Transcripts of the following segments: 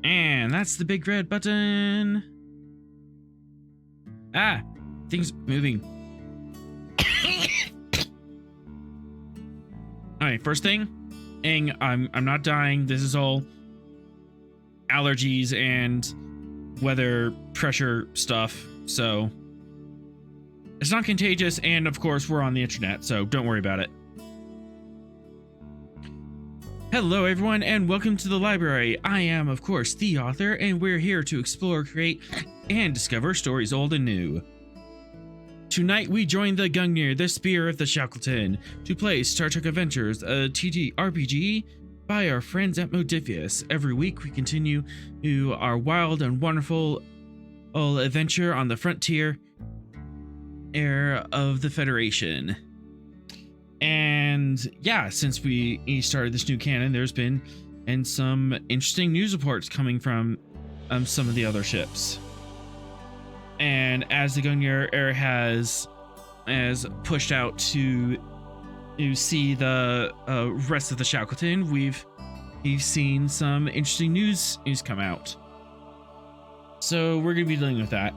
And that's the big red button. Ah, things moving. All right, first thing, I'm not dying. This is all allergies and weather pressure stuff, so it's not contagious. And of course, we're on the internet, so don't worry about it. Hello, everyone, and welcome to the library. I am, of course, the author, and we're here to explore, create, and discover stories old and new. Tonight, we join the Gungnir, the Spear of the Shackleton, to play Star Trek Adventures, a TTRPG by our friends at Modifius. Every week, we continue our wild and wonderful adventure on the frontier era of the Federation. And yeah, since we started this new canon, there's been some interesting news reports coming from some of the other ships. And as the Gungnir era has pushed out to see the rest of the Shackleton, we've seen some interesting news come out. So we're going to be dealing with that.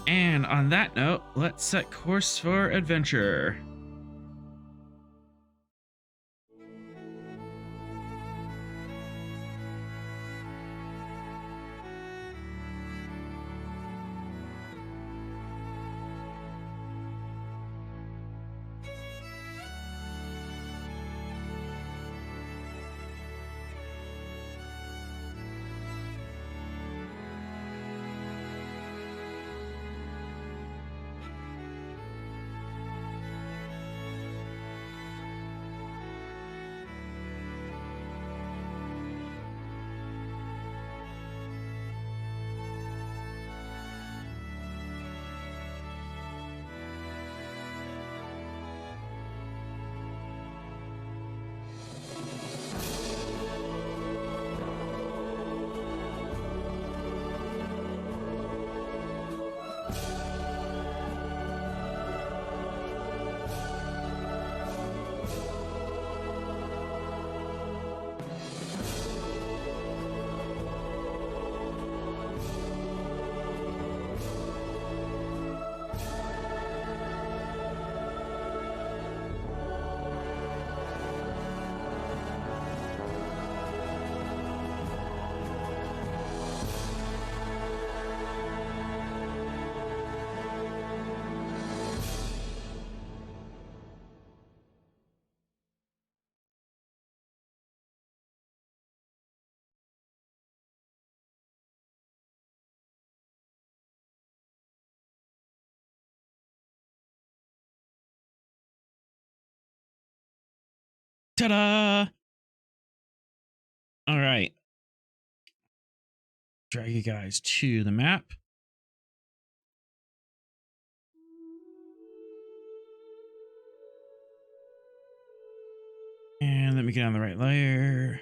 And on that note, let's set course for adventure. Ta-da! All right. Drag you guys to the map. And let me get on the right layer.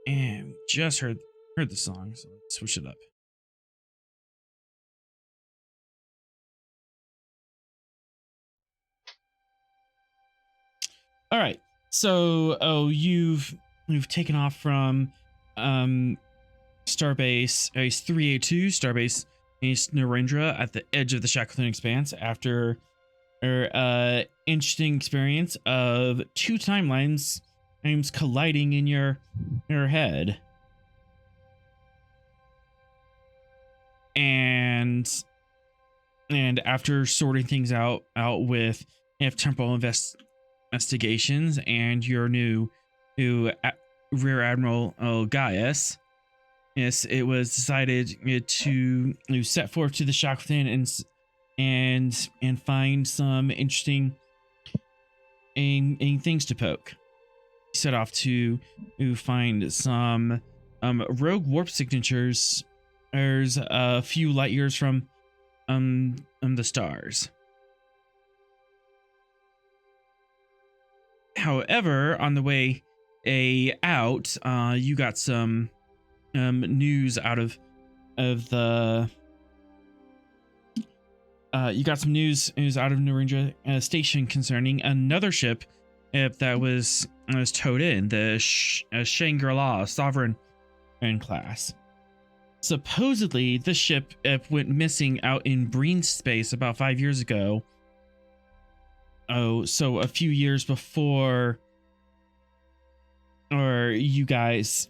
And just heard the song, so let's switch it up. All right. So, you've taken off from Starbase S3E2, Starbase Narendra at the edge of the Shackleton Expanse after interesting experience of two timelines colliding in your head. And after sorting things out with temporal investigations and your new Rear Admiral Gaius, yes, it was decided to set forth to the Shackleton and find some interesting things to poke. Set off to find some rogue warp signatures. There's a few light years from the stars. However, on the way out, you got some news out of of the you got some news out of Narendra Station concerning another ship that was towed in, the Shangri-La Sovereign class. Supposedly, the ship went missing out in Breen space about 5 years ago. Oh, so a few years before, or you guys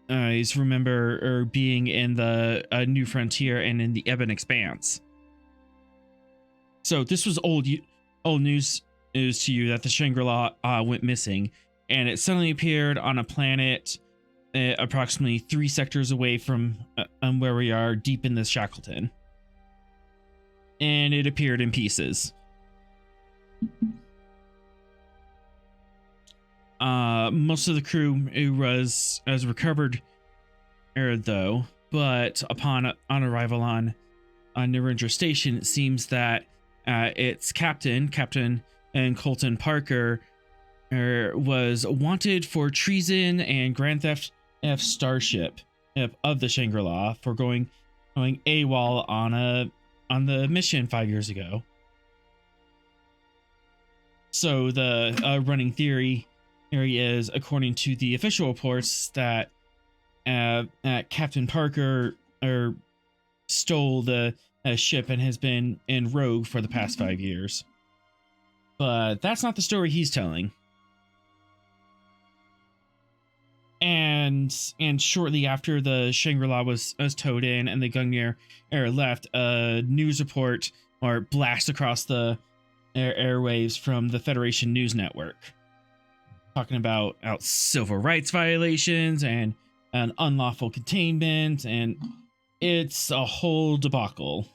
remember being in the New Frontier and in the Ebon Expanse. So this was old news to you that the Shangri-La went missing, and it suddenly appeared on a planet approximately 3 sectors away from where we are, deep in this Shackleton. And it appeared in pieces. Most of the crew was recovered, though, but upon arrival on Narendra Station, it seems that its captain and Colton Parker was wanted for treason and grand theft starship of the Shangri-La for going AWOL on the mission 5 years ago. So the running theory is, according to the official reports, that Captain Parker stole the ship and has been in rogue for the past 5 years. But that's not the story he's telling. And shortly after the Shangri-La was towed in and the Gungnir left, a news report or blast across the airwaves from the Federation News Network, talking about civil rights violations and an unlawful containment, and it's a whole debacle.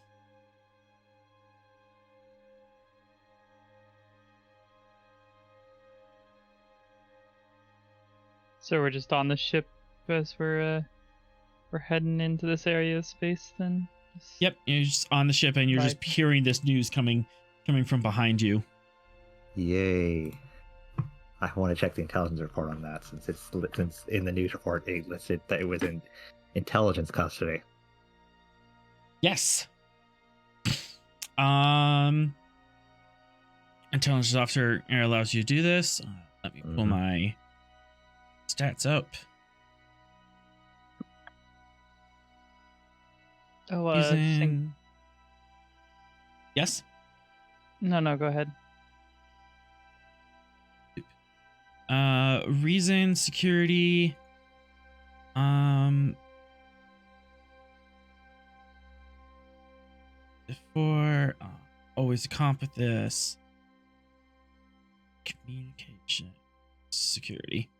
So we're just on the ship as we're heading into this area of space then? Yep, you're just on the ship and you're just hearing this news coming from behind you. Yay. I want to check the intelligence report on that, since in the news report it listed that it was in intelligence custody. Yes. Intelligence officer allows you to do this. Let me pull my stats up. Yes? No, go ahead. Reason, security, before, always a comp with this. Communication, security.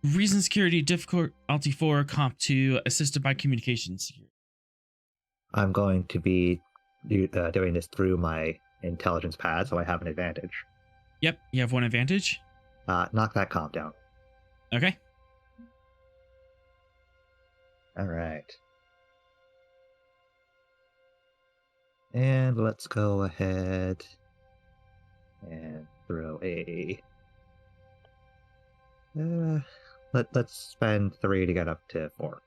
Reason, security, difficulty 4, comp 2, assisted by communication security. I'm going to be doing this through my intelligence pad, so I have an advantage. Yep, you have one advantage. Knock that comp down. Okay. All right. And let's go ahead and throw a... let's spend 3 to get up to 4.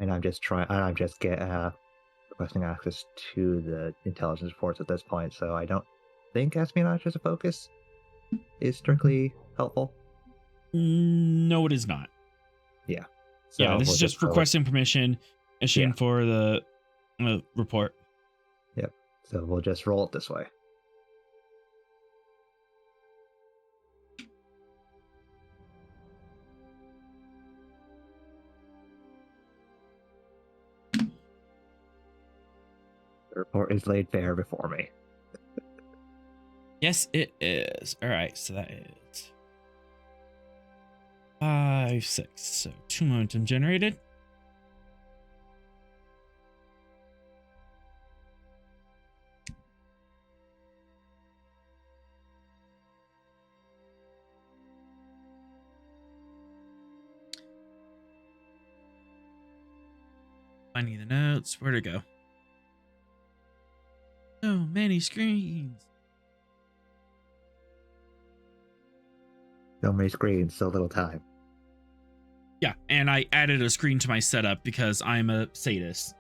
And I'm just requesting access to the intelligence reports at this point, so I don't think espionage as a focus is strictly helpful. No, it is not. Yeah. So yeah, this is just requesting permission, issuing for the report. Yep. So we'll just roll it this way. The report is laid bare before me. Yes, it is. All right, so that is 5, 6. So 2 momentum generated. Finding the notes. Where'd it go? So many screens. So many screens, so little time. Yeah, and I added a screen to my setup because I'm a sadist.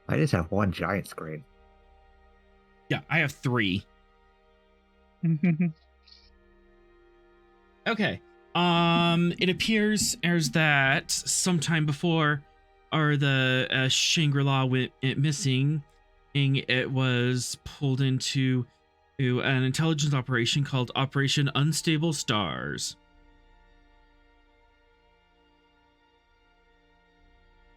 I just have one giant screen. Yeah, I have 3. Okay. It appears as that sometime before the Shangri-La went missing, it was pulled into an intelligence operation called Operation Unstable Stars.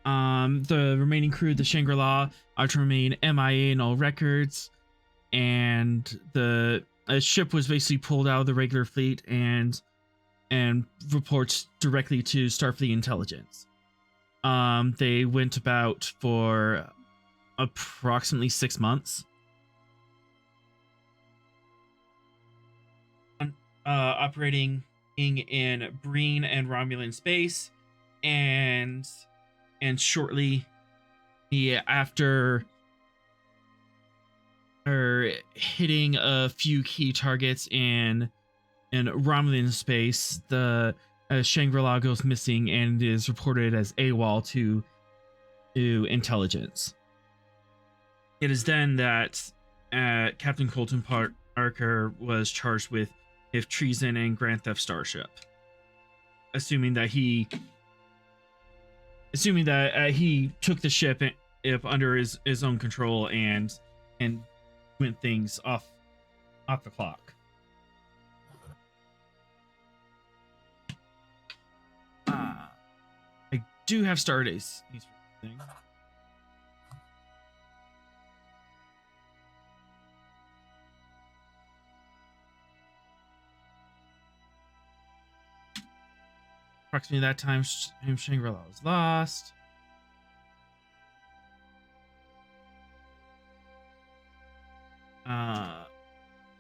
The remaining crew of the Shangri-La are to remain MIA in all records, and the ship was basically pulled out of the regular fleet and reports directly to Starfleet intelligence. They went about for approximately 6 months, operating in Breen and Romulan space, and shortly after hitting a few key targets in Romulan space, the Shangri-La goes missing and is reported as AWOL to intelligence. It is then that Captain Colton Parker was charged with treason and Grand Theft Starship, assuming that he took the ship under his own control and went things off the clock. I do have Stardate's thing. Approximately that time, Shangri-La was lost.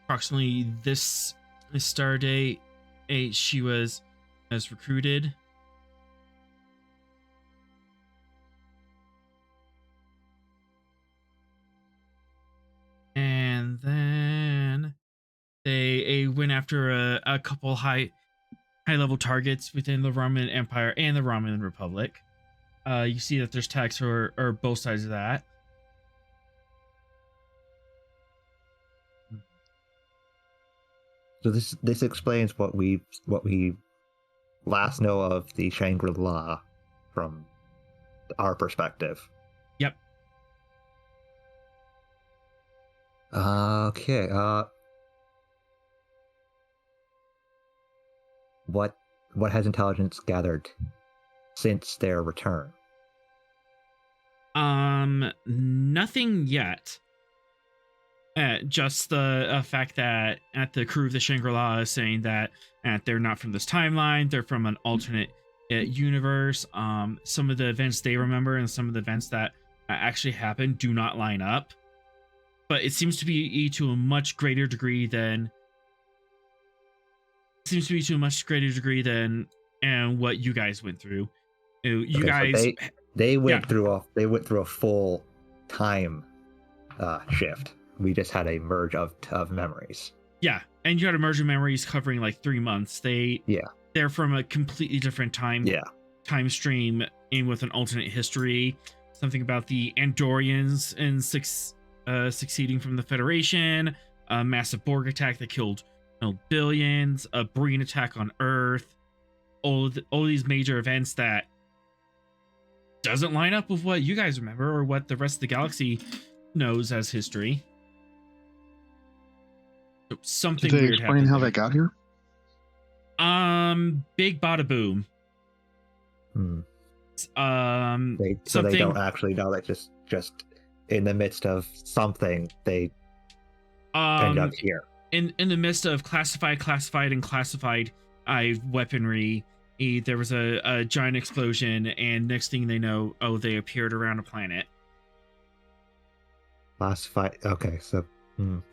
Approximately this Stardate, she was recruited. And then they went after a couple high-level targets within the Romulan Empire and the Romulan Republic. You see that there's tags for both sides of that. So this explains what we last know of the Shangri-La from our perspective. Yep. Okay. What has intelligence gathered since their return? Nothing yet. Just the fact that the crew of the Shangri-La is saying that they're not from this timeline, they're from an alternate universe. Some of the events they remember and some of the events that actually happened do not line up. But it seems to be to a much greater degree than what you guys went through. You guys, so they went through a full time shift. We just had a merge of memories. Yeah, and you had a merge of memories covering like 3 months. They're from a completely different time stream in with an alternate history. Something about the Andorians and succeeding from the Federation, a massive Borg attack that killed billions, a Breen attack on Earth, all these major events that doesn't line up with what you guys remember or what the rest of the galaxy knows as history. Something Did they weird explain how there. they got here? Big bada boom. So they don't actually know that just in the midst of something they end up here. In the midst of classified weaponry, there was a giant explosion, and next thing they know, they appeared around a planet. Classified. Okay, so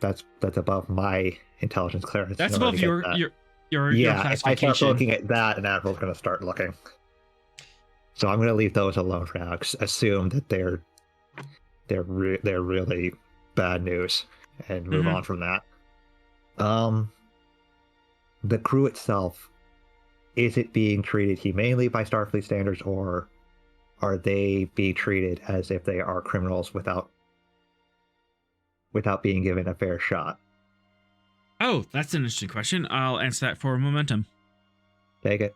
that's above my intelligence clearance. That's above your classification. If I start looking at that, and Admiral's going to start looking. So I'm going to leave those alone for now. Assume that they're really bad news, and move on from that. The crew itself, is it being treated humanely by Starfleet standards, or are they being treated as if they are criminals without being given a fair shot? Oh, that's an interesting question. I'll answer that for momentum. Take it.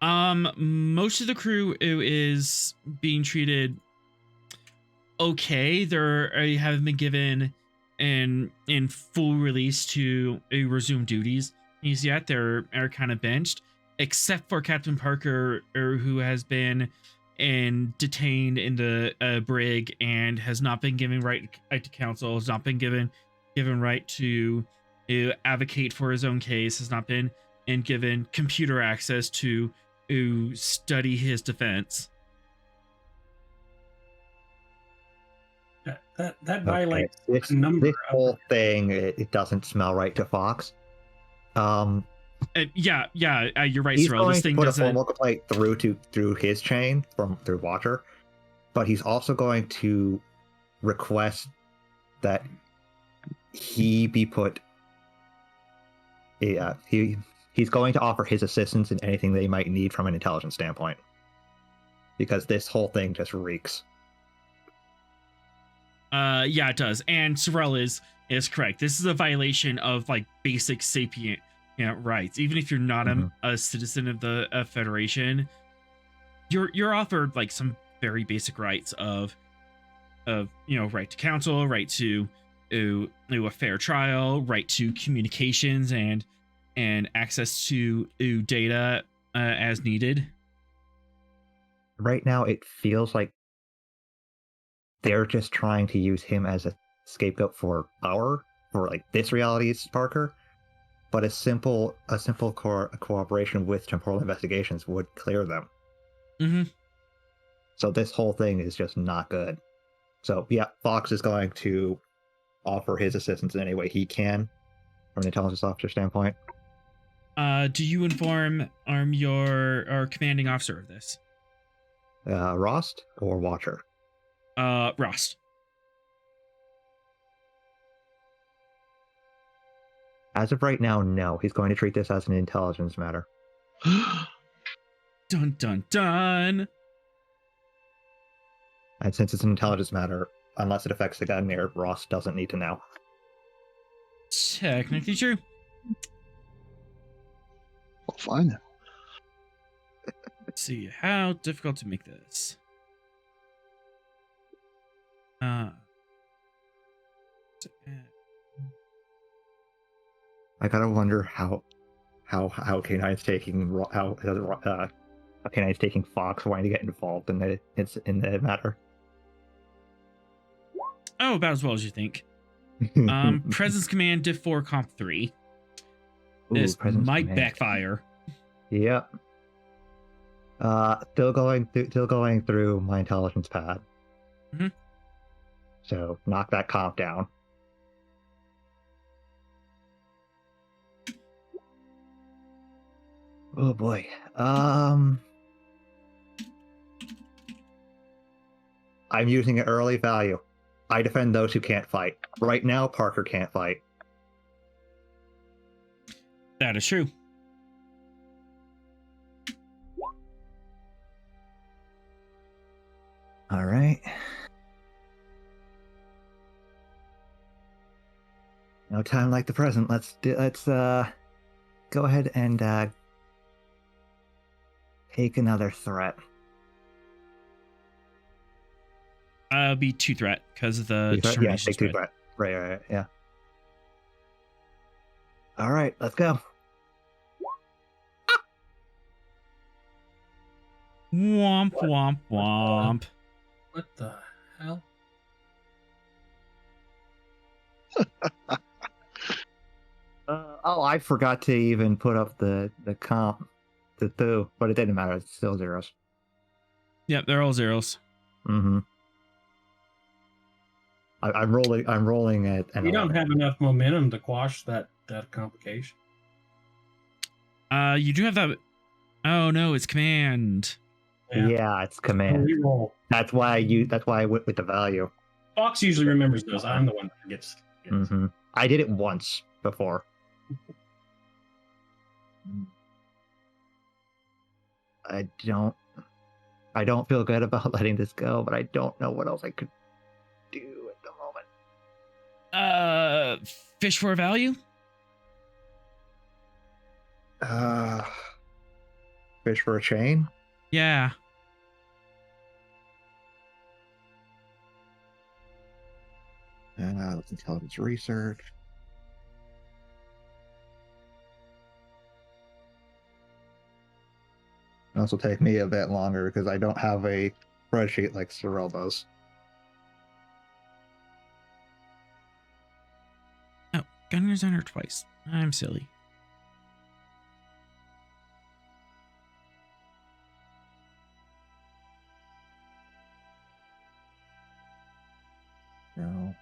Most of the crew is being treated okay. They haven't been given in full release to resume duties yet. They're kind of benched, except for Captain Parker, who has been detained in the brig and has not been given right to counsel, has not been given right to advocate for his own case, has not been given computer access to study his defense. That violates this a number this of whole thing. It doesn't smell right to Fox. You're right, He's Cyril. going This thing to put a doesn't. formal complaint through his chain through Watcher, but he's also going to request that he be put. He's going to offer his assistance in anything they might need from an intelligence standpoint, because this whole thing just reeks. Yeah, it does. And Sorrel is correct. This is a violation of like basic sapient rights. Even if you're not a citizen of the Federation, you're offered like some very basic rights of right to counsel, right to a fair trial, right to communications, and access to data as needed. Right now, it feels like they're just trying to use him as a scapegoat for like this reality's Parker, but a simple cooperation with temporal investigations would clear them. So this whole thing is just not good. So yeah, Fox is going to offer his assistance in any way he can from an intelligence officer standpoint. Do you inform your commanding officer of this? Rost or Watcher? Rost. As of right now, no. He's going to treat this as an intelligence matter. Dun dun dun. And since it's an intelligence matter, unless it affects the Gungnir, Ross doesn't need to know. Technically true. Well, fine. Let's see how difficult to make this. I gotta wonder how K9's taking Fox wanting to get involved in the matter. Oh, about as well as you think. Presence Command Div 4 Comp 3. This might backfire. Yep. Still going through my intelligence pad. So knock that comp down. Oh boy. I'm using an early value. I defend those who can't fight. Right now, Parker can't fight. That is true. All right. No time like the present. Let's go ahead and take another threat. Be 2 threat because of the Yeah, determination take 2 spread. threat. Right, yeah. All right, let's go. Womp womp womp. what the hell? I forgot to even put up the comp to 2, but it didn't matter. It's still zeros. Yep, they're all zeros. Mm-hmm. I'm rolling at. You don't have enough momentum to quash that complication. You do have that. Oh no, it's command. Yeah, it's command. Reroll. That's why I went with the value. Fox usually remembers those. I'm the one that gets. Hmm. I did it once before. I don't feel good about letting this go, but I don't know what else I could do at the moment. Fish for a value? Fish for a chain? Yeah. Let's intelligence research. This will take me a bit longer because I don't have a spreadsheet like Sorrel does. Oh, Gungnir's on her twice. I'm silly. No.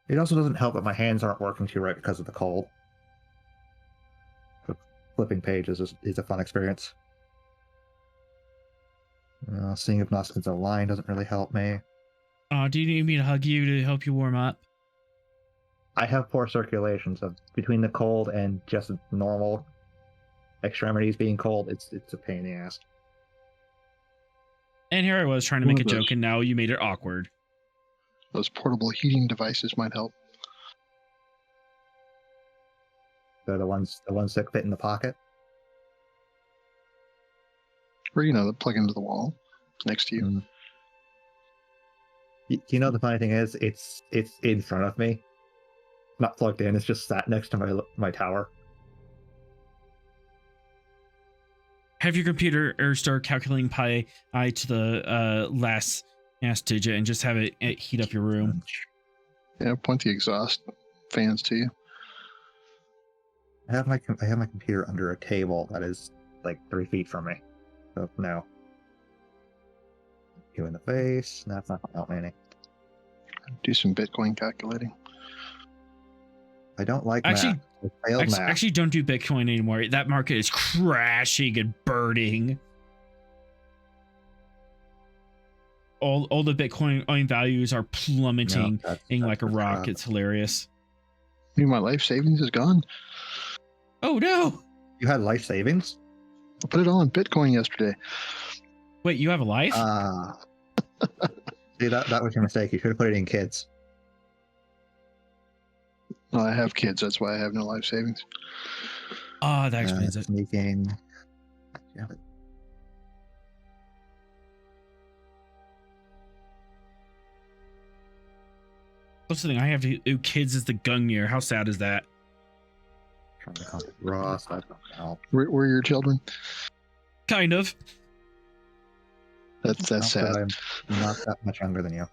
It also doesn't help that my hands aren't working too right because of the cold. But flipping pages is a fun experience. Seeing if Noskins online doesn't really help me. Do you need me to hug you to help you warm up? I have poor circulation, so between the cold and just normal extremities being cold, it's a pain in the ass. And here I was trying to make a joke, and now you made it awkward. Those portable heating devices might help. They're the ones that fit in the pocket. Or, that plug into the wall next to you. Mm. You know the funny thing is, it's in front of me, not plugged in. It's just sat next to my tower. Have your computer or start calculating pi to the last digit and just have it heat up your room. Yeah, point the exhaust fans to you. I have my computer under a table that is like 3 feet from me. So no. You in the face. That's not gonna help me any. Do some Bitcoin calculating. I don't like Actually, math. I failed math. Actually, don't do Bitcoin anymore. That market is crashing and burning. All the Bitcoin values are plummeting like a rock. It's hilarious. My life savings is gone. Oh no! You had life savings? I put it all in Bitcoin yesterday. Wait, you have a life? See, that was your mistake. You should have put it in kids. No, I have kids. That's why I have no life savings. That explains it. Sneaking. Yeah, but What's the thing? I have to do kids as the Gungnir. How sad is that? trying to contact Ross. I don't know. Were your children? Kind of. That's Not sad. that I'm not that much younger than you.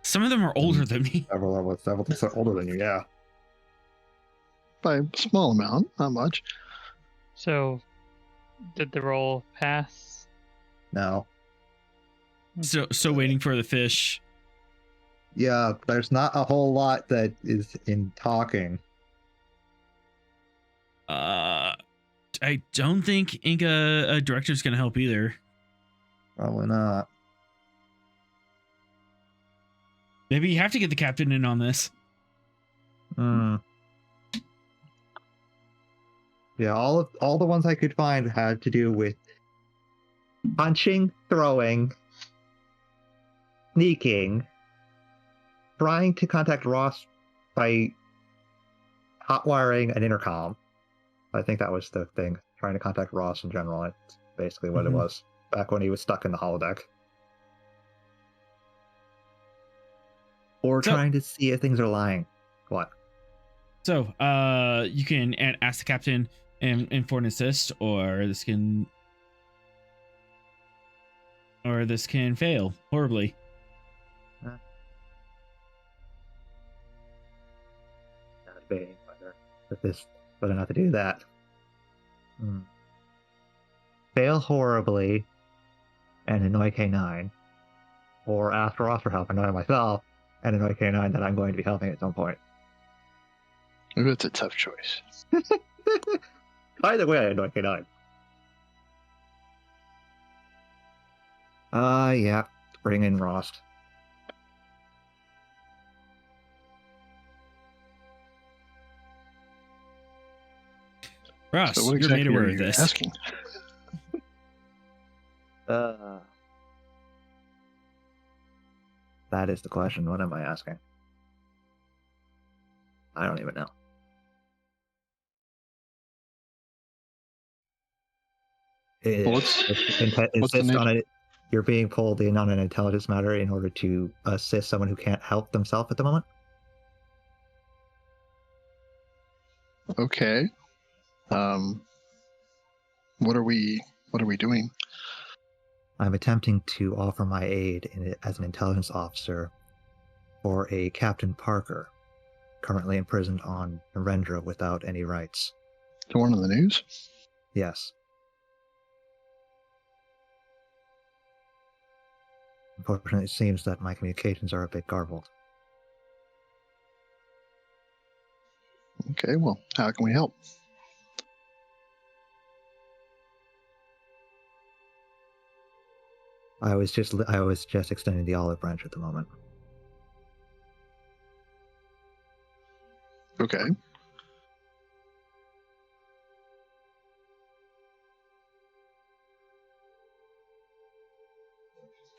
Some of them are older than me. Several older than you, yeah. By a small amount, not much. So, did the roll pass? No. So waiting for the fish. Yeah, there's not a whole lot that is in talking. I don't think Inca director's gonna help either. Probably not. Maybe you have to get the captain in on this. Yeah, all the ones I could find had to do with punching, throwing, sneaking, trying to contact Ross by hotwiring an intercom. I think that was the thing. Trying to contact Ross in general. That's basically what it was. Back when he was stuck in the holodeck. Or trying to see if things are lying. What? So, you can ask the captain and for an assist, or this can. or this can fail horribly. Not debating whether or not to do that. Fail horribly and annoy K9, or ask for offer help, annoy myself, and annoy K9 that I'm going to be helping at some point. Maybe it's a tough choice. Either way, I annoy K9. Yeah, bring in Rost. Ross, So what you're exactly made aware are of you this. asking? That is the question. What am I asking? I don't even know. Well, what's the Insist nature? on it. You're being pulled in on an intelligence matter in order to assist someone who can't help themselves at the moment. Okay. What are we doing? I'm attempting to offer my aid as an intelligence officer for a Captain Parker, currently imprisoned on Narendra without any rights. The one on the news? Yes. Unfortunately, it seems that my communications are a bit garbled. Okay, well, how can we help? I was just extending the olive branch at the moment. Okay.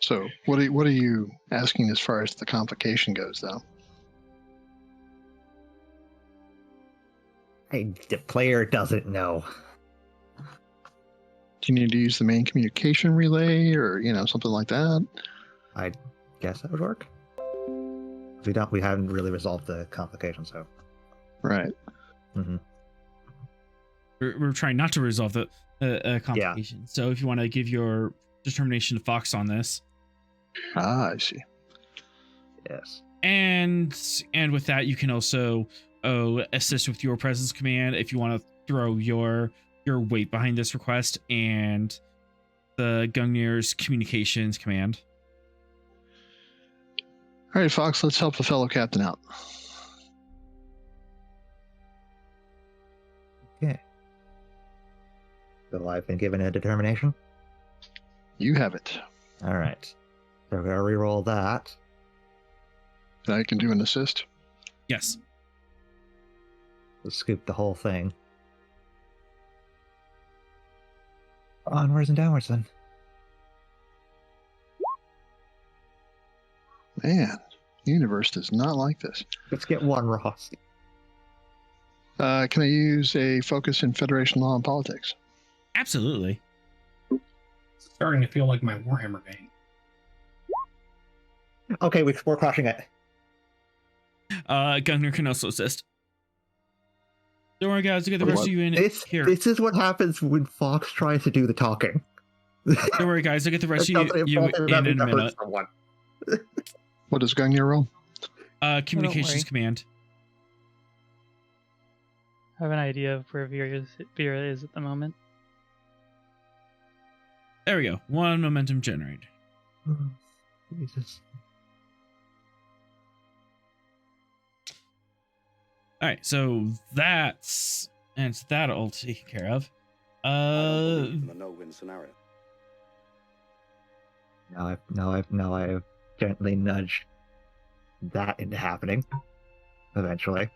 So, what are you asking as far as the complication goes, though? Hey, the player doesn't know. Do you need to use the main communication relay, or something like that? I guess that would work. We haven't really resolved the complication, so. Right. Mm-hmm. We're trying not to resolve the complication. Yeah. So if you want to give your determination to Fox on this. I see. Yes. And with that, you can also assist with your presence command if you want to throw your weight behind this request, and the Gungnir's communications command. All right, Fox, let's help the fellow captain out. Okay. So I've been given a determination? You have it. All right. So we're going to re-roll that. I can do an assist. Yes. Let's scoop the whole thing. Onwards and downwards, then. Man, the universe does not like this. Let's get one, Ross. Can I use a focus in Federation law and politics? Absolutely. It's starting to feel like my Warhammer game. Okay, we're crushing it. Gungnir can also assist. Don't worry, guys. I'll get the rest of you in here. This is what happens when Fox tries to do the talking. Don't worry, guys. I'll get the rest of you in a minute. What does Gungnir roll? Communications command. I have an idea of where Vera is at the moment. There we go. One momentum generated. Jesus. All right, so that's that all taken care of. The no-win scenario. Now I've gently nudged that into happening. Eventually.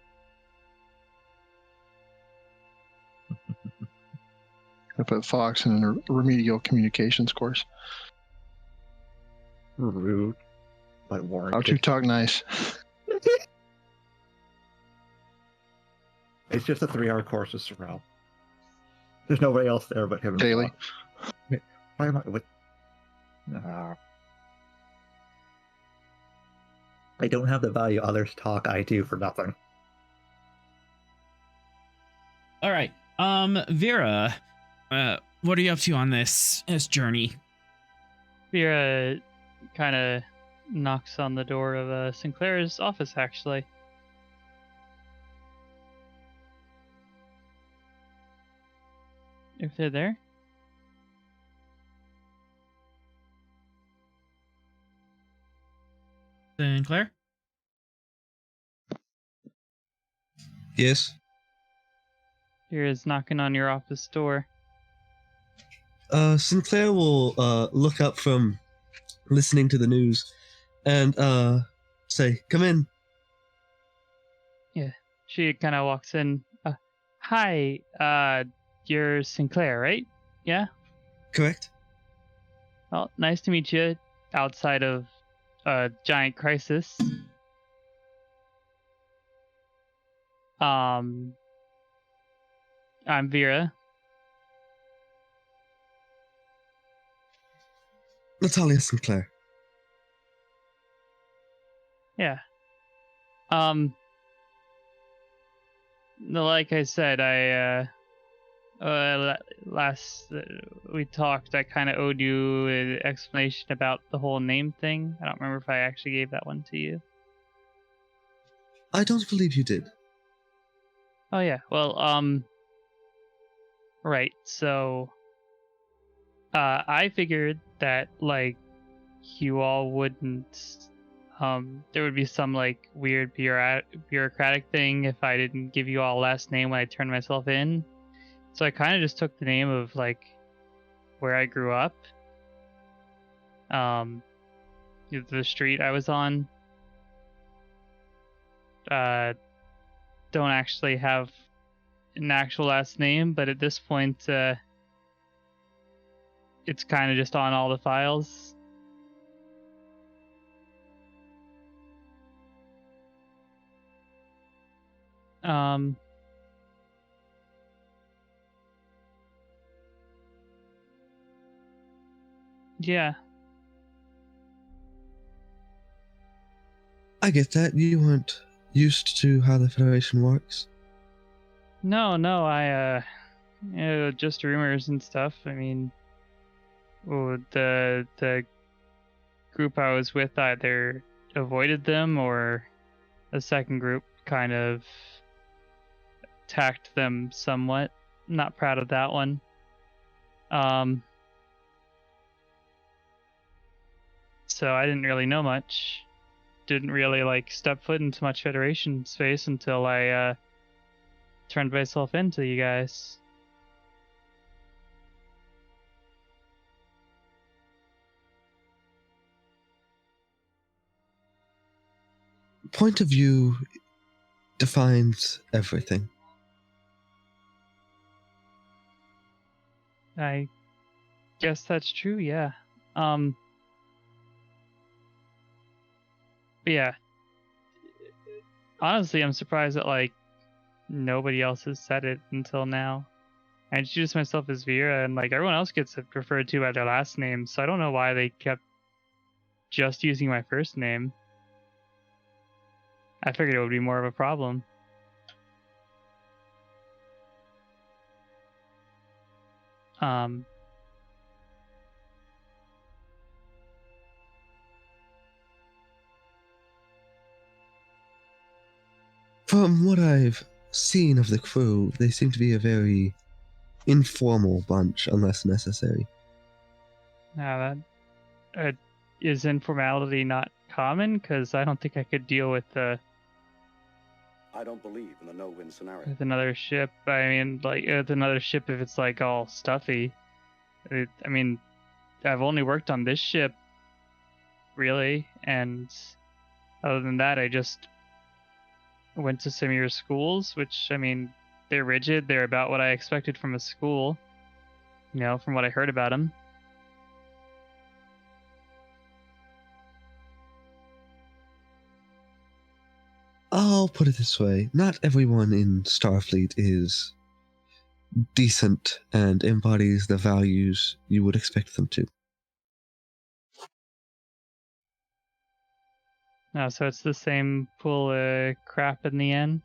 I put Fox in a remedial communications course. Rude, but warranted. How to talk nice. It's just a 3-hour course with Sorrel. There's nobody else there but him. Daily. Why am I with? I don't have the value others talk. I do for nothing. All right, Vera, what are you up to on this journey? Vera kind of knocks on the door of Sinclair's office, actually. If they're there. Sinclair? Yes. Vera's knocking on your office door. Sinclair will look up from listening to the news and say, "Come in." Yeah, she kind of walks in. Hi, you're Sinclair, right? Yeah? Correct. Well, nice to meet you outside of a giant crisis. I'm Vera. Natalia Sinclair. Yeah. Like I said, last we talked, I kind of owed you an explanation about the whole name thing. I don't remember if I actually gave that one to you. I don't believe you did. Oh yeah, well, right, so, I figured that, like, you all wouldn't, there would be some, like, weird bureaucratic thing if I didn't give you all a last name when I turned myself in. So I kind of just took the name of, like, where I grew up. The street I was on. Don't actually have an actual last name, but at this point, it's kind of just on all the files. Yeah. I get that. You weren't used to how the Federation works. No, just rumors and stuff. I mean, the group I was with either avoided them or a second group kind of attacked them somewhat. Not proud of that one. So I didn't really know much. Didn't really like step foot into much Federation space until I turned myself into you guys. Point of view defines everything. I guess that's true, yeah. But yeah. Honestly, I'm surprised that, like, nobody else has said it until now. I introduced myself as Vera, and, like, everyone else gets referred to by their last name, so I don't know why they kept just using my first name. I figured it would be more of a problem. From what I've seen of the crew, they seem to be a very informal bunch, unless necessary. Now that is informality not common? Because I don't think I could deal with I don't believe in the no-win scenario. with another ship. I mean, like, with another ship if it's, like, all stuffy. I mean, I've only worked on this ship, really, and other than that, I just went to some of your schools, which, I mean, they're rigid. They're about what I expected from a school, you know, from what I heard about them. I'll put it this way. Not everyone in Starfleet is decent and embodies the values you would expect them to. Oh, so it's the same pool of crap in the end?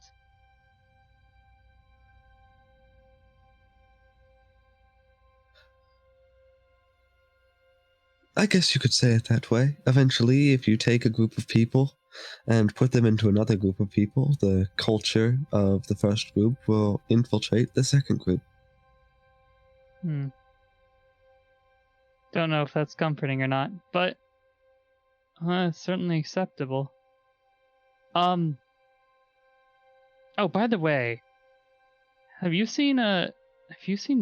I guess you could say it that way. Eventually, if you take a group of people and put them into another group of people, the culture of the first group will infiltrate the second group. Don't know if that's comforting or not, but certainly acceptable. Oh, by the way, have you seen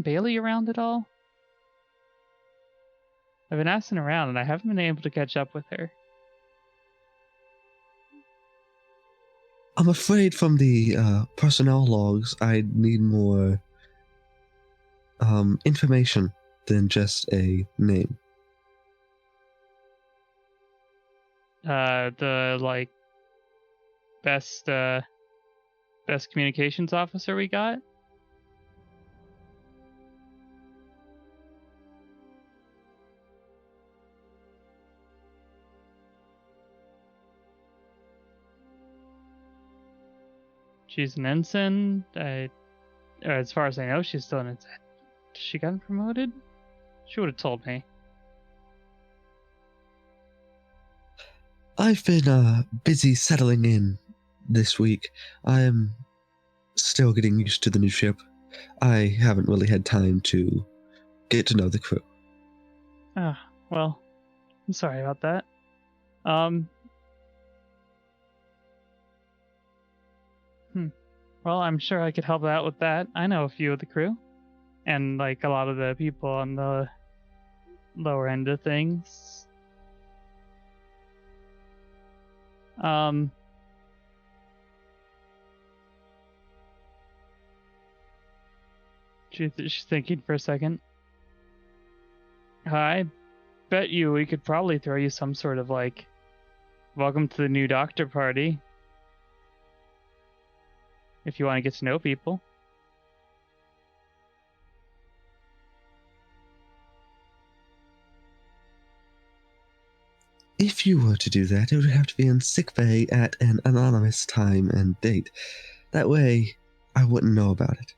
Bailey around at all? I've been asking around and I haven't been able to catch up with her. I'm afraid from the personnel logs, I'd need more information than just a name. The best communications officer we got? She's an ensign. As far as I know, she's still an ensign. She gotten promoted? She would have told me. I've been busy settling in this week. I'm still getting used to the new ship. I haven't really had time to get to know the crew. Well, I'm sorry about that. Well, I'm sure I could help out with that. I know a few of the crew. And, a lot of the people on the lower end of things. She's thinking for a second. I bet you we could probably throw you some sort of, welcome to the new doctor party. If you want to get to know people. If you were to do that, it would have to be in sickbay at an anonymous time and date. That way, I wouldn't know about it.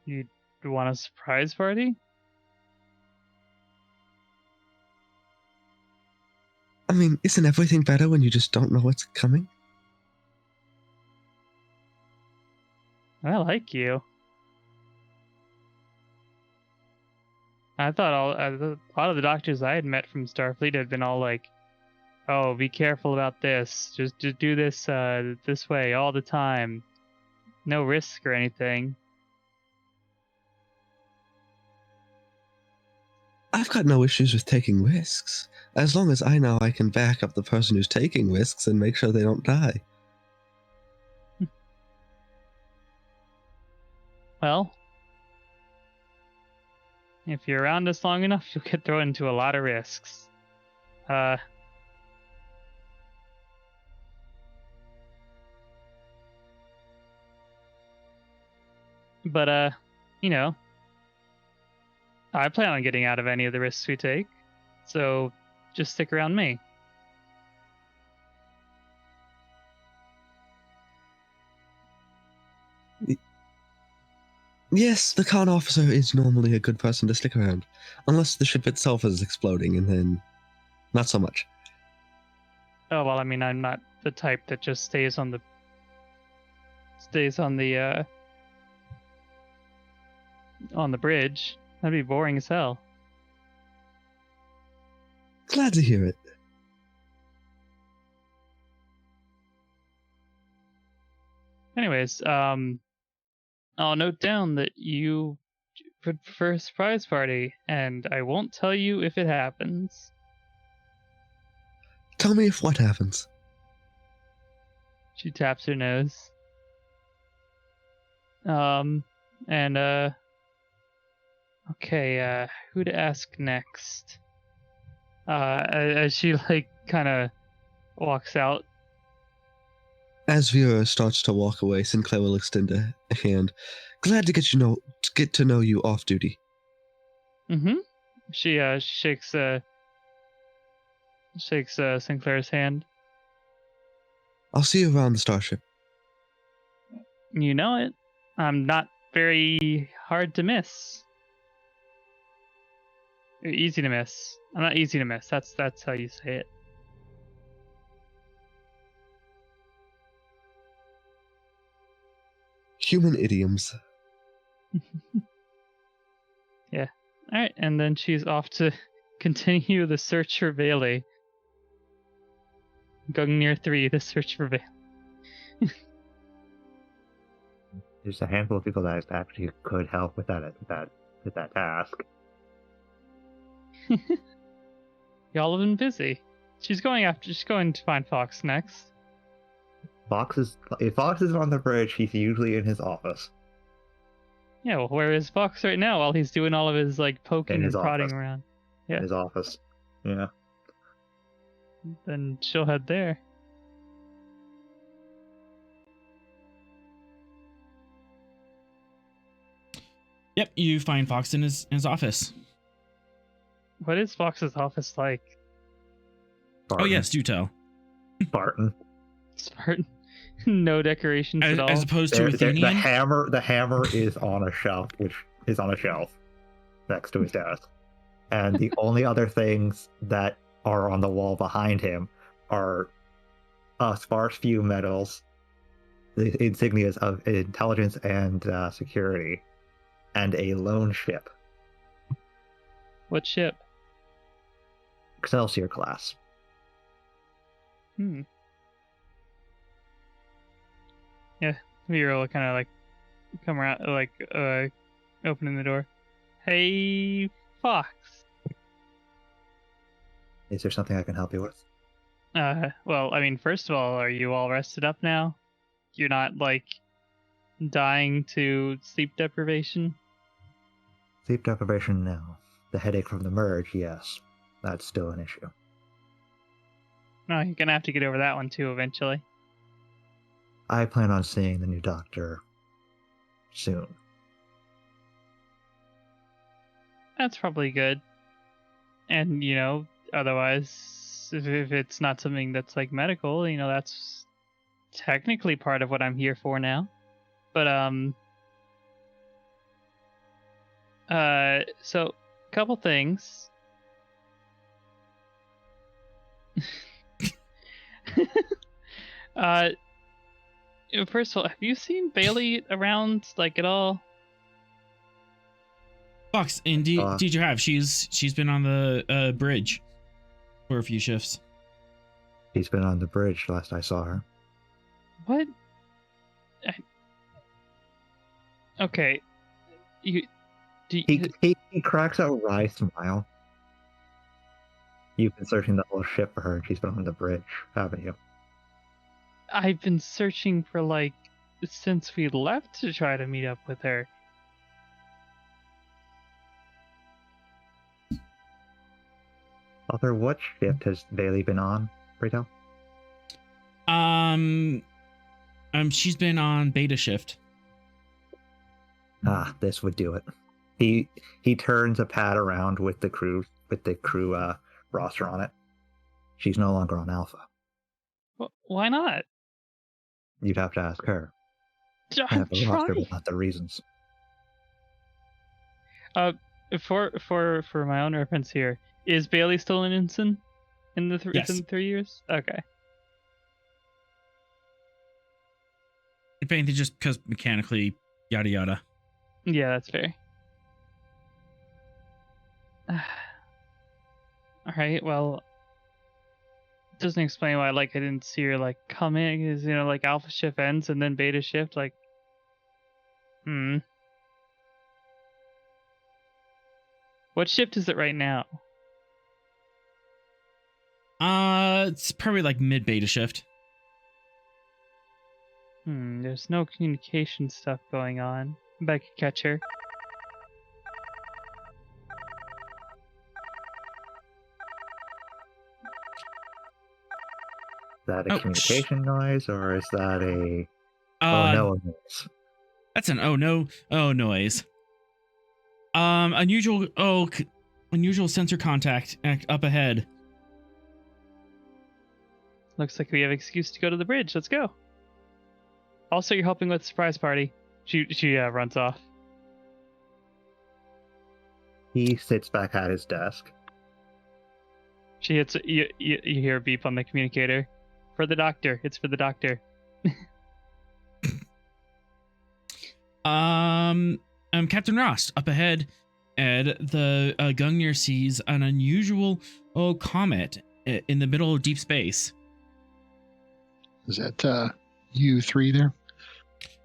You want a surprise party? I mean, isn't everything better when you just don't know what's coming? I like you. I thought a lot of the doctors I had met from Starfleet had been all like, "Oh, be careful about this. Just do this this way all the time. No risk or anything." I've got no issues with taking risks, as long as I know I can back up the person who's taking risks and make sure they don't die. Well, if you're around us long enough, you'll get thrown into a lot of risks. But I plan on getting out of any of the risks we take, so just stick around me. Yes, the con officer is normally a good person to stick around, unless the ship itself is exploding, and then not so much. Oh well, I mean, I'm not the type that just stays on the bridge. That'd be boring as hell. Glad to hear it. Anyways, I'll note down that you prefer a surprise party, and I won't tell you if it happens. Tell me if what happens. She taps her nose. Okay, who to ask next? As she kind of walks out. As Vera starts to walk away, Sinclair will extend a hand. Glad to get to know you off duty. Mm-hmm. She shakes Sinclair's hand. I'll see you around the starship. You know it. I'm not very hard to miss. Easy to miss. I'm not easy to miss. That's how you say it. Human idioms. Yeah. All right, and then she's off to continue the search for Bailey. Gungnir 3, the search for Bailey. There's a handful of people that actually could help with that task. Y'all have been busy. She's going to find Fox next. If Fox is on the bridge, he's usually in his office. Yeah, well, where is Fox right now while he's doing all of his like poking In and his prodding office. around? Yeah. In his office. Yeah. Then she'll head there. Yep, you find Fox in his office. What is Fox's office like? Spartan. Oh yes, do tell. Spartan. Spartan. No decorations at all. As opposed to The Athenian. hammer is on a shelf, which is on a shelf next to his desk. And the only other things that are on the wall behind him are a sparse few medals, the insignias of intelligence and security, and a lone ship, What ship? Excelsior class. Yeah, Miro will kind of like come around, like opening the door. Hey, Fox. Is there something I can help you with? Well, I mean, first of all, are you all rested up now? You're not like dying to sleep deprivation? Sleep deprivation, no. The headache from the merge, yes. That's still an issue. No, you're gonna have to get over that one too eventually. I plan on seeing the new doctor soon. That's probably good. And, you know, otherwise, if it's not something that's like medical, you know, that's technically part of what I'm here for now. But, so, couple things. First of all, have you seen Bailey around, like, at all? Fox, indeed you have. She's been on the bridge for a few shifts. She's been on the bridge last I saw her. What? Okay. He cracks a wry smile. You've been searching the whole ship for her, and she's been on the bridge, haven't you? I've been searching for, like, since we left to try to meet up with her. Author, what shift has Bailey been on, Rito? She's been on beta shift. Ah, this would do it. He turns a pad around with the crew roster on it. She's no longer on Alpha. Why not? You'd have to ask her. I I'm have the roster, trying. but not the reasons. For my own reference here, is Bailey still an ensign in the Yes. in the 3 years? Okay. If anything, just because mechanically, yada yada. Yeah, that's fair. All right. Well, doesn't explain why I didn't see her like come in, because you know, like Alpha shift ends and then Beta shift, like. What shift is it right now? It's probably like mid beta shift. There's no communication stuff going on. I bet I could catch her. Is that a Oh, communication noise, or is that a Uh, no noise? That's an oh noise. Unusual sensor contact up ahead. Looks like we have an excuse to go to the bridge. Let's go. Also, you're helping with the surprise party. She runs off. He sits back at his desk. She hits. You hear a beep on the communicator. For the doctor. It's for the doctor. Captain Rost, up ahead, Ed, the Gungnir sees an unusual comet in the middle of deep space. Is that U3 there?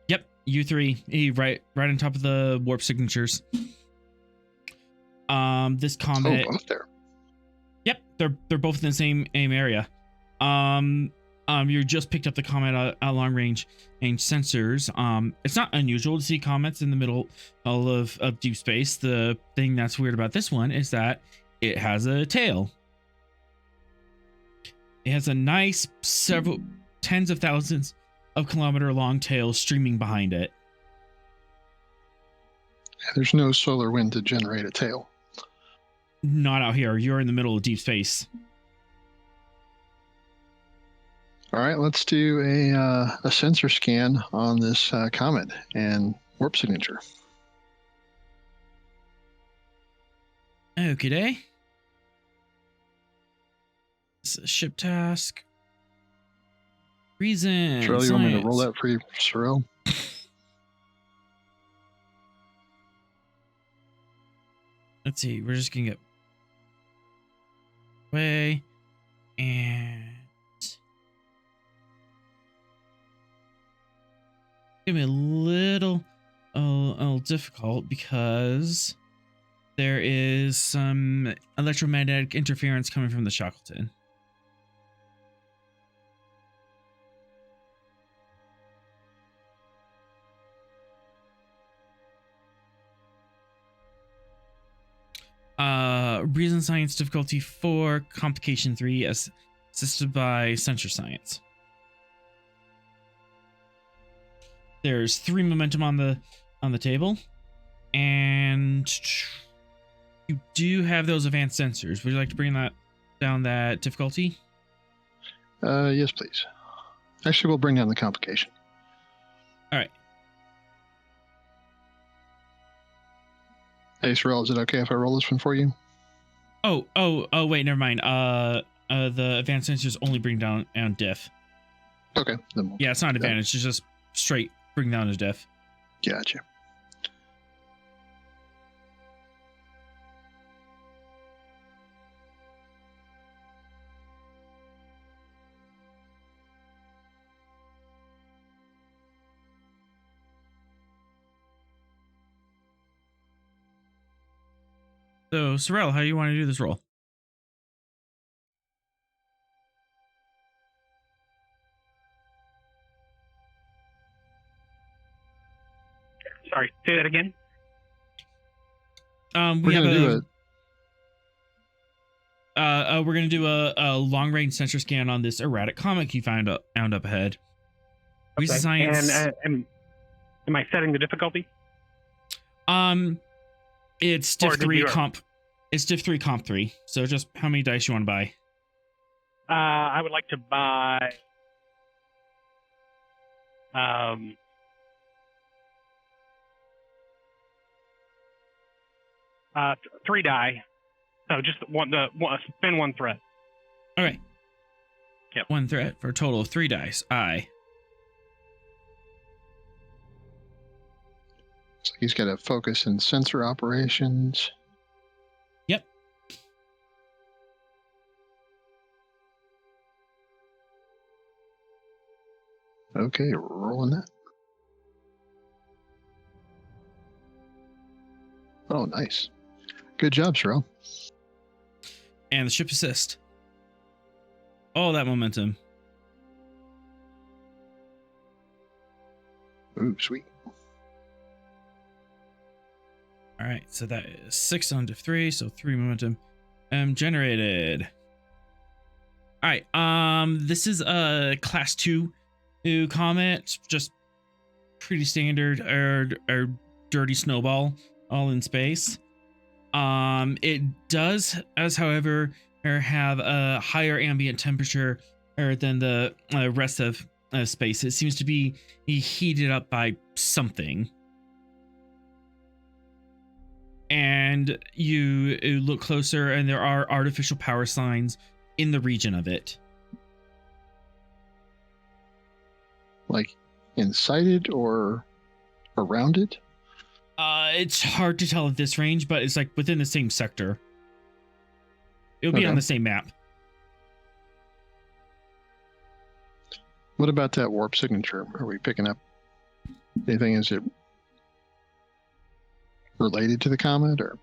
Yep, U3, right on top of the warp signatures. This comet. Oh, both there. Yep, they're both in the same area. You just picked up the comet at long range sensors. It's not unusual to see comets in the middle of deep space. The thing that's weird about this one is that it has a tail. It has a nice several tens of thousands of kilometer long tail streaming behind it. There's no solar wind to generate a tail. Not out here. You're in the middle of deep space. All right, let's do a sensor scan on this comet and warp signature. Okay. It's a ship task. Reason. Sorrel, you want me to roll that for you, Sorrel? Let's see. We're just gonna get away and give me a little difficult because there is some electromagnetic interference coming from the Shackleton. Reason science difficulty 4, complication 3, assisted by sensor science. There's 3 momentum on the table, and you do have those advanced sensors. Would you like to bring down that difficulty? Yes, please. Actually, we'll bring down the complication. All right. Hey, Sorrel, is it okay if I roll this one for you? Oh, wait, never mind. The advanced sensors only bring down diff. Okay. Then Yeah, it's not advantage. It's just straight bring down his diff. Gotcha. So, Sorrel, how do you want to do this roll? Sorry, say that again. We're gonna do a long range sensor scan on this erratic comet you found up ahead. Reason science. And am I setting the difficulty? It's diff 3 comp. It's diff 3 comp 3. So just how many dice you want to buy? I would like to buy 3 die. So just spin 1 threat. All right. Yep. 1 threat for a total of 3 dice. So he's got to focus in sensor operations. Yep. Okay, rolling that. Oh, nice. Good job, Sorrel. And the ship assist. All that momentum. Ooh, sweet. All right, so that is 6 on diff 3, so 3 momentum generated. All right, this is a class 2 comet, just pretty standard or dirty snowball all in space. It does, however, have a higher ambient temperature than the rest of space. It seems to be heated up by something. and you look closer, and there are artificial power signs in the region of it. Like inside it or around it? It's hard to tell at this range, but it's like within the same sector. It'll be Okay. on the same map. What about that warp signature? Are we picking up anything? Is it related to the comet or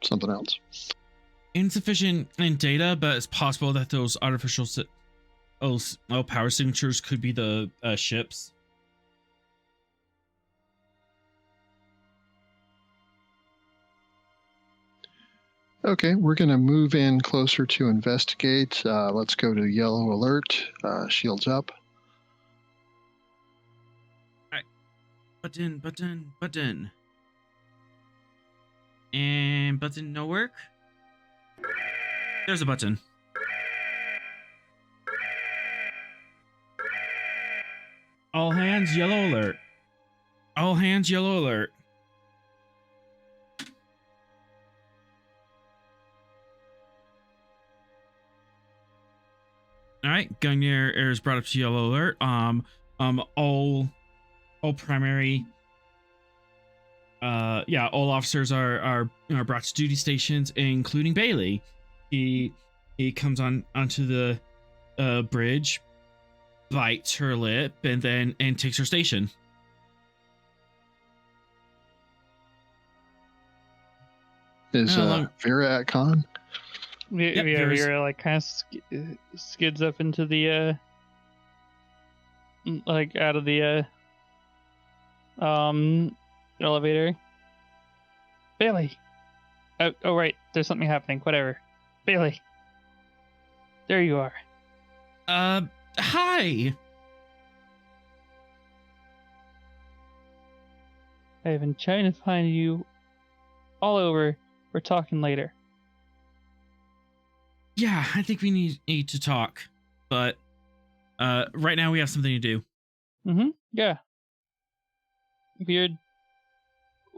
something else? Insufficient in data, but it's possible that those artificial power signatures could be the ships. Okay, we're going to move in closer to investigate. Let's go to yellow alert. Shields up. Button. And button no work. There's a button. All hands yellow alert. All hands yellow alert. All right, Gungnir is brought up to yellow alert. All primary, all officers are brought to duty stations, including Bailey. He comes onto the bridge, bites her lip, and takes her station. Is Vera at con? Yeah, Vera like kind of skids up into the like out of the elevator. Bailey. Oh right, there's something happening. Whatever. Bailey. There you are. Hi. I've been trying to find you all over. We're talking later. Yeah, I think we need to talk, but right now we have something to do. Yeah. Weird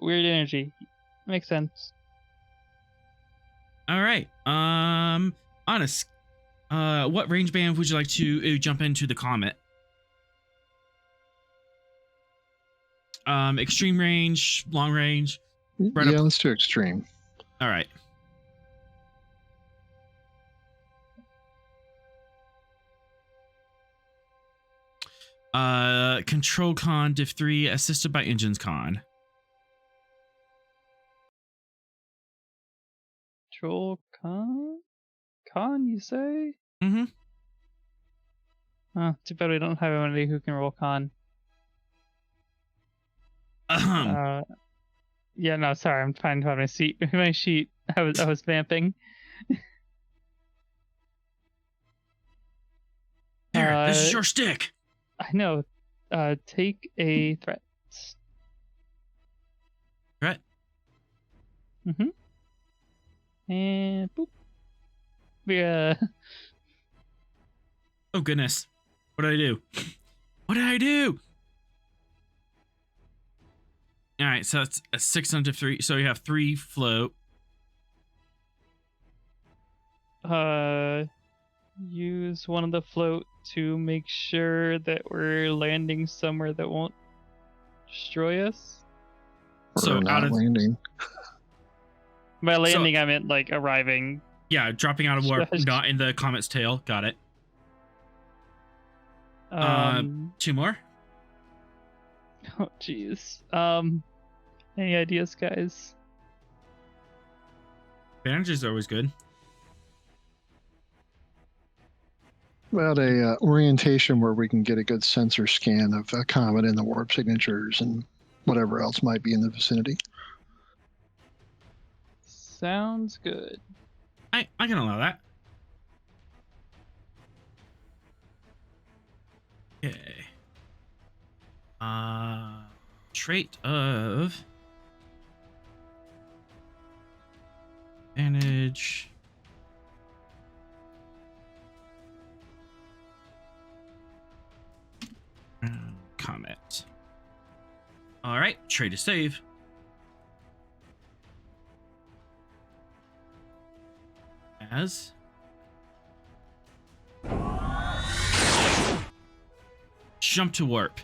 energy. Makes sense. All right. Honest. What range band would you like to jump into the Comet? Extreme range, long range. Let's do extreme. All right. Control con diff 3 assisted by engines con. Control con you say? Mm-hmm. Too bad we don't have anybody who can roll con. Yeah, no, sorry, I'm trying to find my sheet. I was vamping. Here, this is your stick. I know. Take a threat. Threat? And boop. Yeah. Oh goodness. What did I do? What did I do? All right, so it's a 6 on diff 3. So you have 3 float. Use one of the float to make sure that we're landing somewhere that won't destroy us. Or not landing. By landing, I meant like arriving. Yeah, dropping out of warp, not in the comet's tail. Got it. 2 more. Oh, jeez. Any ideas, guys? Advantages are always good. About a orientation where we can get a good sensor scan of a comet and the warp signatures and whatever else might be in the vicinity. Sounds good. I can allow that. Okay. Trait of advantage. Comet. All right, trade to save. As jump to warp.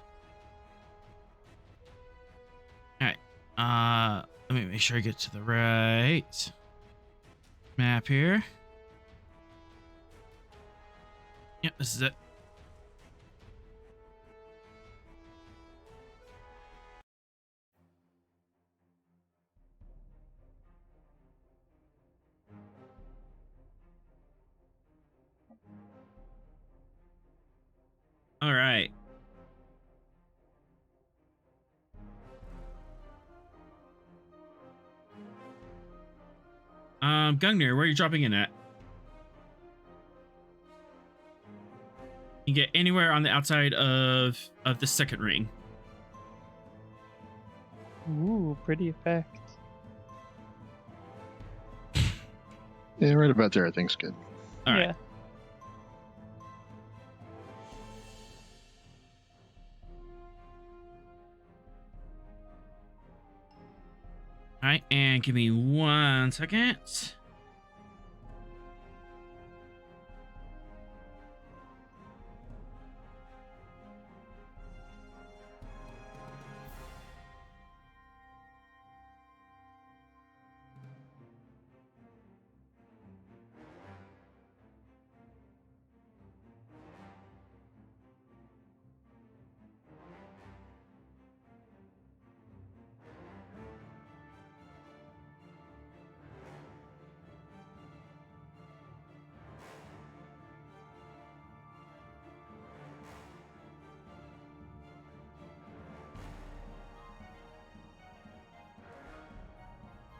All right. Let me make sure I get to the right map here. Yep, this is it. All right. Gungnir, where are you dropping in at? You can get anywhere on the outside of the second ring. Ooh, pretty effect. Yeah, right about there. I think's good. All right. Yeah. All right, and give me 1 second.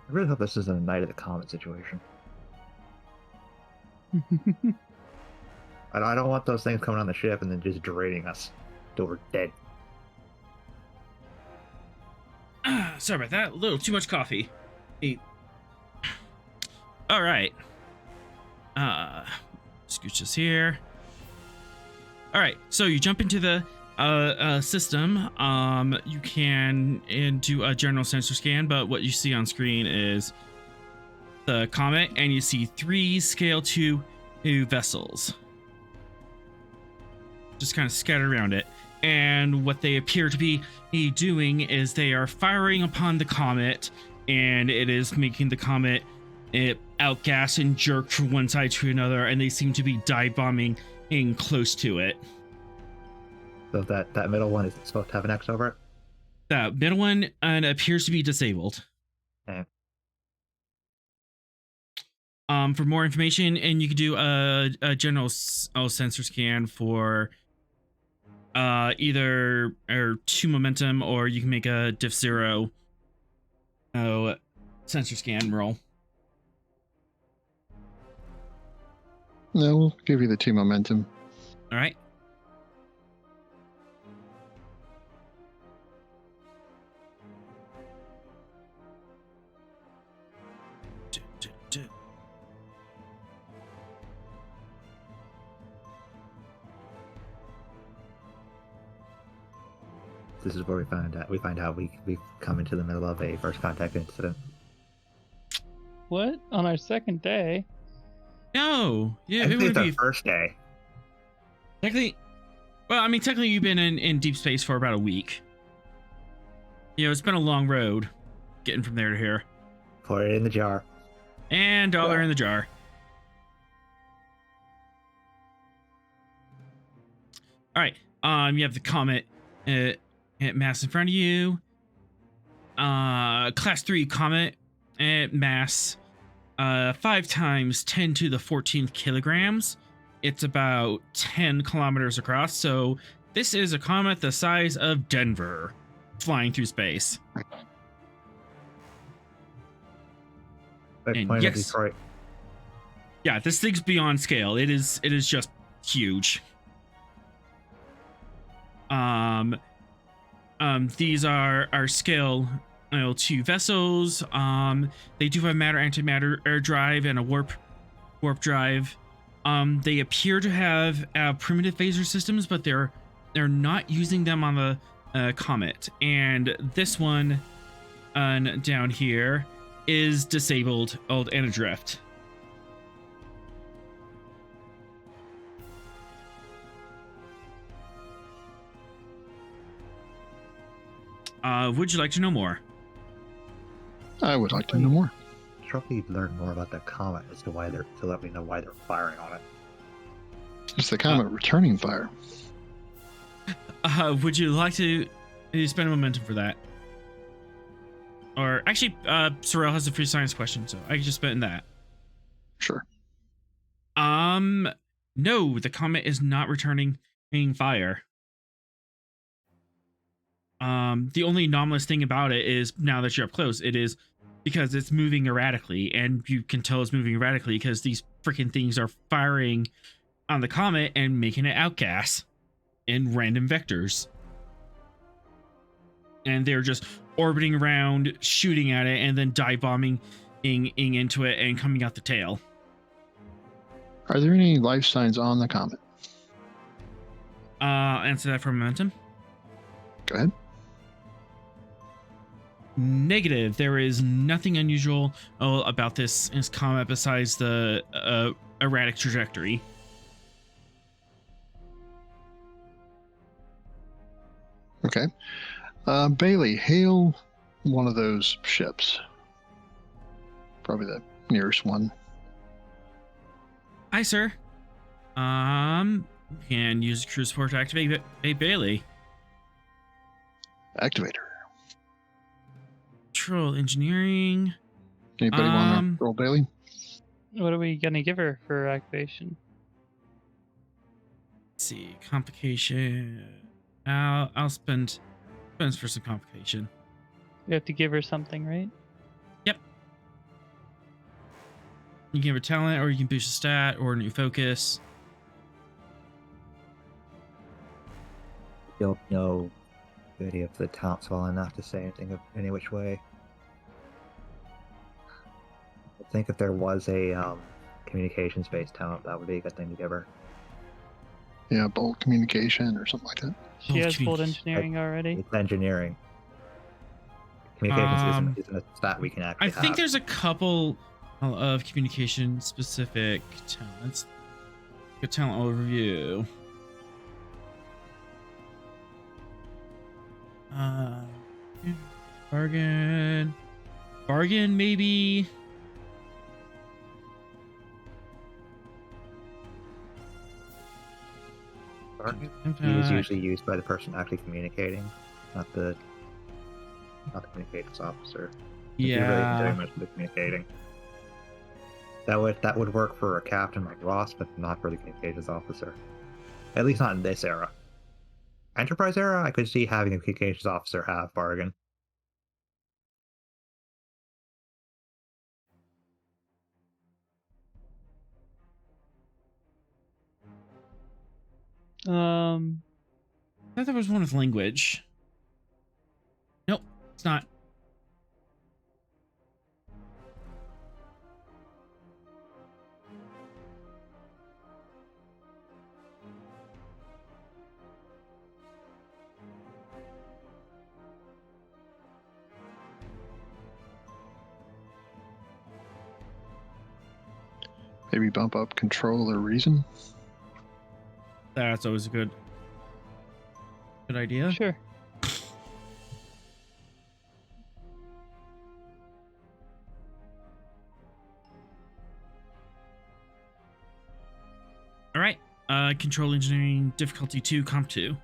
I really hope this isn't a Night of the Comet situation. I don't want those things coming on the ship and then just draining us till we're dead. Sorry about that. A little too much coffee. All right. Scooch this here. All right. So you jump into the system. You can do a general sensor scan, but what you see on screen is the Comet, and you see 3 scale 2 vessels just kind of scattered around it. And what they appear to be doing is they are firing upon the Comet, and it is making the Comet outgas and jerk from one side to another, and they seem to be dive bombing in close to it. So that middle one is supposed to have an X over it? That middle one appears to be disabled. Okay. For more information, and you can do a general sensor scan for either 2 momentum, or you can make a diff 0 sensor scan roll. No, we'll give you the 2 momentum. All right. This is where we find out we've come into the middle of a first contact incident. What? On our second day? No. Yeah, I it think would it's our be first day. technically. Well, I mean, technically, you've been in deep space for about a week. You know, it's been a long road getting from there to here. Pour it in the jar. And dollar in the jar. All right. You have the Comet at mass in front of you. Class 3 Comet at mass 5 times 10 to the 14th kilograms. It's about 10 kilometers across. So this is a comet the size of Denver flying through space. Like And Planet yes. Detroit. Yeah, this thing's beyond scale. It is just huge. These are scale 2 vessels. They do have matter antimatter drive and a warp drive. They appear to have primitive phaser systems, but they're not using them on Comet, and this one down here is disabled and adrift. Would you like to know more? I would like to know more. Probably learn more about the comet as to why they're to let me know why they're firing on it. It's the comet returning fire. Would you like to spend a momentum for that? Or actually, Sorrel has a free science question, so I can just spend that. Sure. No, the comet is not returning fire. The only anomalous thing about it is, now that you're up close, it is because it's moving erratically, and you can tell it's moving erratically because these freaking things are firing on the comet and making it outgas in random vectors. And they're just orbiting around, shooting at it, and then dive bombing into it and coming out the tail. Are there any life signs on the comet? Answer that for momentum. Go ahead. Negative. There is nothing unusual about this comet besides the erratic trajectory. Okay. Bailey, hail one of those ships. Probably the nearest one. Hi, sir. Can use crew support to activate Bailey. Activator. Control engineering. Anybody want to roll Bailey? What are we gonna give her for activation? Let's see, complication. I'll spend for some complication. We have to give her something, right? Yep. You can give her talent, or you can boost a stat, or a new focus. Don't know really if the talent's well enough to say anything of any which way. I think if there was a communications-based talent, that would be a good thing to give her. Yeah, bold communication or something like that. She has bold engineering already. It's engineering. Communications isn't a stat we can actually I think have. there's a couple of communication specific talents. Good talent overview. Bargain maybe. Bargain is usually used by the person actually communicating, not the communications officer. You're really doing much of the communicating. That would work for a captain like Ross, but not for the communications officer. At least not in this era. Enterprise era, I could see having a communications officer have bargain. I thought there was one with language. Nope, it's not. Maybe bump up control or reason. That's always a good idea. Sure. All right. Control engineering difficulty 2, comp 2.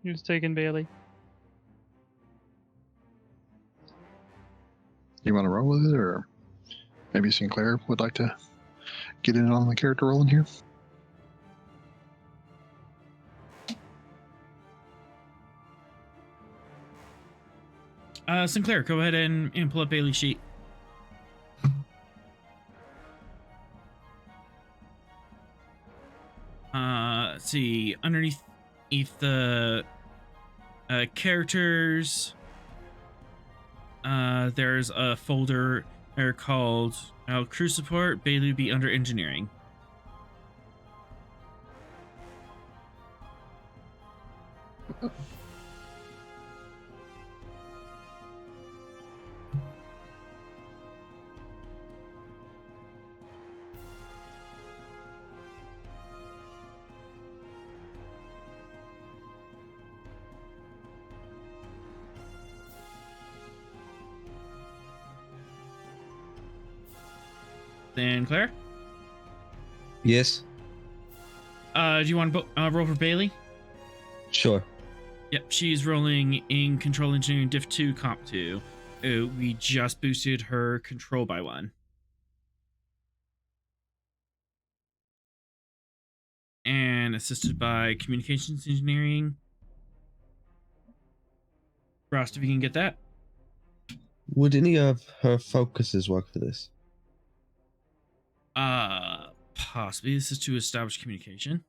Who's taking Bailey? You want to roll with it, or maybe Sinclair would like to get in on the character rolling here? Sinclair, go ahead and pull up Bailey's sheet. Let's see, underneath the characters. There's a folder called crew support. Bailey will be under engineering. Then Claire, Yes. do you want to roll for Bailey? Sure. Yep, she's rolling in Control Engineering Diff 2 Comp 2. We just boosted her control by 1. And assisted by Communications Engineering. Frost, if you can get that. Would any of her focuses work for this? Possibly. This is to establish communication.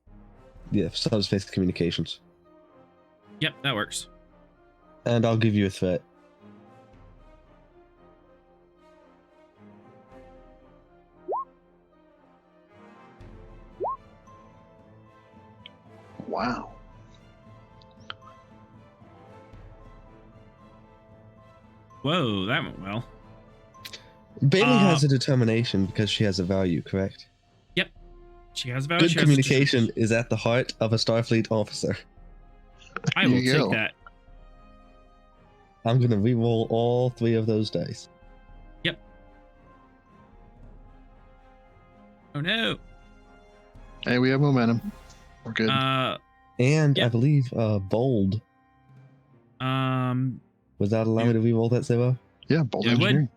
Yeah, subspace communications. Yep, that works. And I'll give you a threat. Wow. Whoa, that went well. Bailey has a determination because she has a value, correct? Yep. She has a value. Good communication is at the heart of a Starfleet officer. I will take that. I'm going to re-roll all 3 of those dice. Yep. Oh no. Hey, we have momentum. We're good. And yep. I believe bold. Would that allow me to re-roll that 0? Yeah, bold it engineering. would.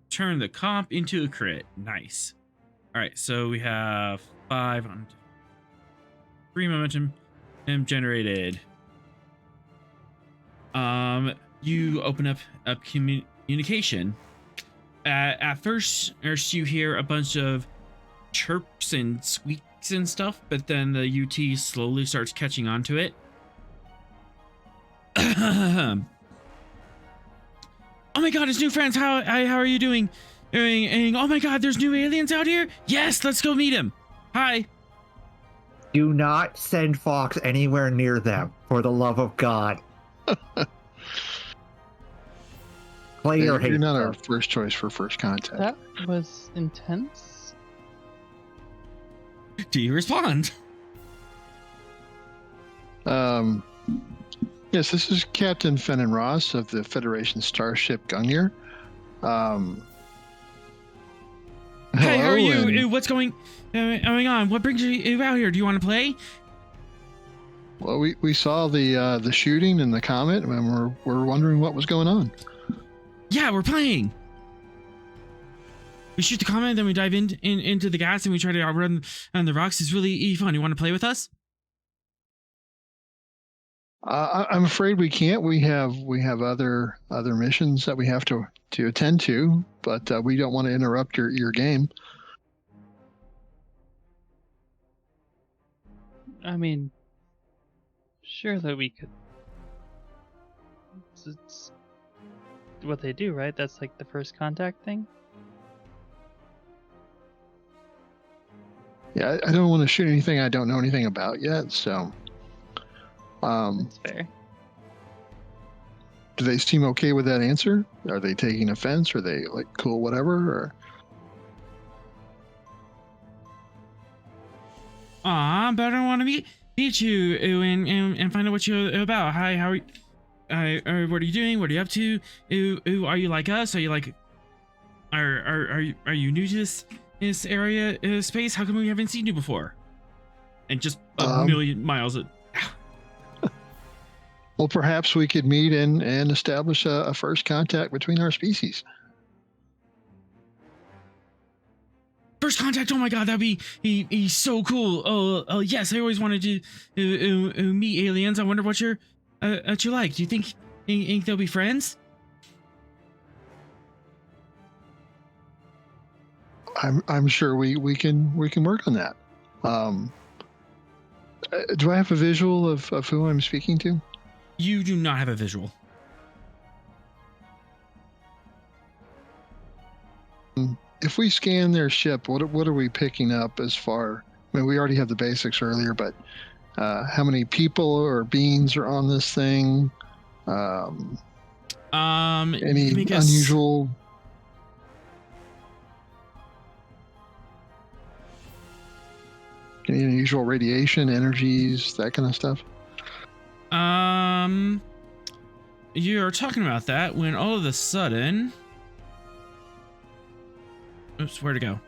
Turn the comp into a crit. Nice. All right, so we have 5 on 3 momentum generated. You open up communication. At first you hear a bunch of chirps and squeaks and stuff, but then the UT slowly starts catching on to it. Oh my god, it's new friends. How are you doing? Oh my god, there's new aliens out here? Yes, let's go meet him. Hi. Do not send Fox anywhere near them, for the love of God. Play your hate. You're not our first choice for first contact. That was intense. Do you respond? Yes, this is Captain Fennon Ross of the Federation starship Gungnir. Hey, how are you? And, What's going on? What brings you out here? Do you want to play? well, we saw the shooting and the comet, and we're wondering what was going on. Yeah, we're playing. We shoot the comet, then we dive into the gas, and we try to outrun on the rocks. It's really fun. You want to play with us? I'm afraid we can't. We have other missions that we have to attend to, but we don't want to interrupt your game. I mean, surely we could. It's what they do, right? That's like the first contact thing. Yeah, I don't want to shoot anything I don't know anything about yet, so. That's fair. Do they seem okay with that answer? Are they taking offense? Are they like cool, whatever? Or? But I don't want to meet you and find out what you're about. Hi, how are you? What are you doing? What are you up to? Are you like us? Are you like? Are you new to this area space? How come we haven't seen you before? And just a million miles. Well, perhaps we could meet and establish a first contact between our species. First contact! Oh my god, that'd be so cool. Oh yes, I always wanted to meet aliens. I wonder what you're like. Do you think they'll be friends? I'm sure we can work on that. Do I have a visual of who I'm speaking to? You do not have a visual. If we scan their ship, what are we picking up as far? I mean, we already have the basics earlier, but how many people or beings are on this thing? Any unusual? Any unusual radiation, energies, that kind of stuff? You're talking about that when all of a sudden... Oops, where'd it go?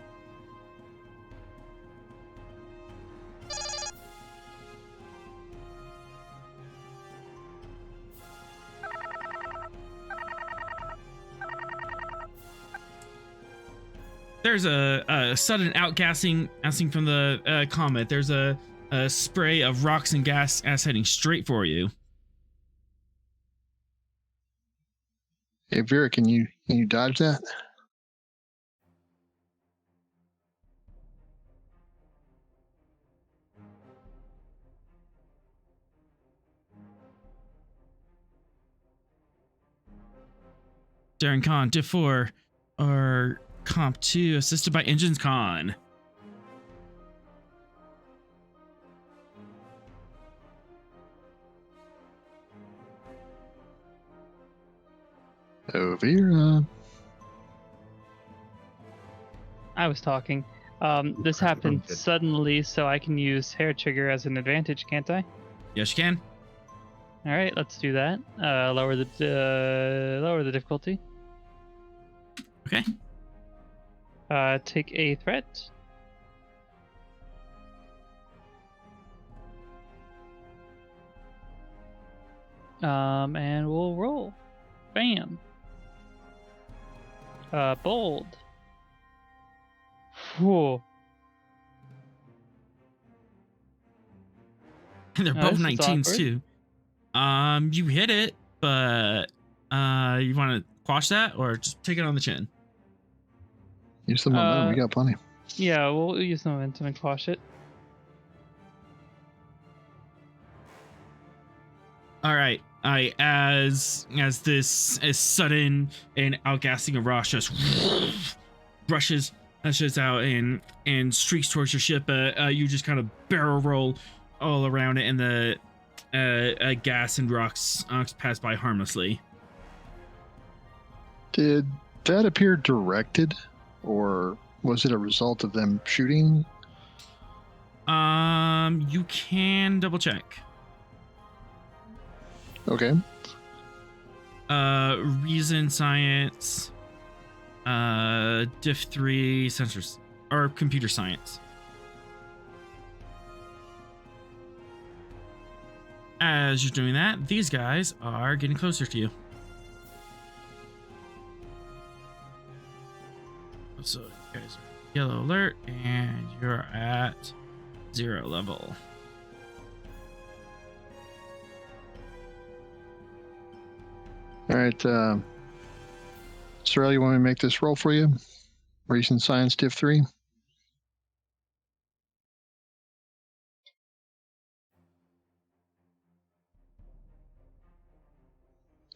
There's a sudden outgassing from the comet. There's a spray of rocks and gas heading straight for you. Hey, Vera, can you dodge that? Darren Con, Diff 4, or Comp 2, assisted by Engines Con. Oh, Vera. I was talking. This happened suddenly, so I can use hair trigger as an advantage, can't I? Yes, you can. All right, let's do that. Lower the difficulty. Okay. Take a threat. And we'll roll. Bam. Bold. Whoa. And they're both 19s too. You hit it, but you want to quash that or just take it on the chin? Use the momentum. We got plenty. Yeah, we'll use the momentum and quash it. All right. As this is sudden and outgassing of Rosh just rushes out and streaks towards your ship, you just kind of barrel roll all around it, and the gas and rocks pass by harmlessly. Did that appear directed, or was it a result of them shooting? You can double check. Okay. Reason, science, Diff 3, sensors, or computer science. As you're doing that, these guys are getting closer to you. So you guys are yellow alert, and you're at 0 level. All right, Sorrel, you want me to make this roll for you? Reason, science, Diff 3.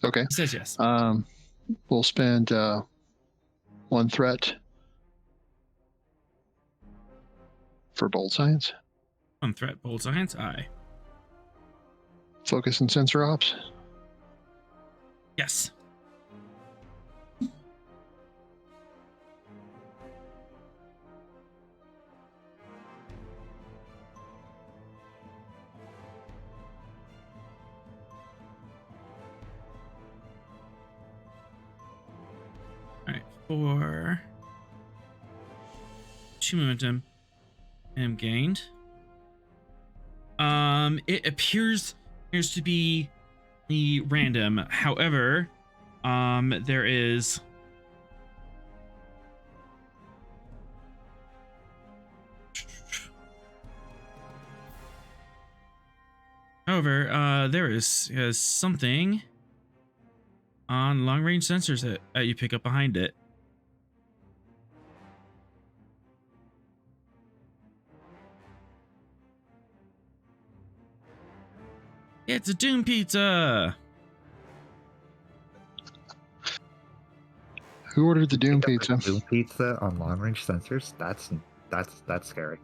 Okay. He says yes. We'll spend 1 threat for bold science. 1 threat, bold science, aye. Focus and sensor ops. Yes. All right, for 2 momentum am gained. It appears to be the random. However, there is there is something on long range sensors that you pick up behind it. It's a Doom Pizza! Who ordered the Doom pizza? Doom pizza on long range sensors? That's scary.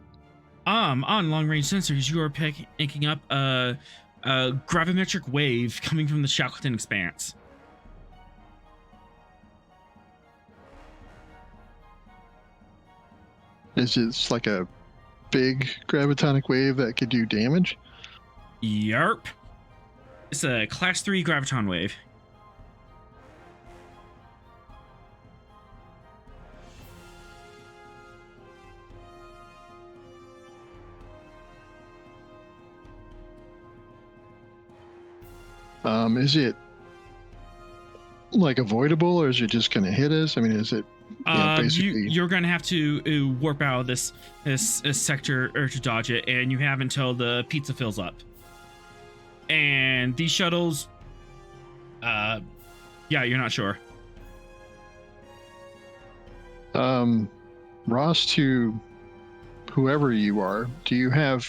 On long range sensors, you are picking up a gravimetric wave coming from the Shackleton Expanse. Is it like a big gravitonic wave that could do damage? Yarp. It's a class 3 graviton wave. Is it like avoidable, or is it just going to hit us? I mean, is it basically? You're going to have to warp out of this sector or to dodge it, and you have until the pizza fills up. And these shuttles, yeah, you're not sure. Ross, to whoever you are, do you have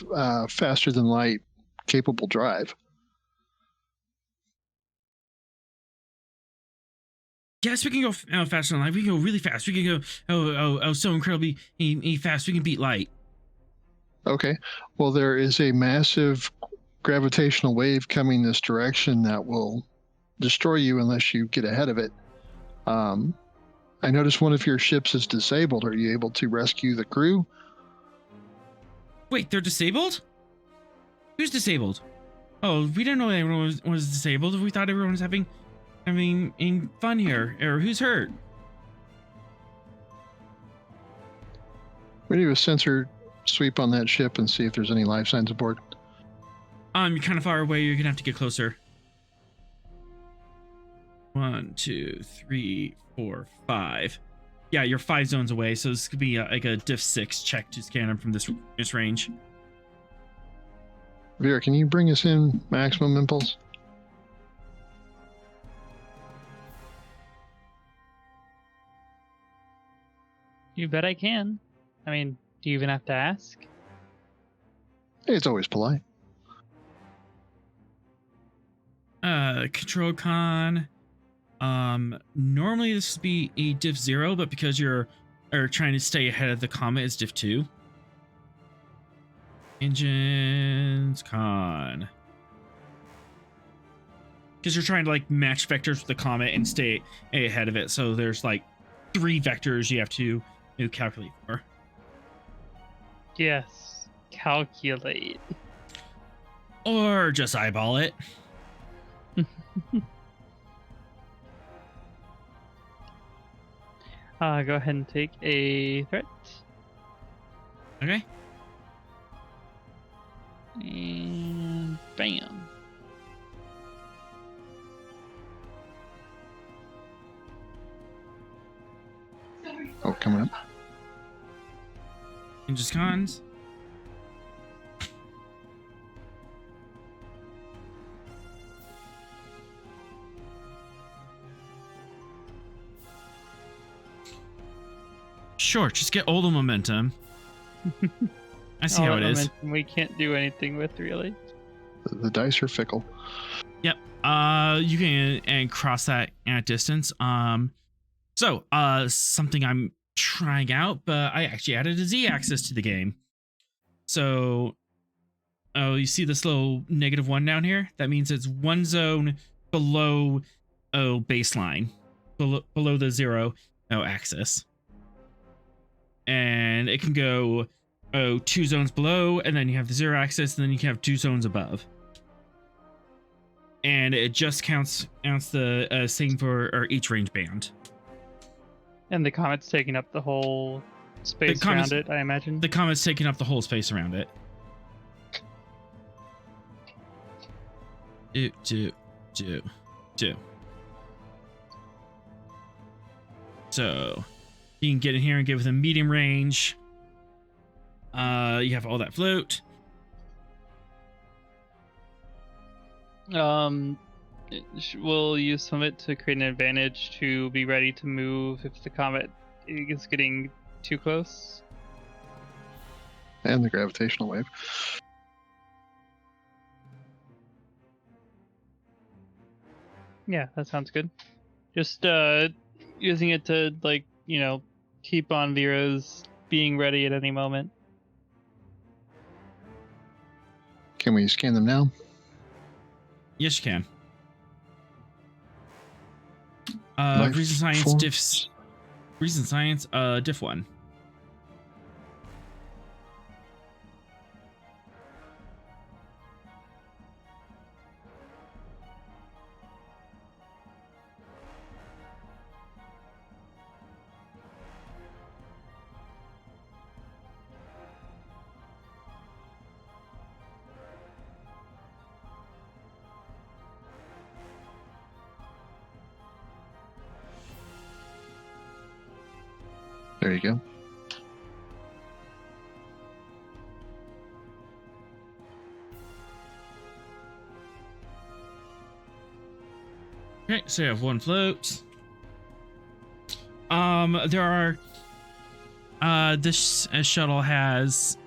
faster than light capable drive? Yes, we can go faster than light. We can go really fast. We can go so incredibly fast. We can beat light. Okay. Well, there is a massive gravitational wave coming this direction that will destroy you unless you get ahead of it. I noticed one of your ships is disabled. Are you able to rescue the crew? Wait, they're disabled? Who's disabled? Oh, we didn't know everyone was disabled. We thought everyone was having fun here. Or who's hurt? We do a sensor sweep on that ship and see if there's any life signs aboard. You're kind of far away. You're gonna have to get closer. 1, 2, 3, 4, 5. Yeah, you're 5 zones away, so this could be like a diff 6 check to scan them from this range. Vera, can you bring us in maximum impulse? You bet I can. I mean, do you even have to ask? It's always polite. Control con. Normally this would be a diff 0, but because you're trying to stay ahead of the Comet, it's diff 2. Engines con. Because you're trying to like match vectors with the Comet and stay ahead of it. So there's like 3 vectors you have to calculate for. Yes, calculate. Or just eyeball it. Go ahead and take a threat. Okay. And bam. Oh, coming up. And just cons. Sure, just get all the momentum. I see All how it that is. momentum we can't do anything with, really. The dice are fickle. Yep. You can and cross that at distance. So something I'm trying out, but I actually added a Z-axis to the game. So, you see this little -1 down here? That means it's 1 zone below baseline, below the 0 axis. And it can go 2 zones below, and then you have the 0 axis, and then you can have 2 zones above. And it just counts the same for each range band. And the Comet's taking up the whole space around it, I imagine. The Comet's taking up the whole space around it. Do. So you can get in here and get within medium range. You have all that float. We'll use some of it to create an advantage to be ready to move if the Comet is getting too close. And the gravitational wave. Yeah, that sounds good. Just using it to, like, keep on Vera's being ready at any moment. Can we scan them now? Yes, you can. Life Reason science forms? diffs. Reason science diff 1. There you go. Okay, so you have 1 float. There are this shuttle has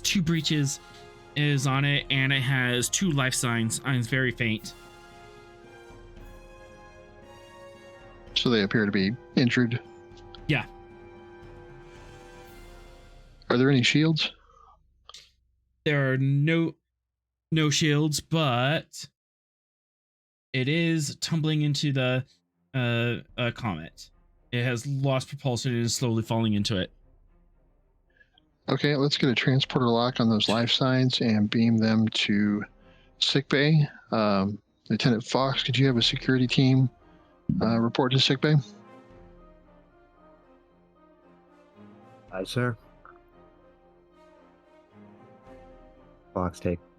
2 breaches is on it, and it has 2 life signs. It's very faint. So they appear to be injured. Yeah. Are there any shields? There are no shields, but it is tumbling into the comet. It has lost propulsion and is slowly falling into it. Okay, let's get a transporter lock on those life signs and beam them to sickbay. Lieutenant Fox, could you have a security team report to sickbay? Aye, sir.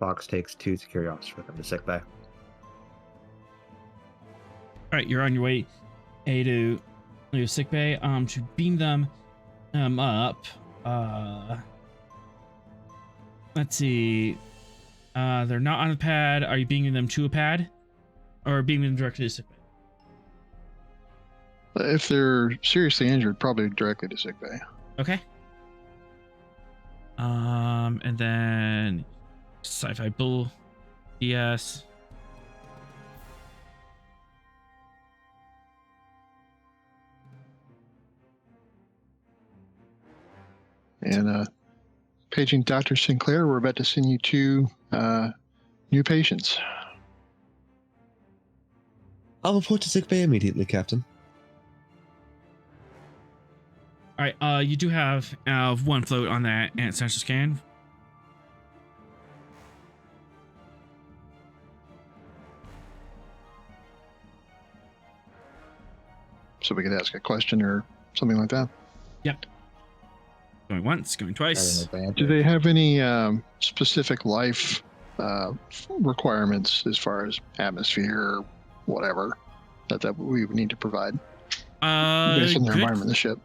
Fox takes 2 security officers with him to sick bay. All right, you're on your way to your sick bay to beam them up. Let's see. They're not on a pad. Are you beaming them to a pad, or beaming them directly to sick bay? If they're seriously injured, probably directly to sickbay. Okay. And then sci-fi bull, yes. And paging Dr. Sinclair, we're about to send you 2 new patients. I'll report to sickbay immediately, Captain. All right. You do have 1 float on that and sensor scan. So we could ask a question or something like that. Yep. Going once, going twice. Do they have any specific life requirements as far as atmosphere or whatever that we would need to provide based on their environment in the ship?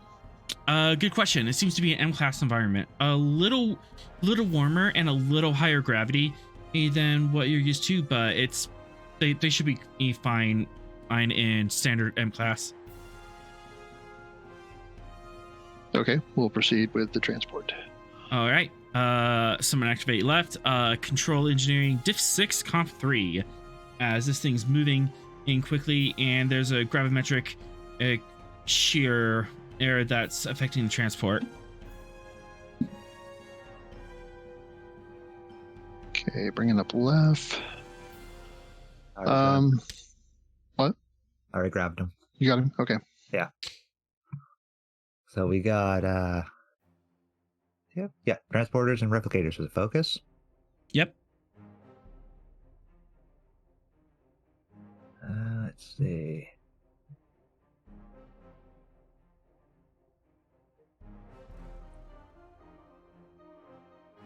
Good question. It seems to be an M-class environment. A little warmer and a little higher gravity than what you're used to, but they should be fine in standard M-class. Okay, we'll proceed with the transport. All right. Summon activate left. Control engineering diff 6 comp 3. As this thing's moving in quickly, and there's a gravimetric shear error that's affecting the transport. Okay, bringing up left. What? I already grabbed him. You got him? Okay. Yeah. So we got yeah, transporters and replicators as a focus. Yep. Let's see.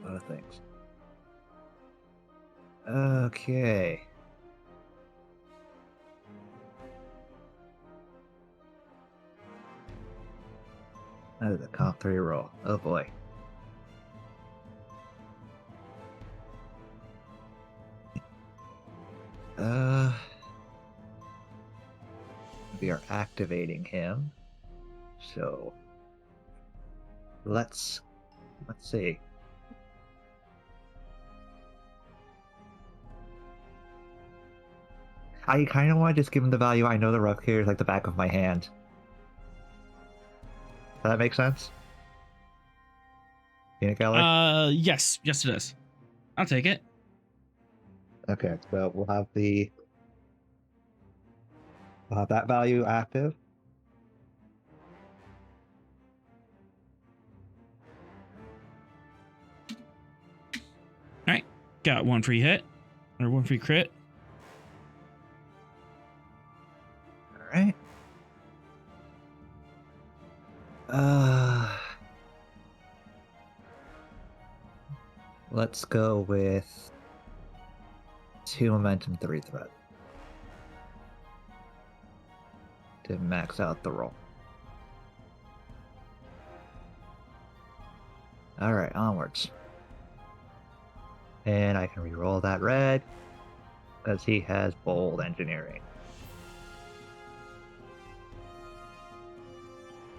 A lot of things. Okay. That is a comp 3 roll. Oh boy. We are activating him. So let's see. I kind of want to just give him the value. I know the rough carrier is like the back of my hand. Does that make sense? Peanut gallery? Yes, it does. I'll take it. Okay, so we'll have that value active. All right, got one free hit or one free crit. All right. Let's go with 2 momentum, 3 threat to max out the roll. All right, onwards. And I can reroll that red because he has bold engineering.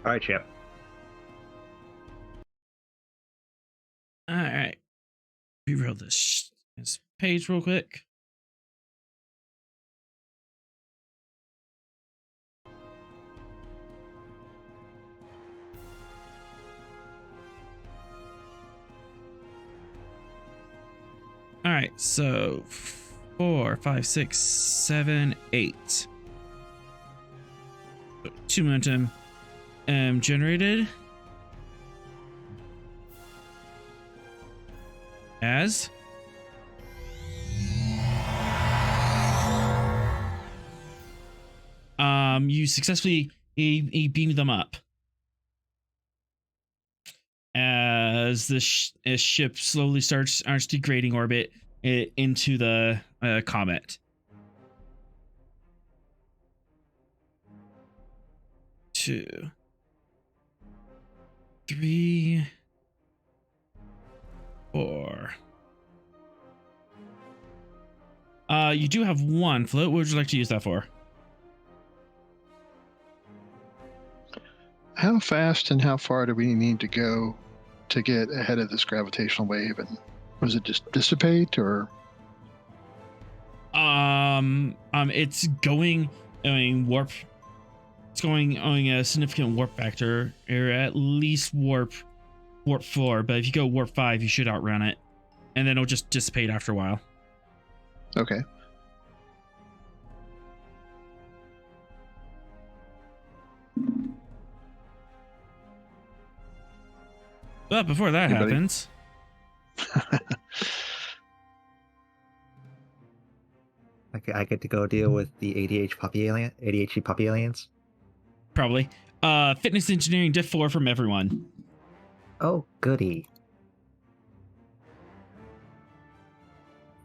All right, Chip. All right, reroll this page real quick. All right, so 4, 5, 6, 7, 8. 2 momentum generated as you successfully beam them up as the ship slowly starts degrading orbit into the comet. 2, 3, 4. You do have 1 float. What would you like to use that for? How fast and how far do we need to go to get ahead of this gravitational wave? And was it just dissipate or? It's going warp. It's going a significant warp factor, or at least warp 4. But if you go warp 5, you should outrun it, and then it'll just dissipate after a while. Okay. But before that Anybody? happens, I get to go deal with the ADHD puppy aliens. probably fitness engineering diff 4 from everyone. Oh, goody.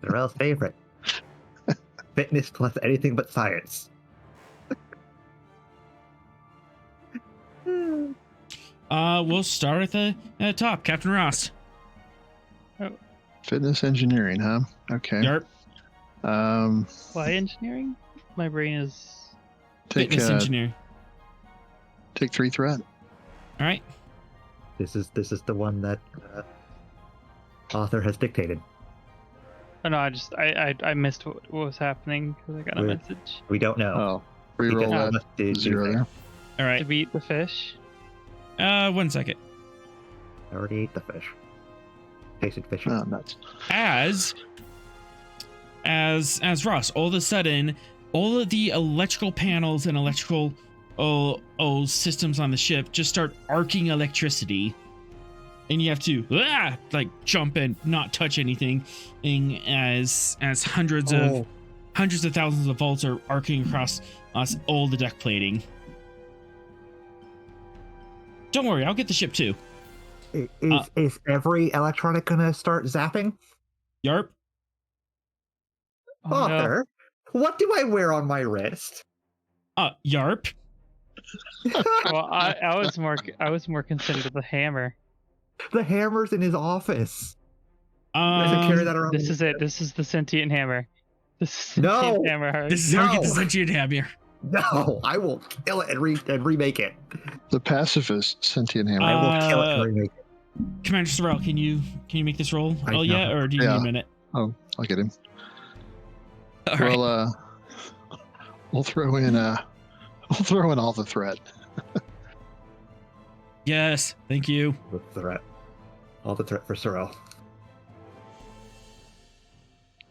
Darrell's favorite. Fitness plus anything but science. We'll start at the top. Captain Ross. Fitness engineering, huh? Okay. Yarp. Why engineering? My brain is. Take Fitness engineer. take 3 threat. All right. This is the one that author has dictated. Oh no, I missed what was happening because I got a message. We don't know. Oh, reroll Because that I must do 0 things. there. All right. To beat the fish. 1 second. I already ate the fish. Tasted fishy. Oh, nuts. As Ross, all of a sudden, all of the electrical panels and electrical systems on the ship just start arcing electricity, and you have to jump and not touch anything, as hundreds of thousands of volts are arcing across all the deck plating. Don't worry, I'll get the ship too. Is every electronic gonna start zapping? Yarp. Oh, no. Author, what do I wear on my wrist? Yarp. Well, I was more concerned with the hammer. The hammer's in his office. Doesn't carry that around. This is it. This is the sentient hammer. This is No! sentient hammer. This is how we get the No. sentient hammer. No, I will kill it and remake it. The pacifist sentient hammer. I will kill it and remake it. Commander Sorrel, can you make this roll? I Oh yeah, know. or do you need Yeah. a minute? Oh, I'll get him. All right. Well, We'll throw in all the threat. Yes, thank you. The threat. All the threat for Sorrel.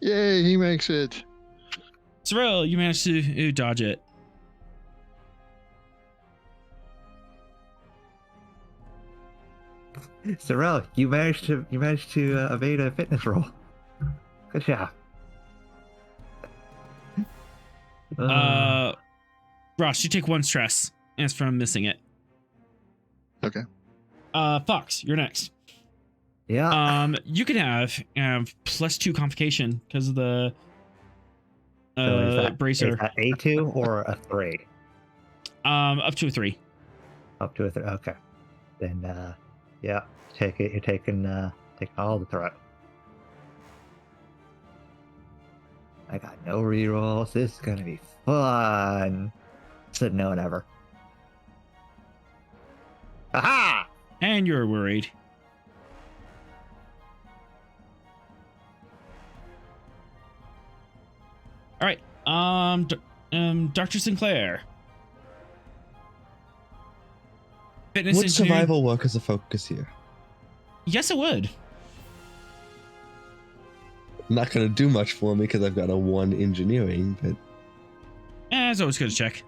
Yay, he makes it. Sorrel, you managed to dodge it. Sorrel, you managed to evade a fitness roll. Good job. Ross, you take 1 stress. And it's from missing it. Okay. Fox, you're next. Yeah. You can have +2 complication because of the So is bracer. Is that A2 or a 3? Up to a 3. Up to a 3. Okay. Then yeah, take it. You're taking all the threat. I got no rerolls. This is gonna be fun. Said no one ever. Aha! And you're worried. All right. Dr. Sinclair. Fitness Would engineering? survival work as a focus here? Yes, it would. Not going to do much for me because I've got a 1 engineering, but It's always good to check.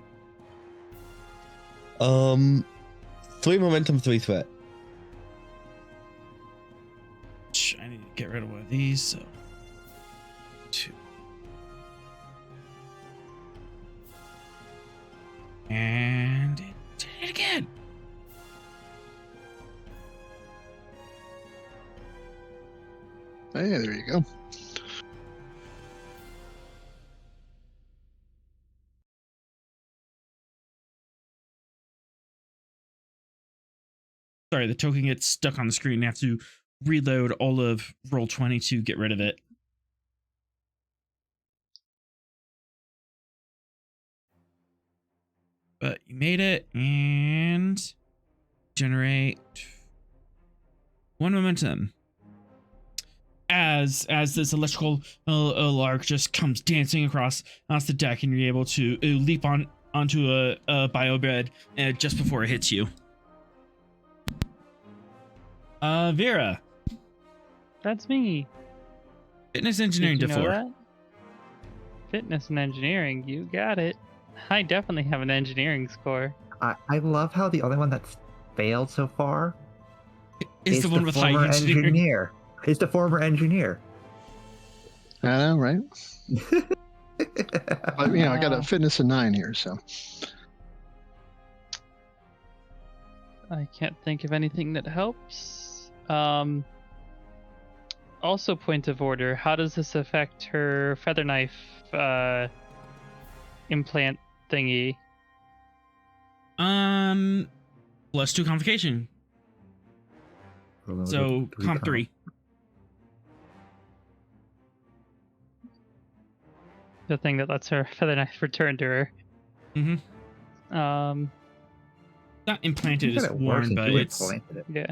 3 momentum, 3 threat. I need to get rid of one of these. So 2. And it did it again. Hey, there you go. Sorry, the token gets stuck on the screen. I have to reload all of Roll20 to get rid of it. But you made it, and generate 1 momentum. As this electrical lark just comes dancing across the deck, and you're able to leap onto a bio bed just before it hits you. Vera. That's me. Fitness engineering Did to you know 4. that? Fitness and engineering, you got it. I definitely have an engineering score. I love how the only one that's failed so far Is the one with high former engineering. engineer. Is the former engineer. I know, right? But I got a fitness of 9 here, so. I can't think of anything that helps. Also, point of order. How does this affect her feather knife implant thingy? +2 complication. So comp 3. The thing that lets her feather knife return to her. Mm-hmm. Not implanted, it's worn, but it's yeah.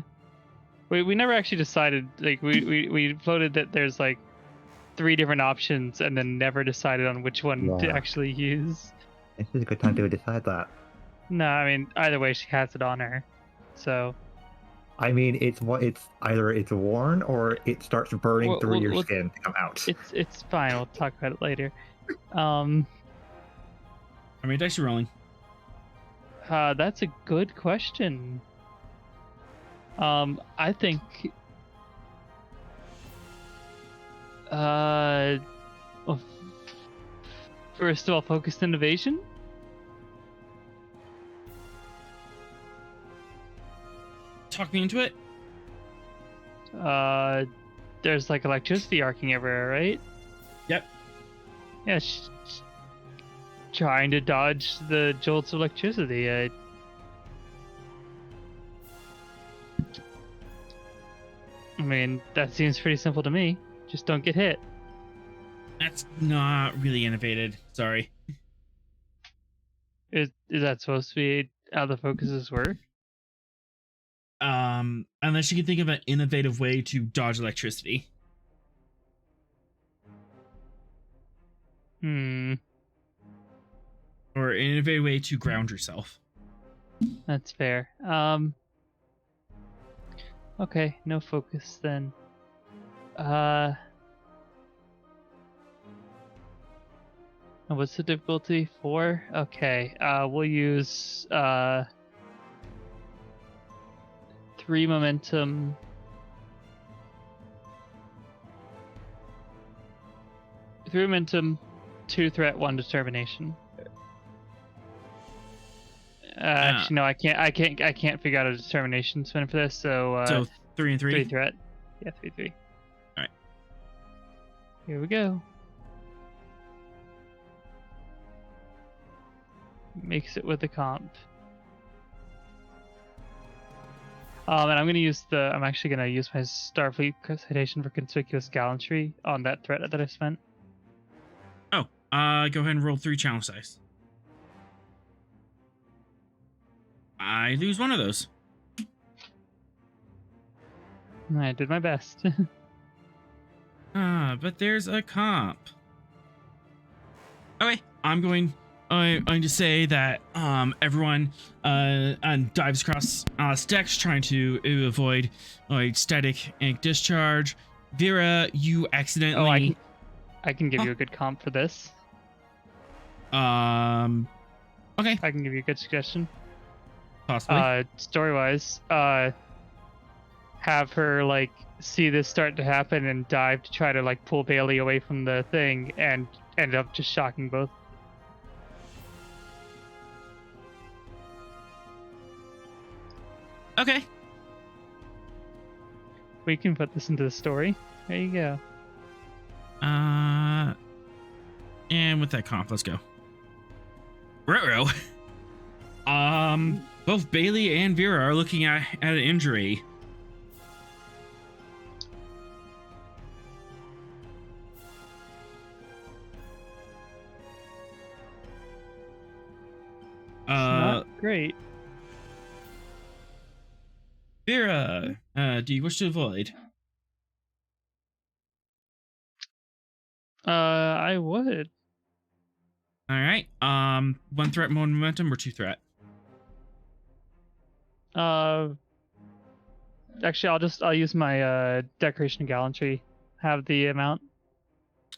We never actually decided. Like we floated that there's like 3 different options, and then never decided on which one to actually use. This is a good time to decide that. No, I mean either way, she has it on her. So. I mean, it's either it's worn or it starts burning through your skin to come out. It's fine. We'll talk about it later. How many dice are you rolling? That's a good question. I think first of all, focused innovation. Talk me into it. There's like electricity arcing everywhere, right? Yep. Yeah, trying to dodge the jolts of electricity. I mean, that seems pretty simple to me. Just don't get hit. That's not really innovated. Sorry. Is that supposed to be how the focuses work? Unless you can think of an innovative way to dodge electricity. or an innovative way to ground yourself. That's fair. Okay, no focus then. What's the difficulty? 4? Okay, we'll use 3 momentum. 3 momentum, 2 threat, 1 determination. Actually, no, I can't figure out a determination spin for this. So 3 and 3. 3 threat. Yeah, 3. All right. Here we go. Makes it with the comp. And I'm actually gonna use my Starfleet citation for conspicuous gallantry on that threat that I spent. Oh, go ahead and roll 3 challenge dice. I lose one of those. I did my best. But there's a comp. Okay, I'm going to say that everyone dives across stacks trying to avoid static ink discharge. Vera, you accidentally. I can give you a good comp for this. Okay. I can give you a good suggestion. Possibly. Story-wise, have her like see this start to happen and dive to try to like pull Bailey away from the thing and end up just shocking both. Okay. We can put this into the story. There you go. And with that comp, let's go. Ruh-roh. Both Bailey and Vera are looking at an injury. Not great. Vera, do you wish to avoid? I would. All right. 1 threat, 1 momentum, or 2 threat? Actually, I'll use my decoration of gallantry. Have the amount.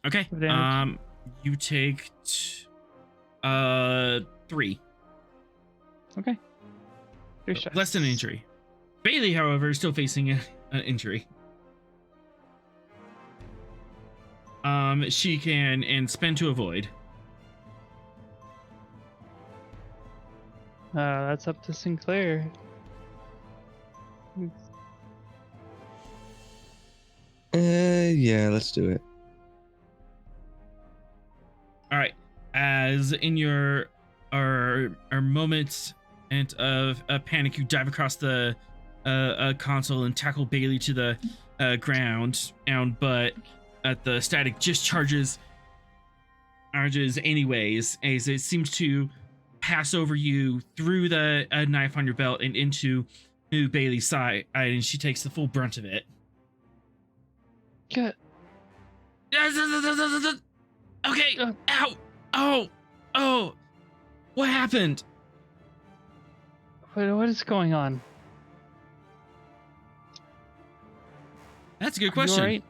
Okay. of damage. You take 3. Okay. 3 strikes. Less than an injury. Bailey, however, is still facing an injury. She can spend to avoid. That's up to Sinclair. Yeah, let's do it. All right. As in your moments of panic, you dive across the console and tackle Bailey to the ground. But the static just charges anyways, as it seems to pass over you through the knife on your belt and into Bailey's side, and she takes the full brunt of it. Good. Okay. Ow. Oh. What happened? What is going on? That's a good You question. all right?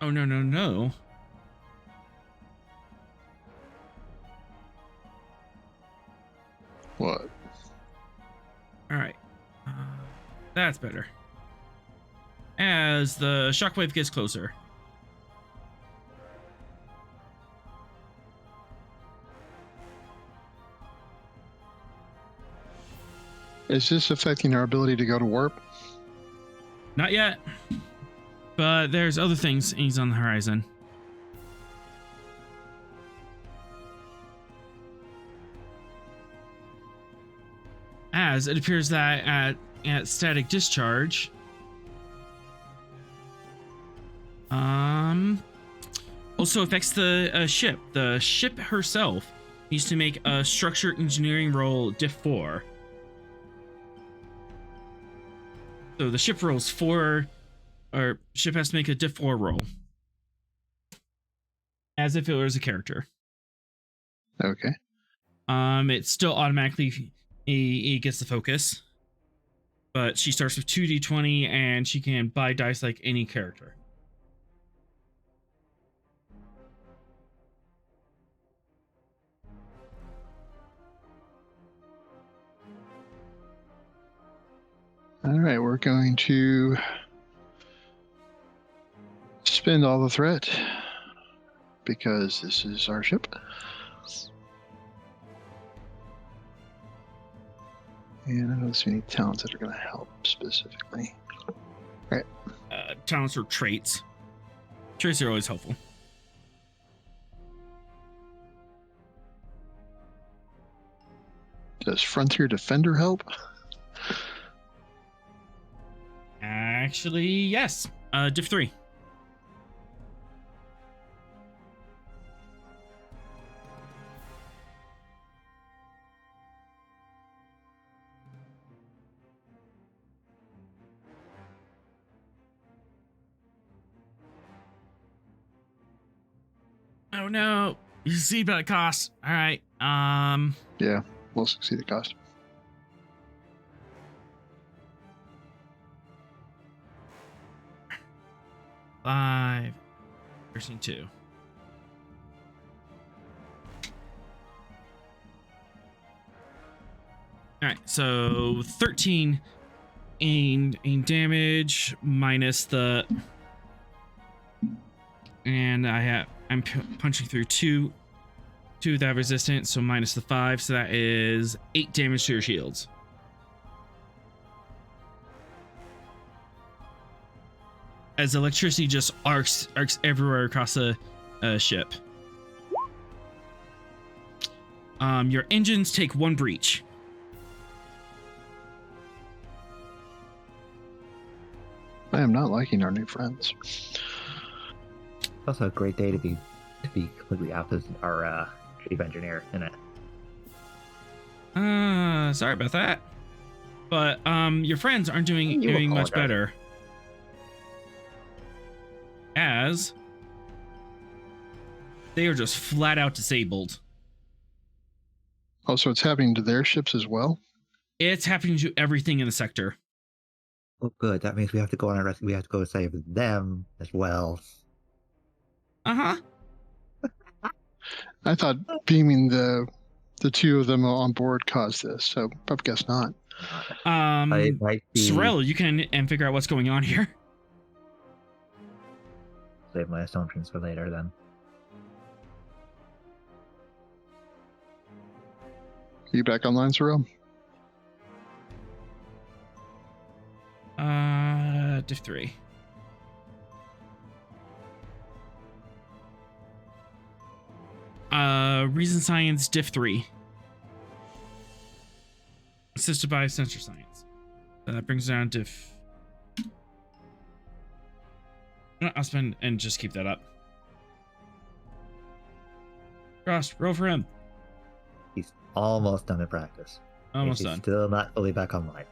Oh, no. What? All right. That's better. As the shockwave gets closer. Is this affecting our ability to go to warp? Not yet. But there's other things on the horizon. As it appears that at static discharge, also affects the ship. The ship herself needs to make a structure engineering roll diff 4. So the ship rolls 4, or ship has to make a diff 4 roll. as if it was a character. Okay. It still automatically he gets the focus, but she starts with 2d20 and she can buy dice like any character. All right, we're going to spend all the threat because this is our ship. And I don't see any talents that are going to help specifically. All right. Talents or traits. Traits are always helpful. Does Frontier Defender help? Actually, yes. Diff 3. Oh no, you see about it costs. All right. Yeah, we'll succeed at cost. Five. 13-2. All right, so 13 in damage minus the, and I'm punching through two that resistance, so minus the 5, so that is 8 damage to your shields. As electricity just arcs everywhere across the ship. Your engines take 1 breach. I am not liking our new friends. Also a great day to be completely opposite our chief engineer, isn't it? Sorry about that. But your friends aren't doing much better. As they are just flat out disabled. Oh, so it's happening to their ships as well? It's happening to everything in the sector. Oh, good. That means we have to go on a rescue. We have to go save them as well. Uh-huh. I thought beaming the two of them on board caused this, so I guess not. It might be... Sorrel, you can figure out what's going on here. Save my assumptions for later, then. You back online, Sorrel? Diff 3. Reason Science Diff 3. Assisted by Sensor Science. That brings down Diff. I'll spend and just keep that up. Frost, roll for him. He's almost done in practice. Almost He's done. Still not fully back online.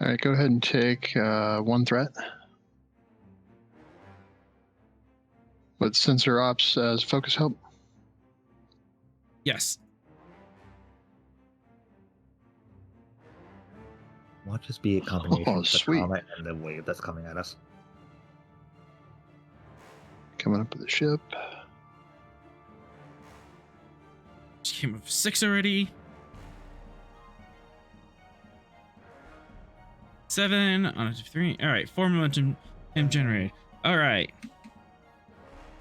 All right, go ahead and take 1 threat. With sensor ops as focus help. Yes. Won't just be a combination Oh, of the sweet. comet and the wave that's coming at us. Coming up with the ship. She came up with 6 already. 7 on a 3. All right, 4 momentum generated. All right.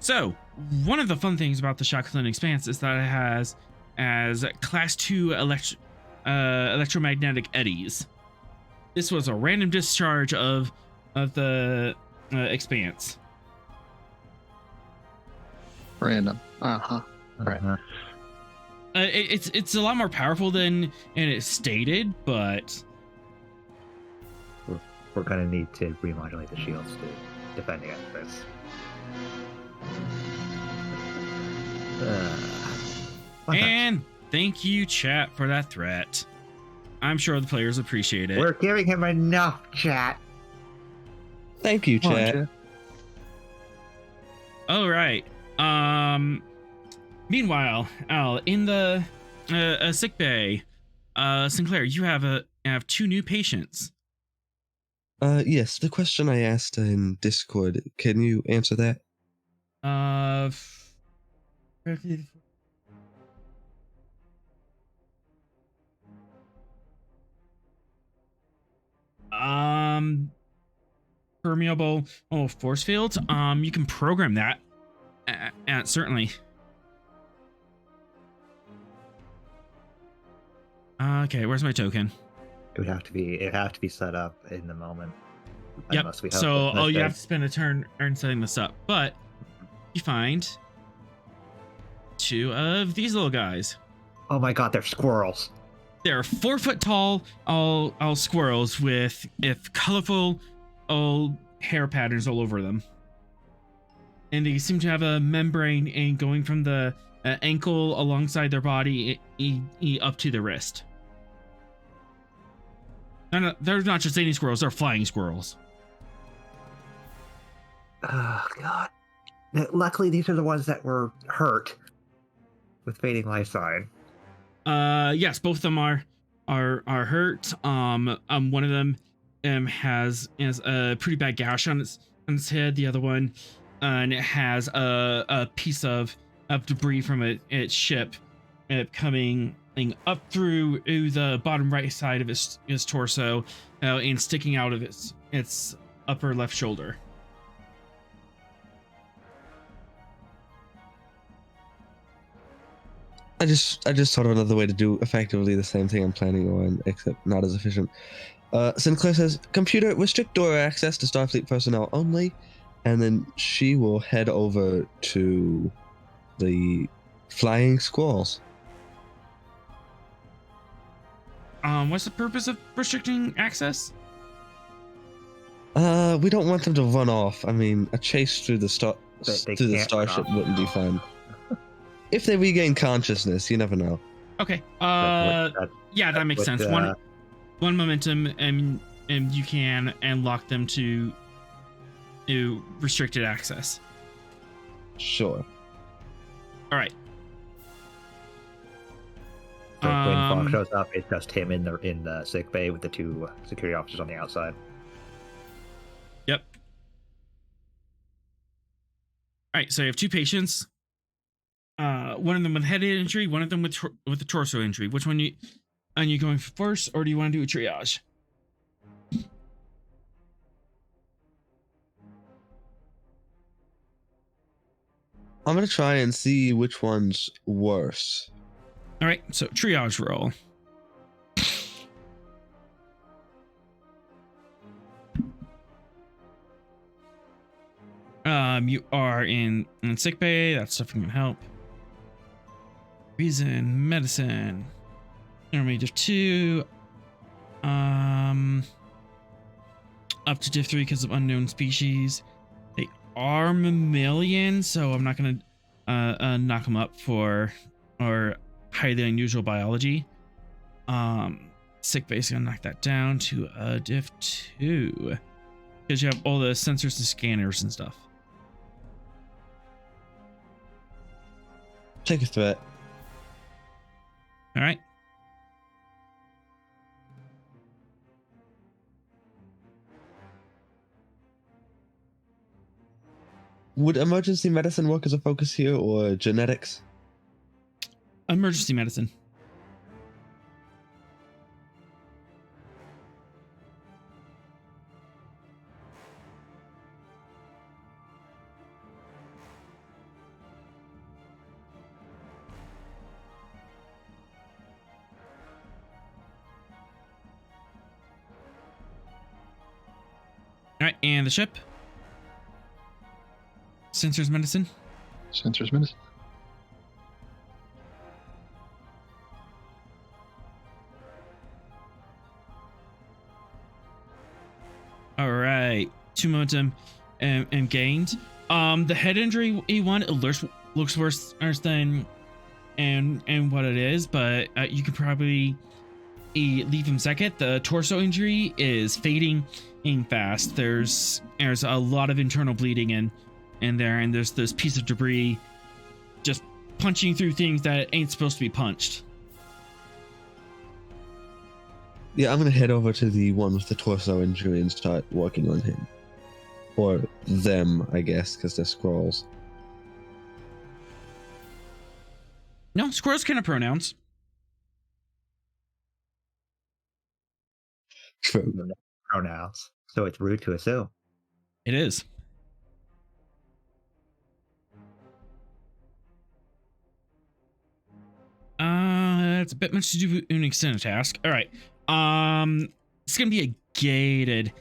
So, one of the fun things about the Shackleton Expanse is that it has as class 2 electromagnetic eddies. This was a random discharge of the Expanse. Random. Uh-huh. Right. Uh-huh. It's a lot more powerful than it's stated, but We're gonna need to remodulate the shields to defend against this. and thank you, chat, for that threat. I'm sure the players appreciate it. We're giving him enough, chat. Thank you, Come on, chat. Jeff. All right. Meanwhile, Al, in the sick bay, Sinclair, you have 2 new patients. Yes, the question I asked in Discord, can you answer that? Permeable force field. You can program that. Certainly. Okay, where's my token? It'd have to be set up in the moment. Yep. Unless we have So, you have to spend a turn setting this up. But you find 2 of these little guys. Oh my god, they're squirrels. They're 4 foot tall, all squirrels with colorful hair patterns all over them. And they seem to have a membrane going from the ankle alongside their body up to the wrist. They're not just any squirrels, they're flying squirrels. Oh god. Luckily, these are the ones that were hurt with fading life sign. Yes, both of them are hurt. One of them has a pretty bad gash on its head. The other one, and it has a piece of debris from its ship coming up through the bottom right side of its torso and sticking out of its upper left shoulder. I just thought of another way to do effectively the same thing I'm planning on, except not as efficient. Sinclair says, computer, restrict door access to Starfleet personnel only, and then she will head over to the flying squirrels. What's the purpose of restricting access? We don't want them to run off. I mean, a chase through the starship wouldn't be fun. If they regain consciousness, you never know. Okay. Yeah, that makes sense. One momentum, and you can unlock them to restricted access. Sure. All right. So when Bach shows up, it's just him in the sick bay with the 2 security officers on the outside. Yep. All right. So you have 2 patients. One of them with head injury, one of them with a torso injury. Which one are you going for first, or do you want to do a triage? I'm gonna try and see which one's worse. All right, so triage roll. You are in sick bay. That stuff can help. Reason, medicine. Normally diff 2. Up to diff 3 because of unknown species. They are mammalian, so I'm not gonna knock them up for highly unusual biology. Sick base gonna knock that down to a diff 2 because you have all the sensors and scanners and stuff. Take a threat. All right. Would emergency medicine work as a focus here, or genetics? Emergency medicine. All right, and the ship. Sensors medicine. Sensors medicine. All right, 2 momentum and gained. The head injury E1 it looks worse than and what it is, but you can probably leave him second. The torso injury is fading fast. There's a lot of internal bleeding in there, and there's this piece of debris just punching through things that ain't supposed to be punched. Yeah, I'm gonna head over to the one with the torso injury and start working on him. Or them, I guess, because they're squirrels. No, squirrels can have pronouns. True. Pronouns, so it's rude to assume. It is. It's a bit much to do with an extended task. All right. It's gonna be a gated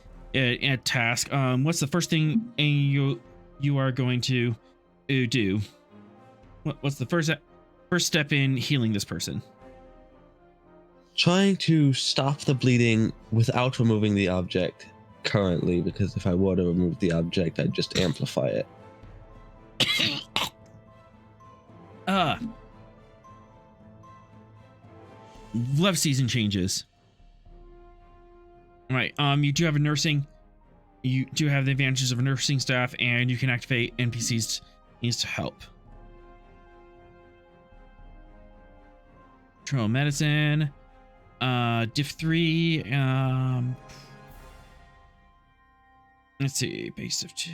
task. What's the first thing you are going to do? What's the first step in healing this person? Trying to stop the bleeding without removing the object currently, because if I were to remove the object, I'd just amplify it. Love season changes. All right. You do have a nursing. You do have the advantages of a nursing staff, and you can activate NPCs needs to help. Control medicine. Diff 3. Let's see. Base of 2.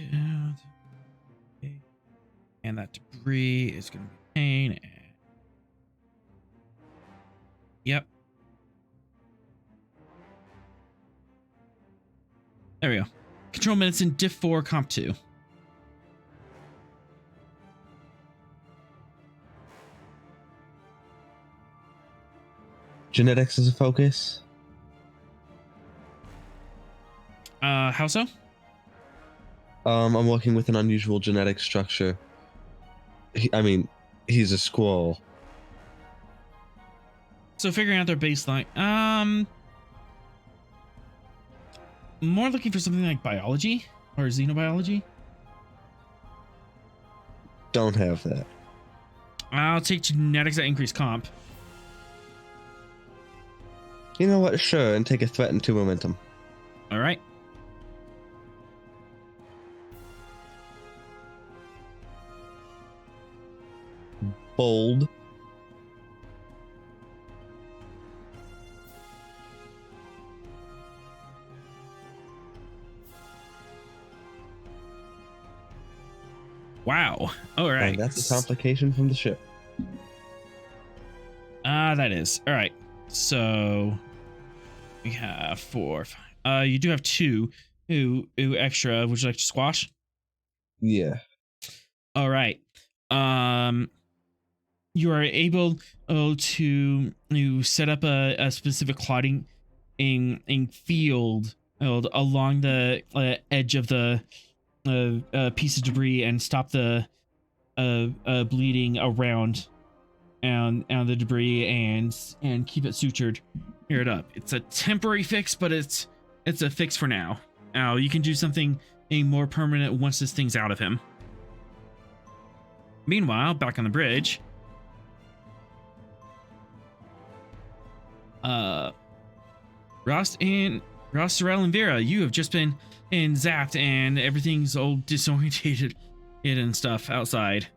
And that debris is going to be pain. Yep. There we go. Control medicine, diff 4, comp 2. Genetics is a focus. How so? I'm working with an unusual genetic structure. He's a squirrel. So figuring out their baseline. More looking for something like biology or xenobiology. Don't have that. I'll take genetics that increase comp. You know what? Sure, and take a threat and 2 momentum. All right. Bold. Wow. All right. And that's a complication from the ship. That is. All right. So we have 4. You do have 2 extra. Would you like to squash? Yeah. All right. You are able to set up a specific clotting in field along the edge of the piece of debris and stop the bleeding around and the debris and keep it sutured. Hear it up. It's a temporary fix, but it's a fix for now. Now you can do something more permanent once this thing's out of him. Meanwhile, back on the bridge, Ross, Sorrel, and Vera, you have just been zapped, and everything's all disorientated and stuff outside.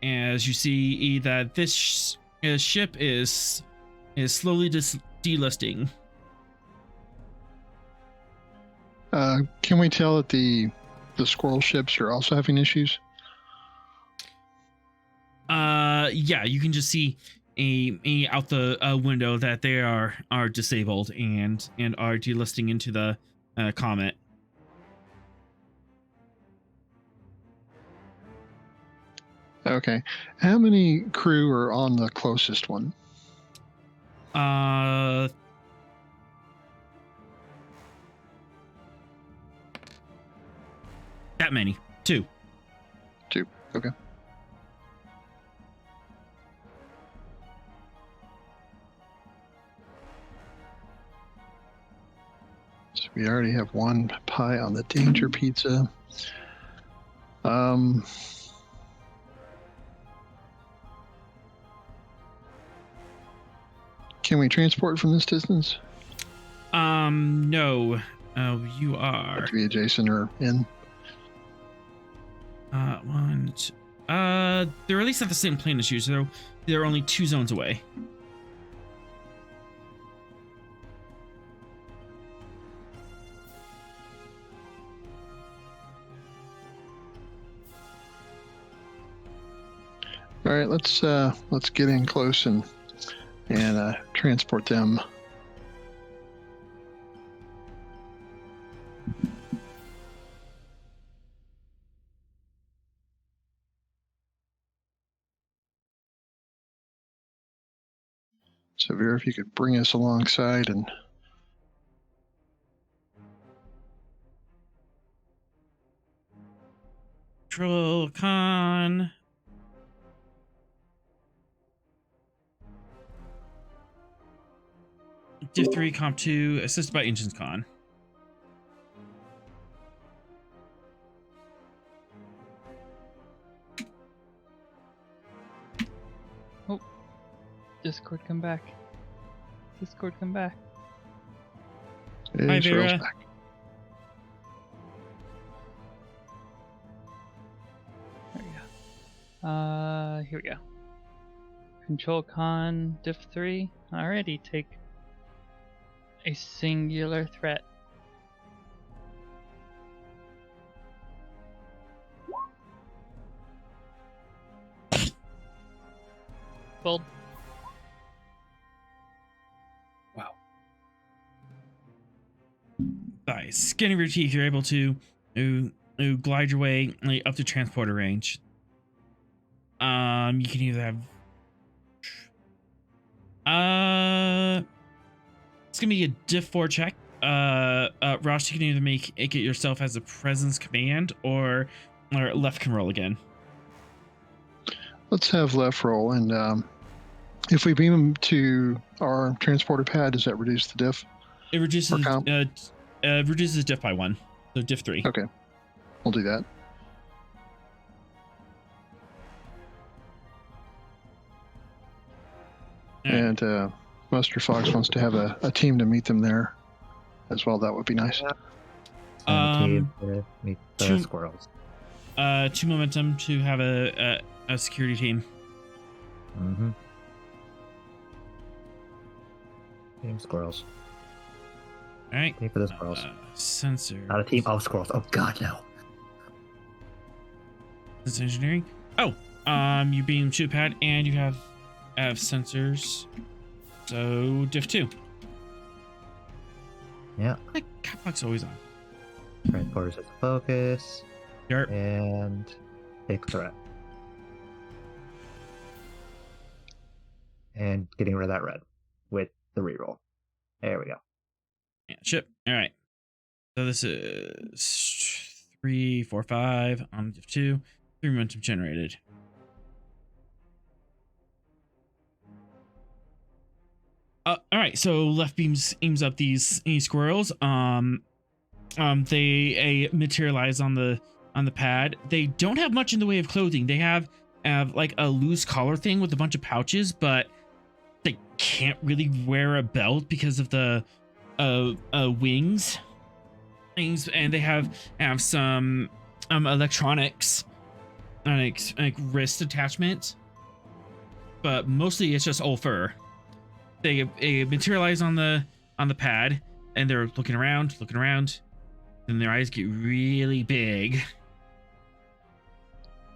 As you see that this ship is slowly delisting. Can we tell that the squirrel ships are also having issues? Yeah, you can just see out the window that they are disabled and are delisting into the Comet. Okay. How many crew are on the closest one? That many. 2. 2. Okay. So we already have 1 pie on the danger pizza. Can we transport from this distance? No. Oh, you are. To be adjacent or in. One, two. They're at least at the same plane as you, so they're only 2 zones away. All right, let's get in close and transport them. So, Vera, if you could bring us alongside and. Control con. Div 3, Comp 2, assisted by Engines Con. Oh, Discord, come back. Discord, come back. Hey, Hi, Cheryl's Vera. back. There we go. Here we go. Control con diff 3. Alrighty, take a singular threat. Fold. Wow. By skin of your teeth, you're able to glide your way up to transporter range. You can either have it's gonna be a diff 4 check. Ross, you can either make it yourself as a presence command, or left can roll again. Let's have left roll, and if we beam them to our transporter pad, does that reduce the diff? It reduces Or comp? reduces diff by 1, so diff 3. Okay, we'll do that. Alright. And Mustard Fox wants to have a team to meet them there as well. That would be nice. Team to meet the two- squirrels. 2 momentum to have a security team. Mm-hmm. Team squirrels. All right. Team for the squirrels. Sensor. Not a team of squirrels. Oh god, no. Sensor engineering. Oh, you beam to a pad and you have sensors. So diff 2. Yeah. Like Catbox always on. Transporters as a focus. Yarp. And big threat. And getting rid of that red with the reroll. There we go. Yeah, ship. All right. So this is 3, 4, 5 on diff 2. 3 momentum generated. All right. So left beams aims up these squirrels. They materialize on the pad. They don't have much in the way of clothing. They have like a loose collar thing with a bunch of pouches, but they can't really wear a belt because of the wings things, and they have some electronics like wrist attachment, but mostly it's just all fur. They materialize on the pad, and they're looking around, and their eyes get really big,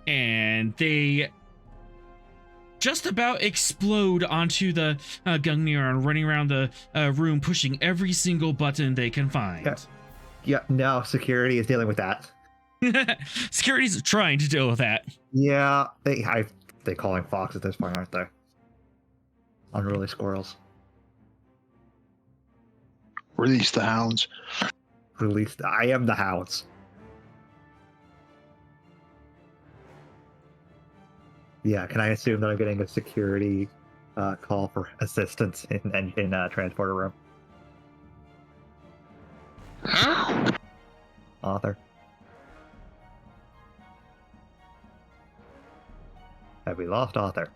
and they just about explode onto the Gungnir and running around the room, pushing every single button they can find. Yeah, no, security is dealing with that. Security's trying to deal with that. Yeah, they calling Fox at this point, aren't they? Unruly squirrels. Release the hounds. Released. I am the hounds. Yeah, can I assume that I'm getting a security call for assistance in transporter room? Author. Have we lost Author?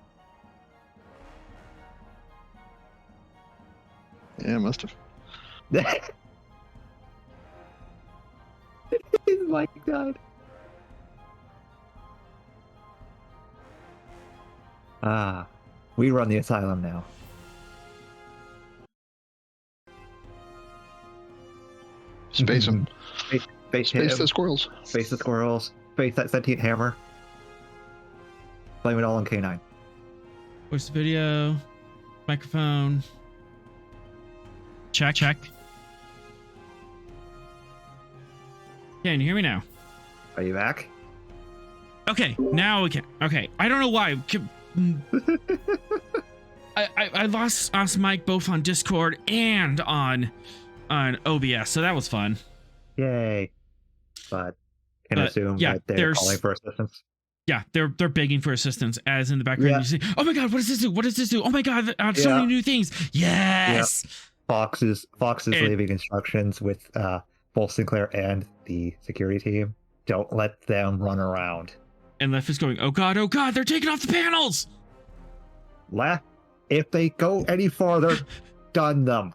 Yeah, must have. Mike died. We run the asylum now. Space them. Space Space him. the squirrels. Space the squirrels. Space that sentient hammer. Blame it all on K9. Voice video, microphone. Check. Can you hear me now? Are you back? Okay, now we can. Okay, I don't know why. I lost Mike both on Discord and on OBS, so that was fun. Yay. But can assume yeah, that they're calling for assistance. Yeah, they're begging for assistance, as in the background you see, oh my god, what does this do? What does this do? Oh my god, so many new things. Yes. Yep. Fox is leaving instructions with both Sinclair and the security team. Don't let them run around. And Left is going, oh god, they're taking off the panels. If they go any farther, done them.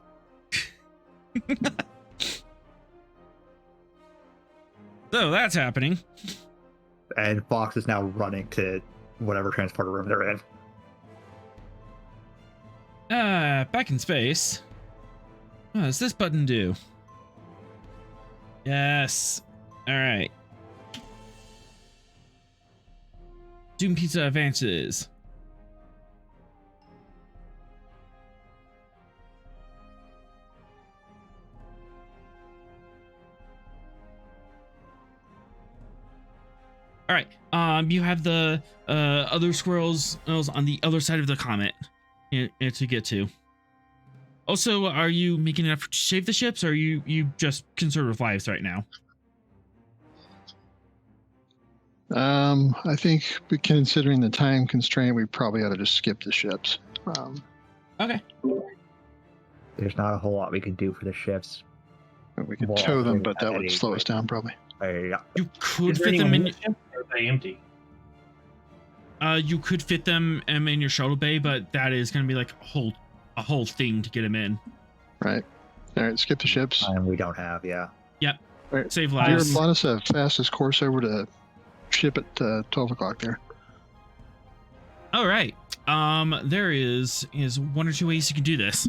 So that's happening. And Fox is now running to whatever transporter room they're in. Back in space. What does this button do? Yes. All right. Doom Pizza advances. All right. You have the other squirrels on the other side of the comet to get to. Also, are you making enough to save the ships, or are you just concerned with lives right now? I think, considering the time constraint, we probably ought to just skip the ships. Okay. There's not a whole lot we can do for the ships. We could tow them, but that would slow us down probably. You could fit them in. Or are they empty? You could fit them in your shuttle bay, but that is going to be like a whole thing to get them in. Right. All right. Skip the ships. And we don't have. Yeah. Yep. All right. Save lives. Plot us a fastest course over to ship at 12 o'clock there. All right. There is one or two ways you can do this.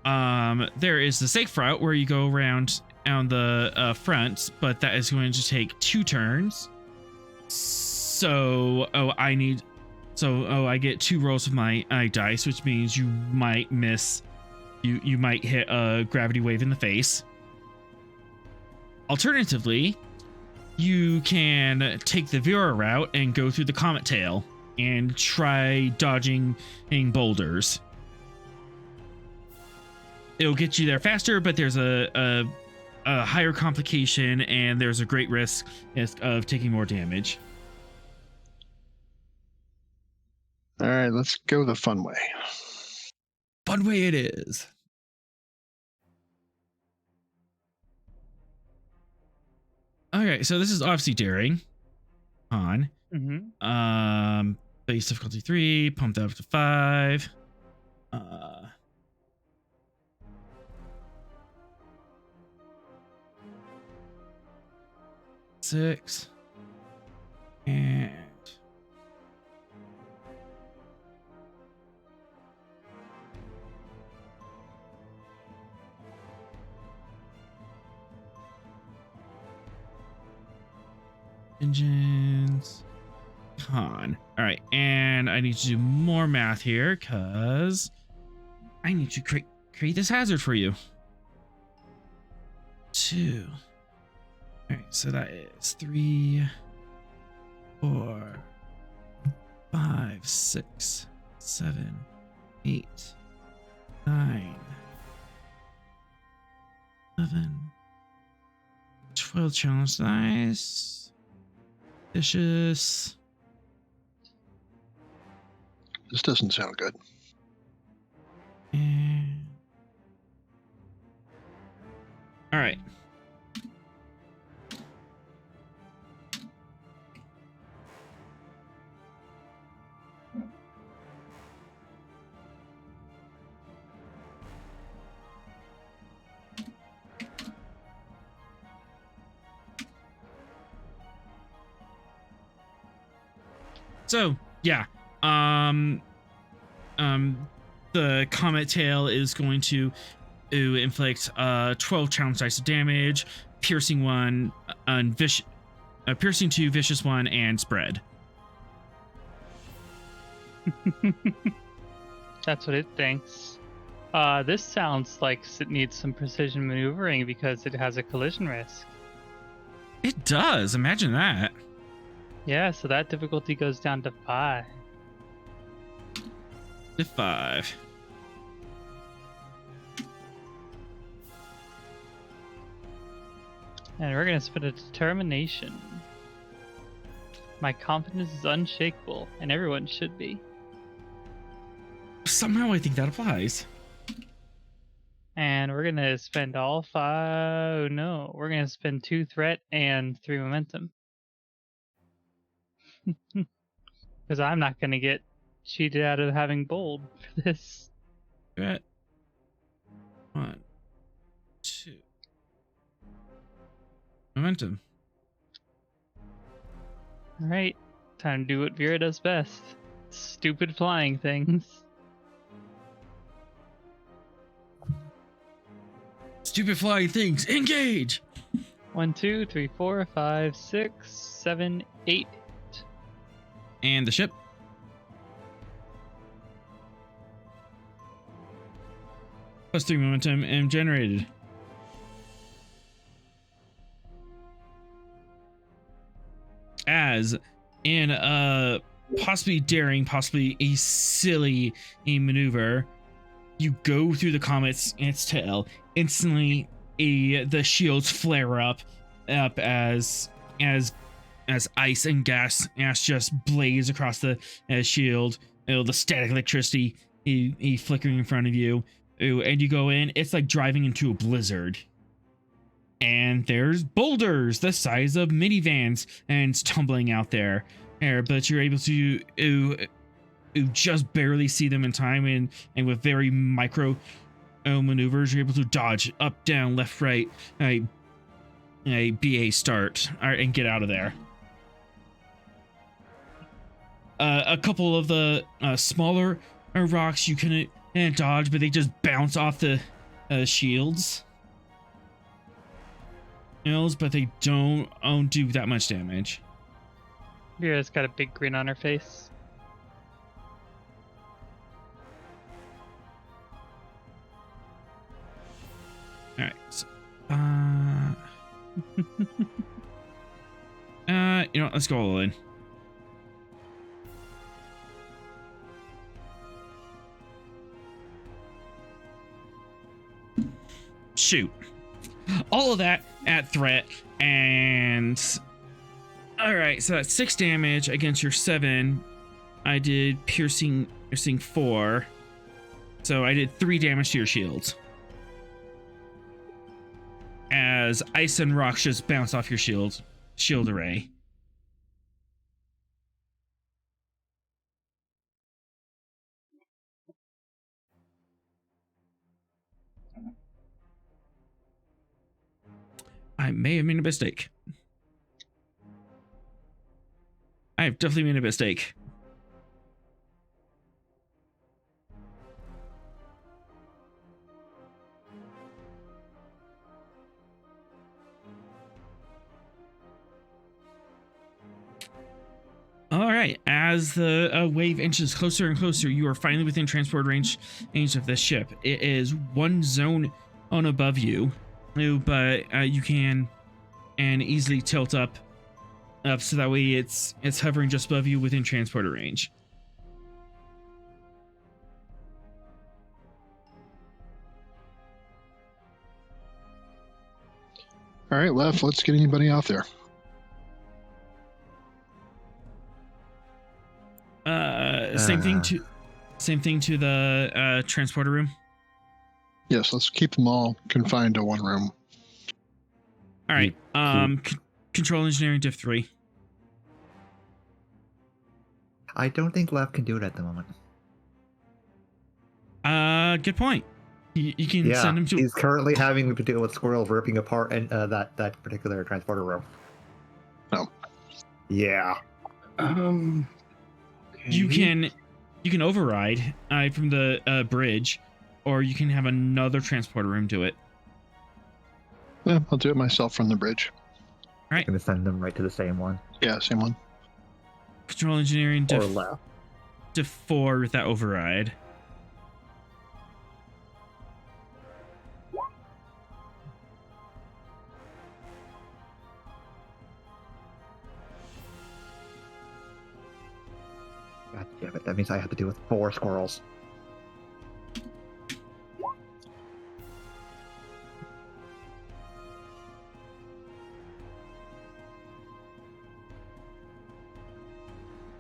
There is the safe route where you go around on the front, but that is going to take 2 turns. So, I get 2 rolls of my dice, which means you might miss. You might hit a gravity wave in the face. Alternatively, you can take the Vera route and go through the comet tail and try dodging boulders. It'll get you there faster, but there's a higher complication and there's a great risk of taking more damage. All right, let's go the fun way. Fun way it is. Okay, so this is obviously daring. On. Mm-hmm. Base difficulty 3, pumped up to 5. 6. And engines. Con. All right, and I need to do more math here because I need to create this hazard for you. 2. All right, so that is 3, 4, 5, 6, 7, 8, 9, 11, 12 challenge dice. Vicious. This doesn't sound good. And... all right. So yeah, the Comet tail is going to inflict 12 challenge dice of damage, piercing 1, piercing 2, vicious 1, and spread. That's what it thinks. This sounds like it needs some precision maneuvering because it has a collision risk. It does. Imagine that. Yeah, so that difficulty goes down to 5. To 5. And we're gonna spend a determination. My confidence is unshakable, and everyone should be. Somehow I think that applies. And we're gonna spend all 5. No, we're gonna spend 2 threat and 3 momentum. Because I'm not gonna get cheated out of having bold for this. Threat. 1, 2. Momentum. Alright, time to do what Vera does best. Stupid flying things. Stupid flying things, engage! 1, 2, 3, 4, 5, 6, 7, 8. And the ship. Plus 3 momentum and generated. As in a possibly daring, possibly a silly maneuver, you go through the comet's its tail. Instantly, the shields flare up as ice and gas just blaze across the shield. The static electricity flickering in front of you. And you go in. It's like driving into a blizzard. And there's boulders the size of minivans and tumbling out there. But you're able to just barely see them in time, and with very micro maneuvers, you're able to dodge up, down, left, right, a BA start, and get out of there. A couple of the smaller rocks you can dodge, but they just bounce off the shields. But they don't do that much damage. Vera's got a big grin on her face. All right. So, you know what? Let's go all in. Shoot. All of that at threat, and all right, so that's 6 damage against your 7. I did piercing 4, so I did 3 damage to your shields as ice and rocks just bounce off your shield array. I may have made a mistake. I have definitely made a mistake. All right, as the wave inches closer and closer, you are finally within transport range of this ship. It is 1 zone on above you. But you can easily tilt up so that way it's hovering just above you within transporter range. All right, left. Let's get anybody out there. Same thing to the transporter room. Yes, let's keep them all confined to one room. All right. Control engineering diff 3. I don't think Lev can do it at the moment. Good point. You can send him to. He's currently having to deal with squirrels ripping apart and that particular transporter room. Oh. Yeah. You can override from the bridge, or you can have another transporter room do it. Yeah, I'll do it myself from the bridge. I'm gonna send them right to the same one. Yeah, same one. Control engineering Or left. to 4 with that override. God damn it, that means I have to deal with 4 squirrels.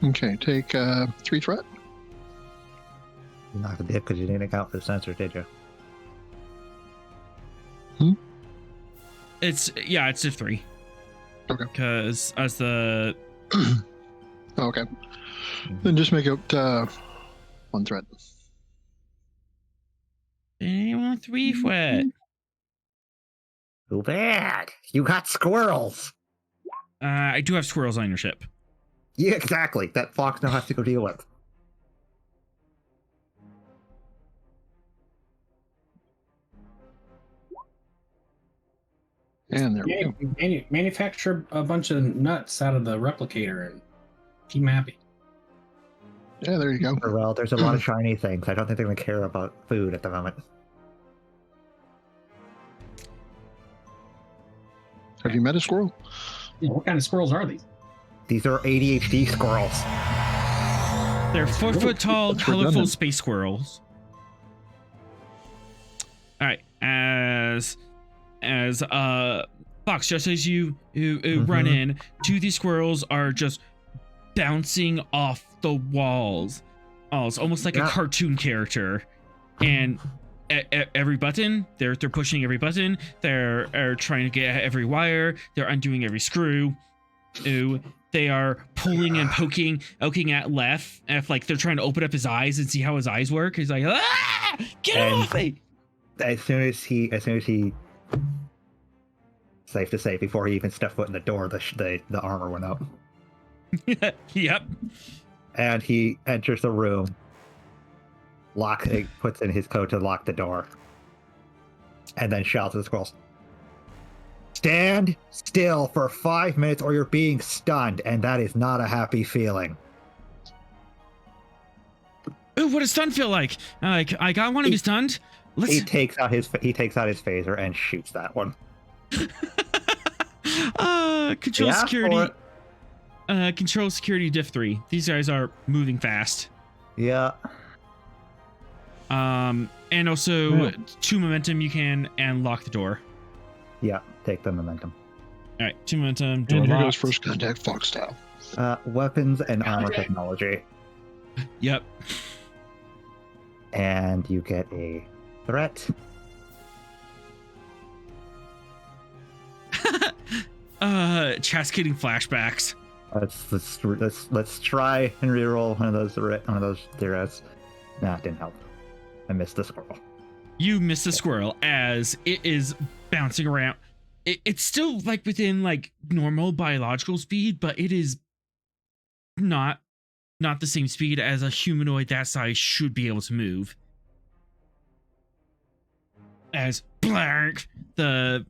Okay, take 3 threat. You knocked a dip because you didn't account for the sensor, did you? It's a 3. Okay. Because as the Okay. Then just make it 1 threat. anyone 3 threat. Too bad. You got squirrels. I do have squirrels on your ship. Yeah, exactly. That fox now has to go deal with. And there we go. Manufacture a bunch of nuts out of the replicator and keep 'em happy. Yeah, there you go. Well, there's a lot of shiny things. I don't think they're going to care about food at the moment. Have you met a squirrel? Yeah, what kind of squirrels are these? These are ADHD squirrels. They're 4-foot tall, That's colorful redundant. space squirrels. All right, as Fox, just as you run in, 2 of these squirrels are just bouncing off the walls. Oh, it's almost like a cartoon character, and every button they're pushing every button. They're trying to get at every wire. They're undoing every screw. They are pulling and poking at Left. If like they're trying to open up his eyes and see how his eyes work. He's like, get off me! As soon as he, safe to say, before he even stepped foot in the door, the armor went out, Yep. and he enters the room. Puts in his code to lock the door, and then shouts at the squirrels, "Stand still for 5 minutes or you're being stunned," and that is not a happy feeling. Ooh, what does stun feel like? I want to be stunned. He takes out his phaser and shoots that one. Control Yeah, security. Control security diff 3. These guys are moving fast. Yeah. And also 2 momentum you can and lock the door. Yeah, take the momentum. All right, 2 momentum. Door And here goes locked. first contact, Fox style. Weapons and armor technology. Yep. And you get a threat. Chat's getting flashbacks. Let's try and reroll one of those zeros. Nah, it didn't help. I missed the squirrel. You miss the squirrel as it is bouncing around. It's still like within like normal biological speed, but it is not the same speed as a humanoid that size should be able to move. As blank, it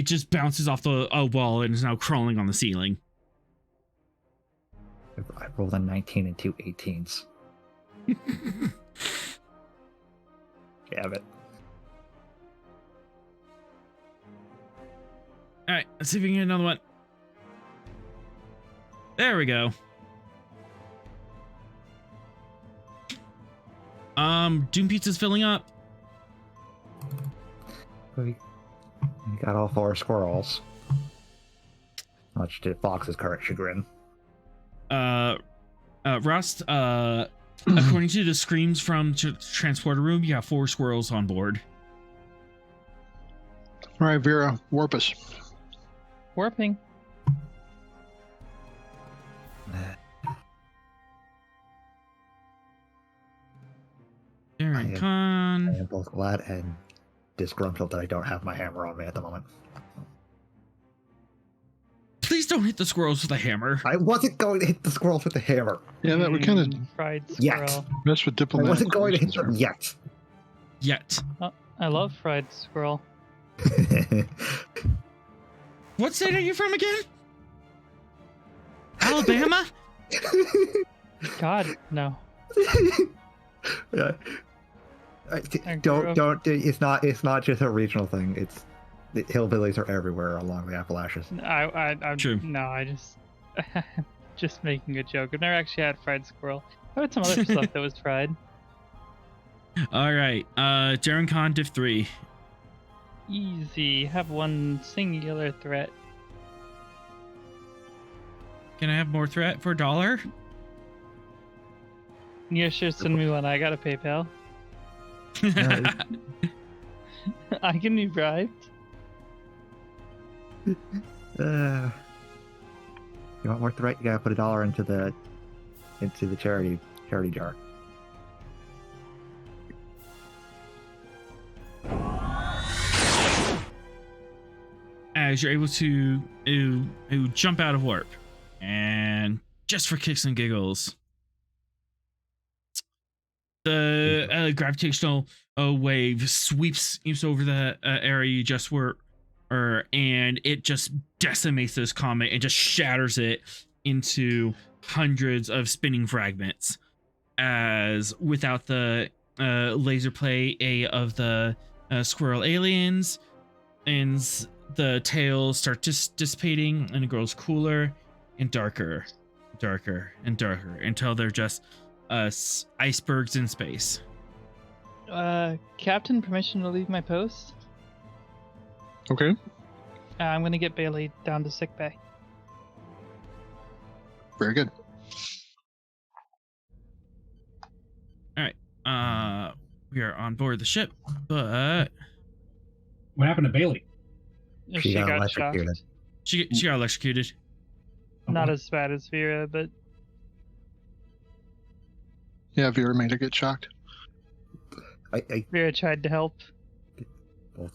just bounces off the wall and is now crawling on the ceiling. I rolled a 19 and 2 18s. Damn it. All right, let's see if we can get another one. There we go. Doom Pizza's filling up. We got all 4 squirrels. Much to Fox's current chagrin. Rust, according to the screams from transporter room, you have 4 squirrels on board. All right, Vera, warp us. Warping. Darren I Khan. am both glad and disgruntled that I don't have my hammer on me at the moment. Please Please don't hit the squirrels with a hammer. I wasn't going to hit the squirrels with the hammer. Yeah, that would kind of fried Yet. squirrel. mess with I diplomatic wasn't going to hit relations them there. yet. Yet. I love fried squirrel. What state are you from again? Alabama? God, no. Yeah. I grew Don't up- it's not just a regional thing. It's the hillbillies are everywhere along the Appalachians. I'm True. No, I just making a joke. I've never actually had fried squirrel. I had some other stuff that was fried. All right. Jaren Khan Div 3. Easy. Have one singular threat. Can I have more threat for $1? Yeah, sure. Send me one. I got a PayPal. I can be bribed. You want more threat? You gotta put $1 into the charity jar. As you're able to jump out of warp, and just for kicks and giggles, the gravitational wave sweeps over the area you just were, and it just decimates this comet and just shatters it into hundreds of spinning fragments. As without the laser play of the squirrel aliens, and the tails start just dissipating, and it grows cooler and darker until they're just icebergs in space. Captain, permission to leave my post? Okay, I'm gonna get Bailey down to sickbay. very good. We are on board the ship, but What happened to Bailey? She got electrocuted. she got electrocuted. Not as bad as Vera, but Yeah, Vera made her get shocked. Vera tried to help. All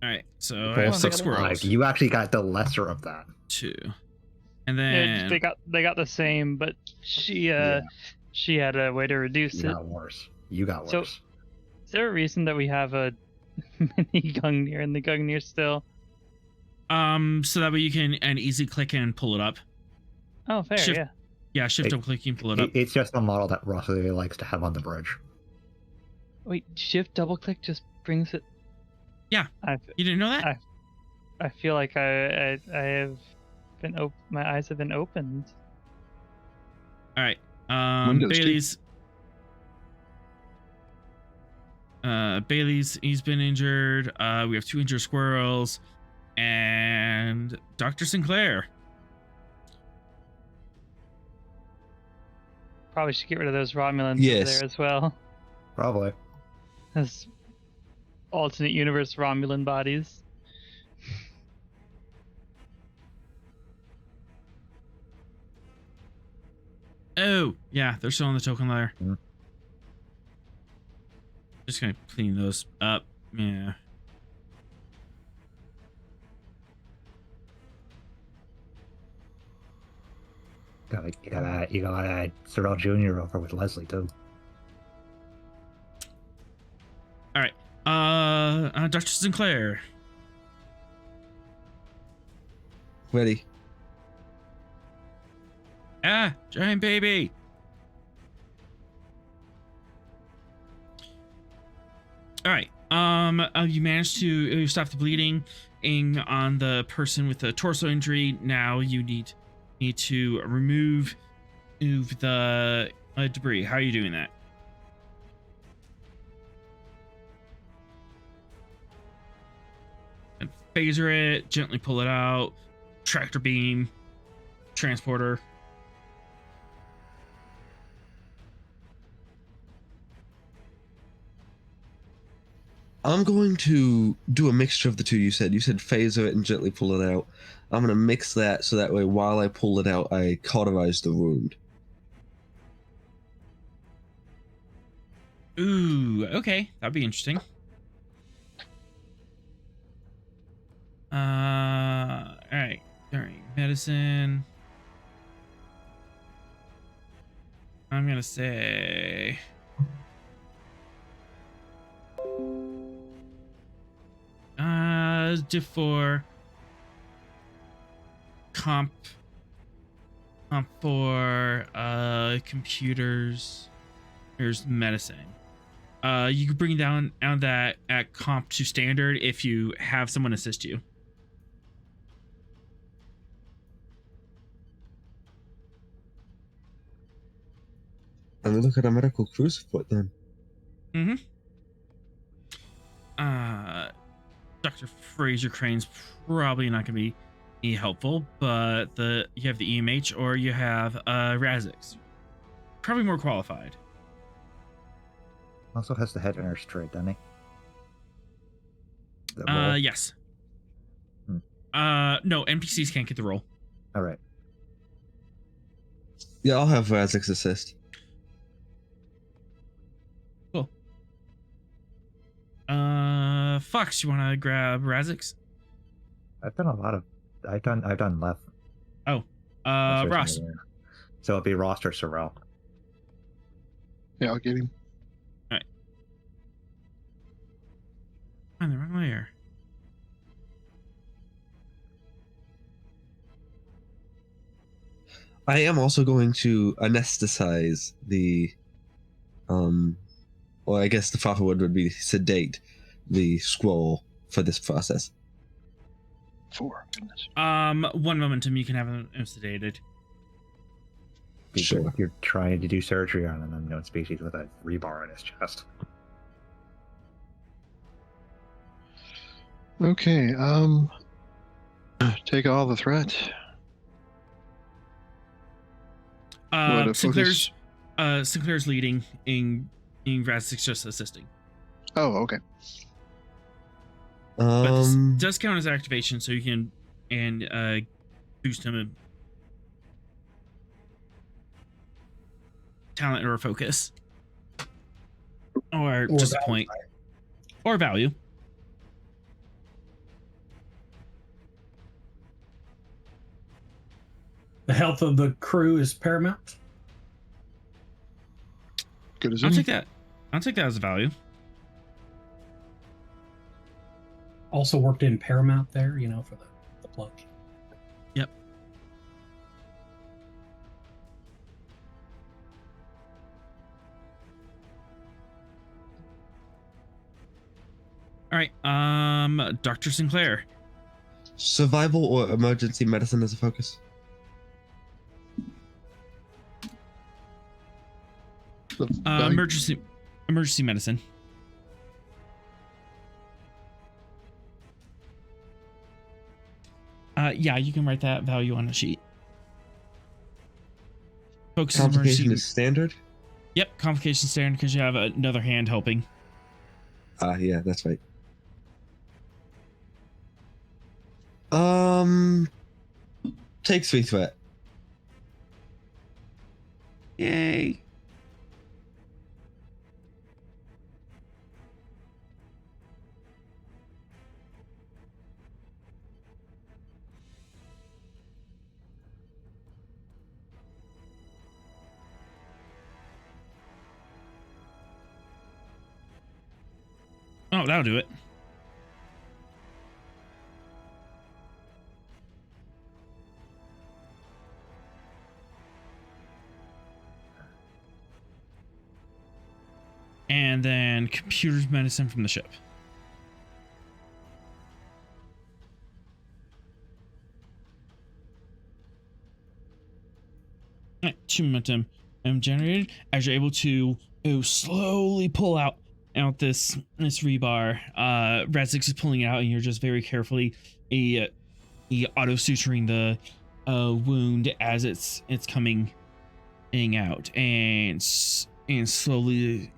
right, so I Both have Both 6 survived. squirrels. You actually got the lesser of that. 2, and Yeah, then they got the same, but she had a way to reduce You it. got worse. You got So- worse. Is there a reason that we have a mini Gungnir in the Gungnir still? so that way you can easy click and pull it up. Oh, fair, Shift- yeah. Yeah, shift Hey, double click, you can pull it up. It's just a model that Ross really likes to have on the bridge. Wait, shift double click just brings it. Yeah. You didn't know that? I feel like I have been my eyes have been opened. All right. Windows, too. Bailey's he's been injured. We have 2 injured squirrels, and Dr. Sinclair. Probably should get rid of those Romulans over Yes. there as well. Probably. As alternate universe Romulan bodies. Oh, yeah, they're still on the token layer. Mhm. Just gonna clean those up. Yeah. You got Cyril Jr. over with Leslie too. All right. Dr. Sinclair. Ready. Ah, giant baby. All right. You managed to stop the bleeding on the person with the torso injury. Now you need to remove the debris. How are you doing that? And phaser it, gently pull it out, tractor beam, transporter. I'm going to do a mixture of the two you said. You said phaser it and gently pull it out. I'm going to mix that so that way while I pull it out, I cauterize the wound. Ooh, okay. That'd be interesting. Alright. During medicine. I'm gonna say for comp for computers. Here's medicine. You can bring down that at comp to standard if you have someone assist you. Let me look at a medical crew support then. Mm-hmm. Dr. Fraser Crane's probably not going to be helpful, but you have the EMH or you have Razix. Probably more qualified. Also has the head nurse trade, doesn't he? The role? Yes. Hmm. No, NPCs can't get the role. All right. Yeah, I'll have Razix assist. Cool. Fox, you want to grab Razix? I've done left. Oh, Ross. So it'll be Ross or Sorrel. Yeah, I'll get him. I'm the wrong layer. I am also going to anesthetize the, well, I guess the proper word would be sedate the scroll for this process. 4. Goodness. One momentum, you can have them sedated. Sure. You're trying to do surgery on an unknown species with a rebar in his chest. Okay, take all the threat. What a Sinclair's leading in Razix just assisting. Oh, okay. But this does count as activation, so you can boost him in talent or focus. Or just a point. Or value. The health of the crew is paramount. Good as I'll any. take that. I'll take that as a value. Also worked in paramount there, for the plug. Yep. All right. Dr. Sinclair. Survival or emergency medicine as a focus? Emergency medicine. Yeah, you can write that value on a sheet. Focus Complication emergency. is standard? Yep, complication standard because you have another hand helping. Yeah, that's right. Take 3 threat. Yay. Oh, that'll do it. And then computer's medicine from the ship. All right, 2 momentum generated as you're able to slowly pull out this rebar. Razix is pulling it out, and you're just very carefully auto suturing the wound as it's coming out, and slowly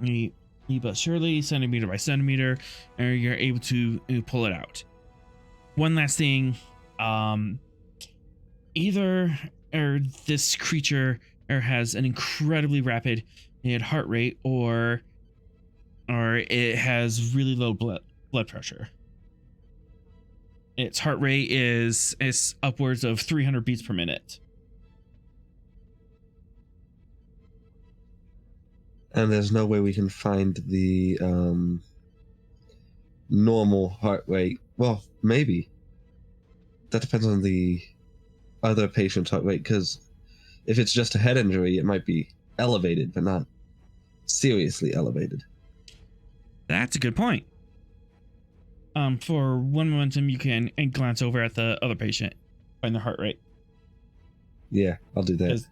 but surely, centimeter by centimeter, you're able to pull it out. One last thing, either this creature has an incredibly rapid heart rate, or it has really low blood pressure. its heart rate is upwards of 300 beats per minute. And there's no way we can find the normal heart rate. Well, maybe. That depends on the other patient's heart rate, because if it's just a head injury, it might be elevated, but not seriously elevated. That's a good point. For one momentum, you can glance over at the other patient, find their heart rate. Yeah, I'll do that.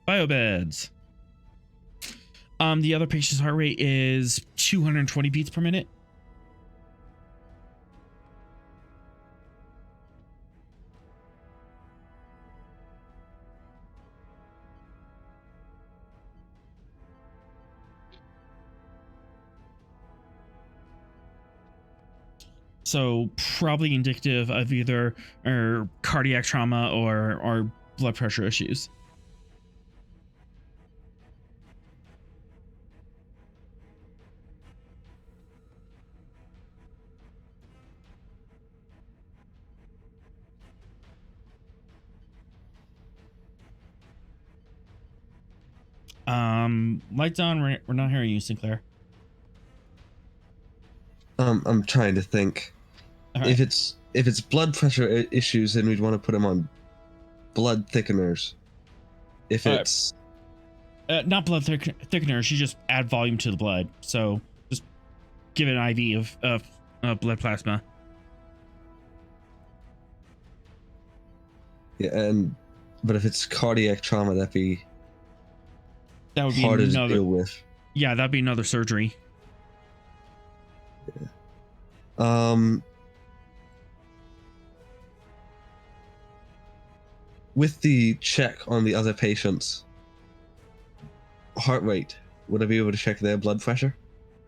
Biobeds. The other patient's heart rate is 220 beats per minute. So probably indicative of either cardiac trauma or blood pressure issues. Lights on. We're not hearing you, Sinclair. I'm trying to think. Right. If it's blood pressure issues, then we'd want to put him on blood thickeners. If it's not blood thickeners, you just add volume to the blood. So just give it an IV of blood plasma. Yeah, but if it's cardiac trauma, that would be harder to deal with. Yeah, that'd be another surgery. Yeah. With the check on the other patient's heart rate, would I be able to check their blood pressure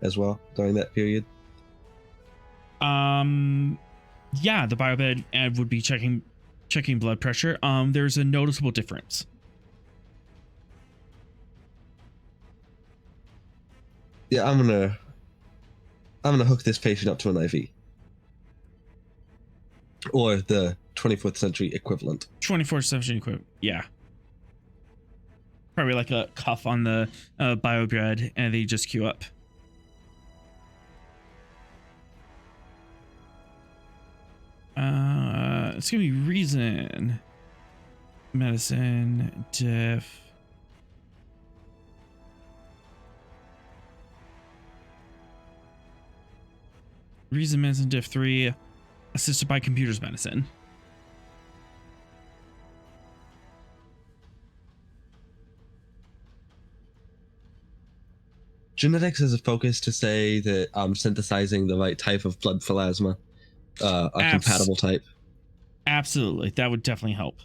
as well during that period? Yeah, the biobed would be checking blood pressure. There's a noticeable difference. Yeah, I'm gonna hook this patient up to an IV. Or the 24th century equivalent. 24th century equivalent, yeah. Probably like a cuff on the biobed, and they just queue up. It's gonna be reason, medicine, diff. Reason, medicine, diff 3, assisted by computers medicine. Genetics is a focus to say that I'm synthesizing the right type of blood plasma, a compatible type. Absolutely, that would definitely help.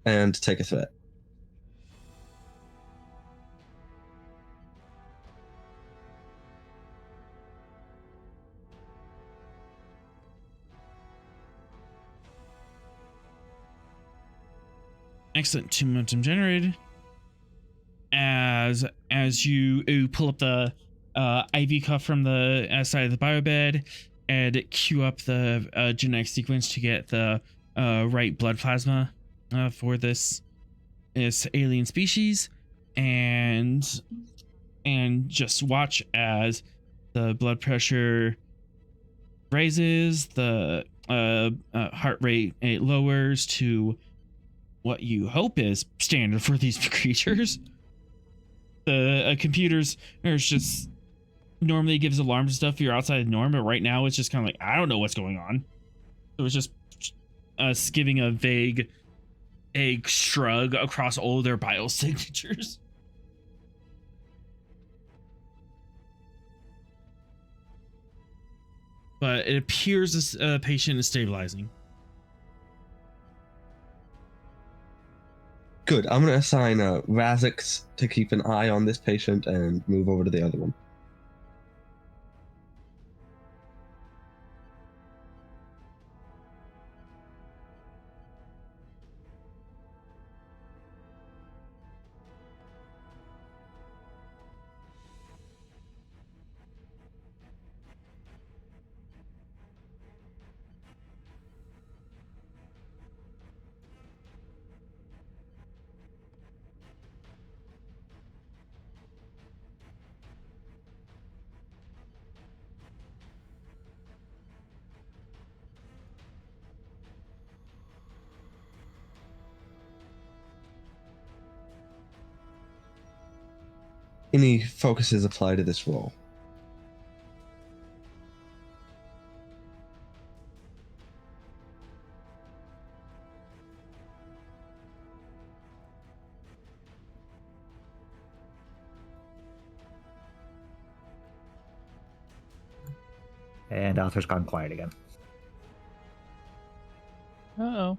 And take a threat. Excellent. 2 momentum generated. As you pull up the IV cuff from the side of the biobed and queue up the genetic sequence to get the right blood plasma for this alien species, and just watch as the blood pressure raises, the heart rate it lowers to what you hope is standard for these creatures. The computers just normally gives alarms and stuff if you're outside the norm, but right now it's just kind of like, I don't know what's going on. It was just us giving a vague shrug across all their biosignatures. But it appears this patient is stabilizing. Good. I'm going to assign Razix to keep an eye on this patient and move over to the other one. any focuses apply to this roll. And Arthur's gone quiet again. Uh-oh.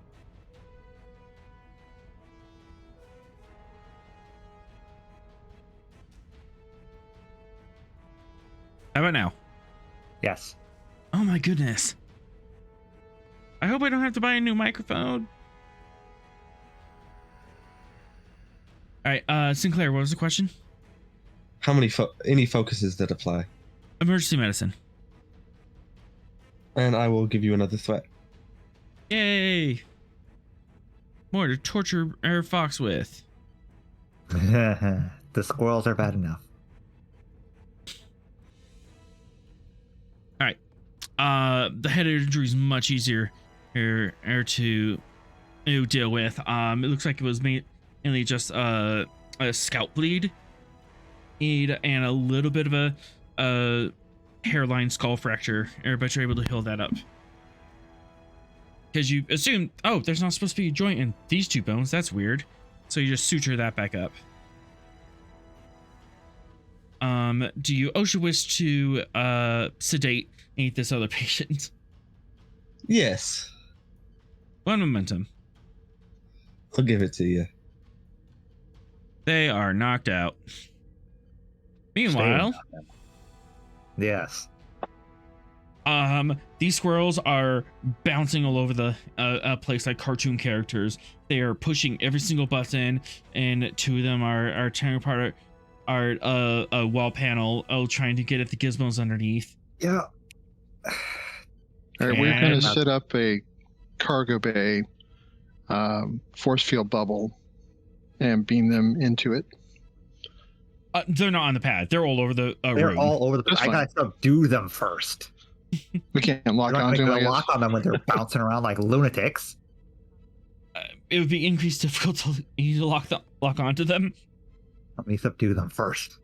How about now? Yes. Oh my goodness. I hope I don't have to buy a new microphone. All right, Sinclair, what was the question? How many any focuses that apply? Emergency medicine. And I will give you another threat. Yay! More to torture our fox with. The squirrels are bad enough. All right. The head injury is much easier to deal with. It looks like it was mainly just a scalp bleed, and a little bit of a hairline skull fracture, but you're able to heal that up. Because you assume, oh, there's not supposed to be a joint in these two bones. That's weird. So you just suture that back up. Do you also wish to sedate this other patient? Yes. One momentum. I'll give it to you. They are knocked out. Meanwhile, yes. These squirrels are bouncing all over the place like cartoon characters. They are pushing every single button, and two of them are tearing apart a wall panel, trying to get at the gizmos underneath. Yeah. All right, we're going to And- set up a cargo bay force field bubble and beam them into it. They're not on the pad. They're all over the They're room. all over the place. That's I gotta subdue them first. We can't lock You're not onto them, I gonna guess. lock on them when they're bouncing around like lunatics. It would be increased difficulty to lock onto them. Let me subdue them first.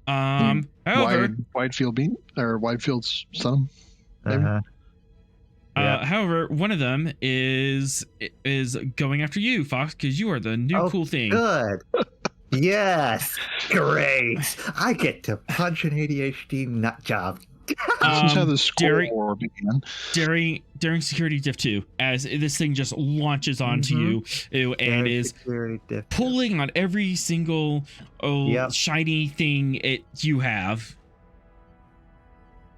However, Wide field beam or wide field stun. Maybe. Yeah. however, one of them is going after you, Fox, because you are the new Oh, cool thing. Good. Yes. Great. I get to punch an ADHD nut job. This is how the score Derek- war began. During security diff 2, as this thing just launches onto you and is Security diff. pulling on every single shiny thing you have.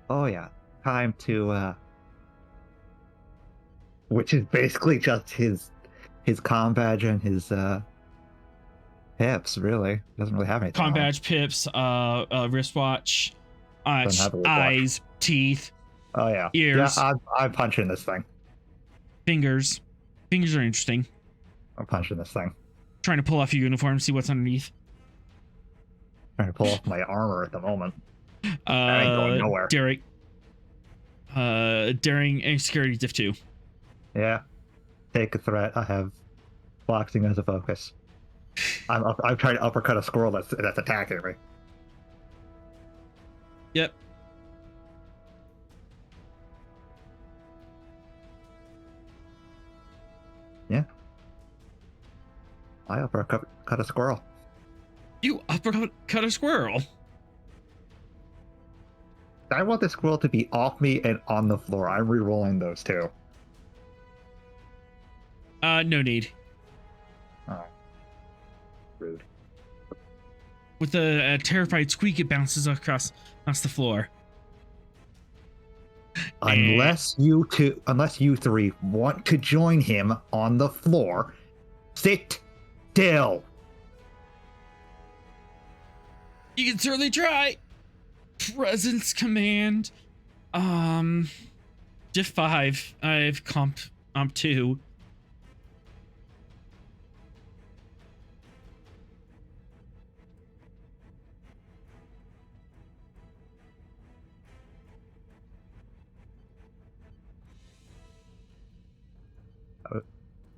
Oh yeah. Time to which is basically just his comm badge and his hips, really. Doesn't really have anything. Comm on him. badge, pips, wristwatch, Doesn't have a wristwatch. eyes, teeth, Oh yeah. ears. Yeah, I'm punching this thing. fingers. Fingers are interesting. I'm punching this thing. Trying to pull off your uniform, see what's underneath. Trying to pull off my armor at the moment. That ain't going nowhere. Derek. Daring and security diff 2. Yeah. Take a threat. I have boxing as a focus. I'm trying to uppercut a squirrel that's attacking me. Yep. Yeah. I uppercut a squirrel. You uppercut a squirrel. I want the squirrel to be off me and on the floor. I'm re-rolling those two. No need. Oh. Rude. With a terrified squeak, it bounces across the floor. Unless you three want to join him on the floor, sit still. You can certainly try. Presence command. Diff 5. I have comp 2.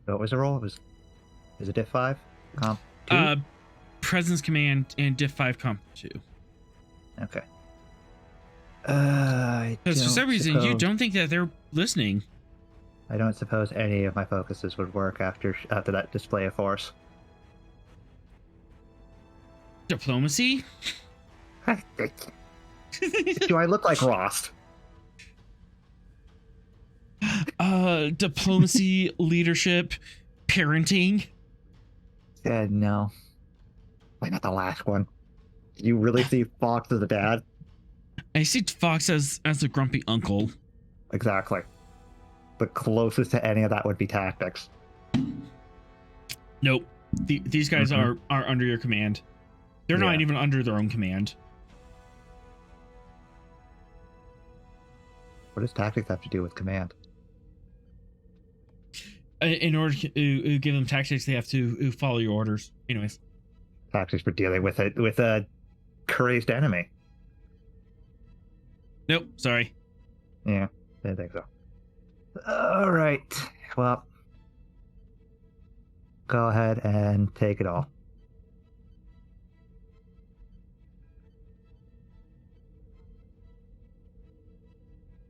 What was the roll? Is it diff 5? Comp 2? presence command and diff 5 comp 2. Okay. Because for some reason you don't think that they're listening. I don't suppose any of my focuses would work after that display of force. Diplomacy? Do I look like Rost? Diplomacy, leadership, parenting. No. Why not the last one? You really see Fox as a dad? I see Fox as a grumpy uncle. Exactly. The closest to any of that would be tactics. Nope. These guys are under your command. They're not even under their own command. What does tactics have to do with command? In order to give them tactics, they have to follow your orders. Anyways. Tactics for dealing with a crazed enemy. Nope, sorry. Yeah, didn't think so. All right. Well, go ahead and take it all.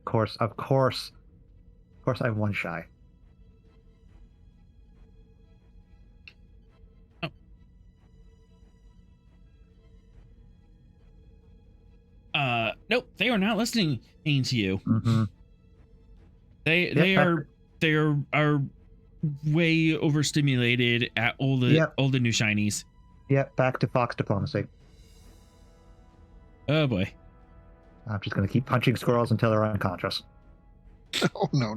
Of course, I'm one shy. Nope, they are not listening to you. Mm-hmm. They are way overstimulated at all the new shinies. Yep, back to Fox diplomacy. Oh boy. I'm just gonna keep punching squirrels until they're unconscious. Oh no.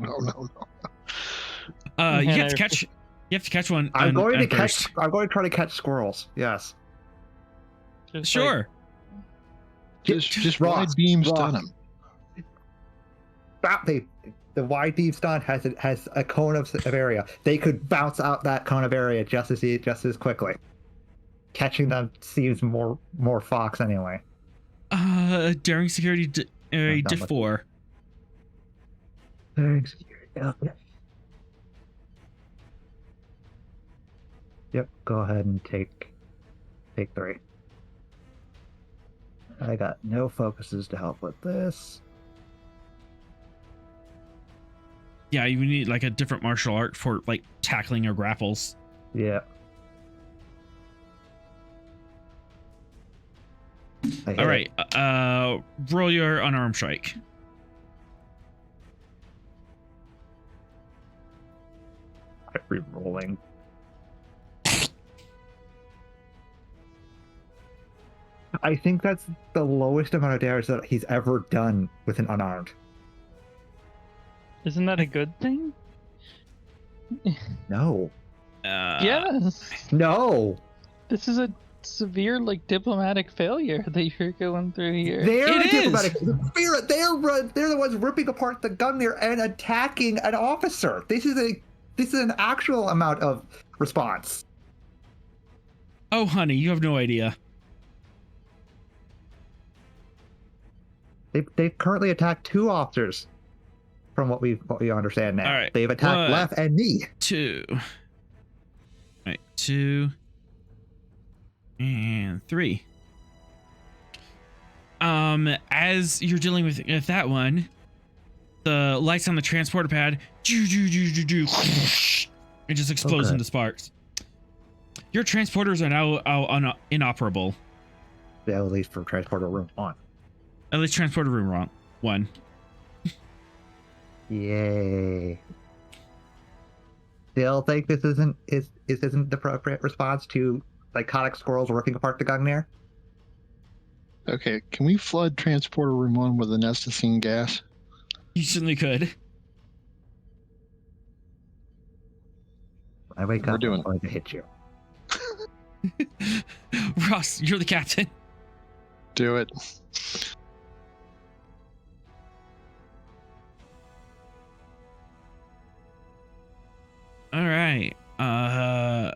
You have to catch. You have to catch one. I'm going to try to catch squirrels. Yes. Sure. Just wide beam stun them. The wide beam stun has a cone of area. They could bounce out that cone of area just as quickly. Catching them seems more Fox anyway. Daring security diff 4. Daring security. Okay. Yep. Go ahead and take 3. I got no focuses to help with this. Yeah, you need like a different martial art for like tackling or grapples. Yeah. All right. Roll your unarmed strike. I'm re-rolling. I think that's the lowest amount of damage that he's ever done with an unarmed. Isn't that a good thing? No. Yes. No. This is a severe diplomatic failure that you're going through here. They're the ones ripping apart the Gungnir and attacking an officer. This is an actual amount of response. Oh, honey, you have no idea. They've currently attacked 2 officers, from what we understand now. All right. They've attacked 1, Left and me. 2. All right, 2 and 3. As you're dealing with that one, the lights on the transporter pad it just explodes into sparks. Your transporters are now inoperable. Yeah, at least for transporter room 1. At least transporter room 1. Yay. Still think this isn't the appropriate response to psychotic squirrels ripping apart the Gungnir? Okay, can we flood transporter room 1 with anesthetizing gas? You certainly could. I wake up, I'm going to hit you. Ross, you're the captain. Do it. All right. I'm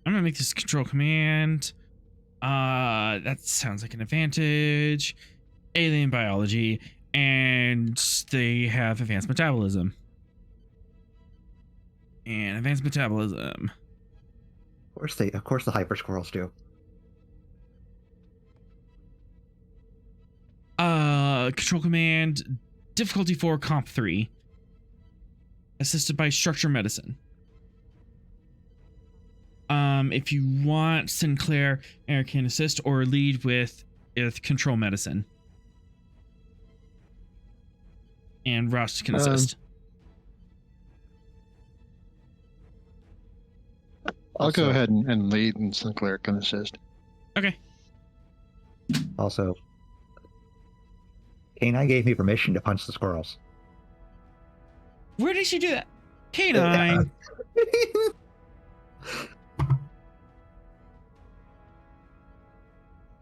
gonna make this control command. That sounds like an advantage. Alien biology, and they have advanced metabolism. Of course the hyper squirrels do. Control command, difficulty 4, comp 3. Assisted by structure medicine. If you want, Sinclair, Eric can assist or lead with control medicine. And Ross can assist. I'll go ahead and lead, and Sinclair can assist. Okay. Also, K9 gave me permission to punch the squirrels. Where did she do that? K9.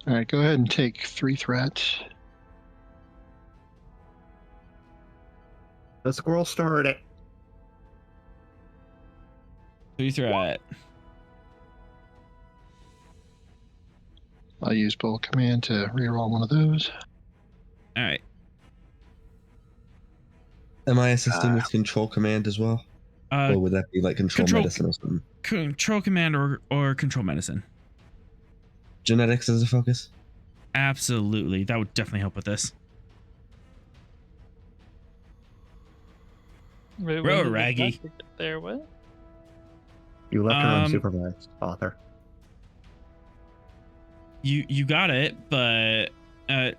All right, go ahead and take 3 threats. The squirrel started it. 3 threat. I'll use Bolt Command to reroll one of those. All right. Am I assisting with control command as well? Or would that be like control medicine or something? Control command or control medicine. Genetics as a focus? Absolutely. That would definitely help with this. Wait, Bro, when did the Raggy. doctor get there, what? You left her unsupervised, author. You got it, but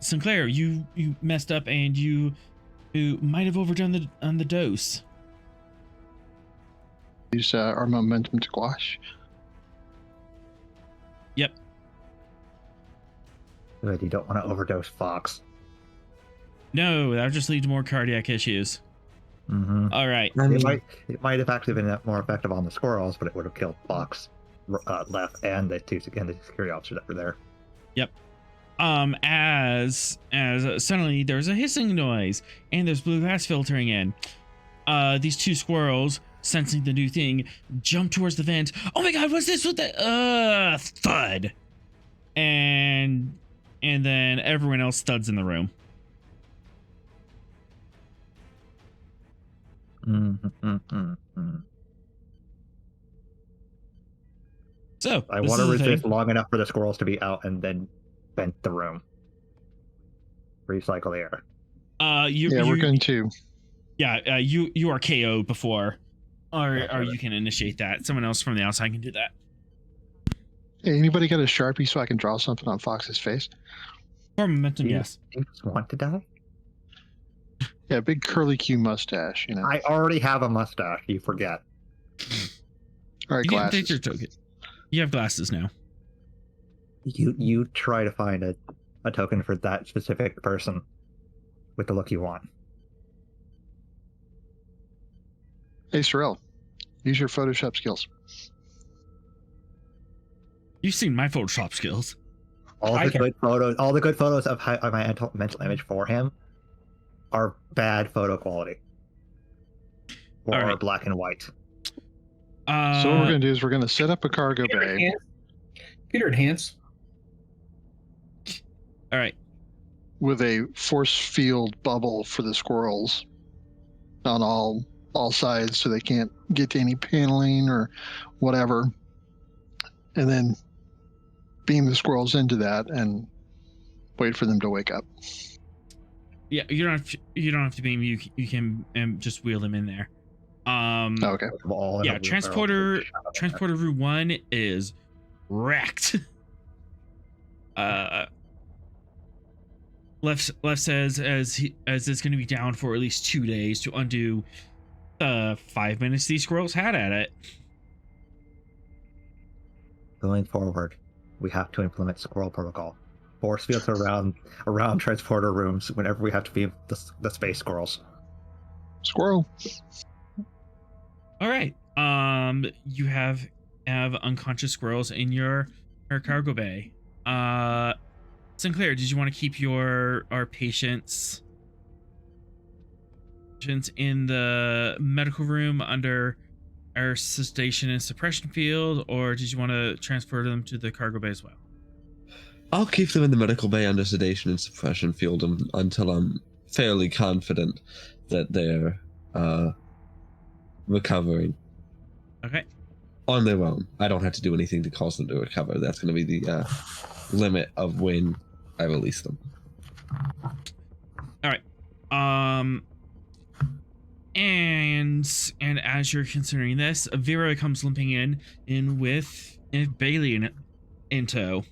Sinclair, you messed up and you might have overdone the dose. Use our momentum to quash. Yep. Good, you don't want to overdose Fox. No, that would just lead to more cardiac issues. Mm-hmm. All right. It might have actually been more effective on the squirrels, but it would have killed Fox left and the security officers that were there. Yep. As suddenly there's a hissing noise and there's blue gas filtering in. These 2 squirrels, sensing the new thing, jump towards the vent. Oh my god, what's this? What the thud? And then everyone else studs in the room. So I this want to is the resist thing. long enough for the squirrels to be out and then vent the room. Recycle the air. We're going to. Yeah, you are KO'd before, or you can initiate that. Someone else from the outside can do that. Hey, anybody got a Sharpie so I can draw something on Fox's face? For momentum, yes. Do you just want to die? Yeah, big curly Q mustache, you know. I already have a mustache, you forget. All right, You didn't take glasses. your token. You have glasses now. You try to find a token for that specific person with the look you want. Hey, Sorrel, use your Photoshop skills. You've seen my Photoshop skills. All the good photos of my mental image for him are bad photo quality. Or Alright. black and white. So what we're going to do is we're going to set up a cargo bay. Computer enhance. All right. With a force field bubble for the squirrels on all sides, so they can't get to any paneling or whatever, and then beam the squirrels into that and wait for them to wake up. Yeah, you don't have to beam. You can just wheel them in there. Okay. Yeah, transporter room 1 is wrecked. Left says as it's going to be down for at least 2 days to undo the 5 minutes these squirrels had at it. Going forward, we have to implement squirrel protocol. Force fields around transporter rooms whenever we have to beam the space squirrels. Squirrel. All right. You have unconscious squirrels in your cargo bay. Sinclair, did you want to keep our patients in the medical room under our sedation and suppression field, or did you want to transfer them to the cargo bay as well? I'll keep them in the medical bay under sedation and suppression field until I'm fairly confident that they're recovering. Okay. on their own. I don't have to do anything to cause them to recover. That's going to be the limit of when I release them. All right. And as you're considering this, Vera comes limping in with Bailey in tow.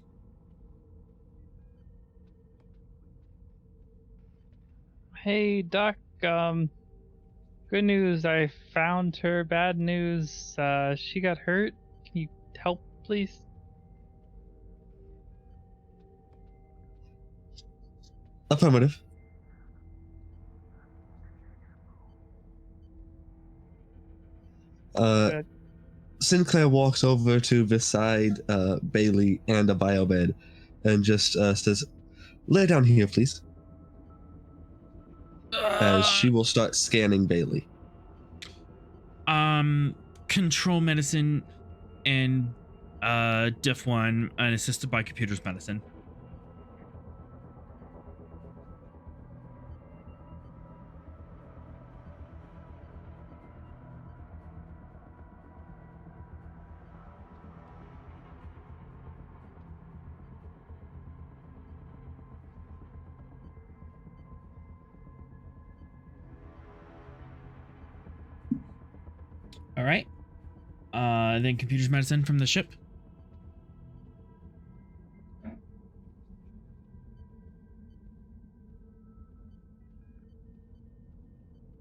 Hey, Doc. Good news. I found her. Bad news. She got hurt. Can you help, please? Affirmative. Sinclair walks over to beside Bailey and a biobed and just says, "Lay down here, please." As she will start scanning Bailey. Control medicine and diff 1 and assisted by computers medicine. All right. Then computers medicine from the ship.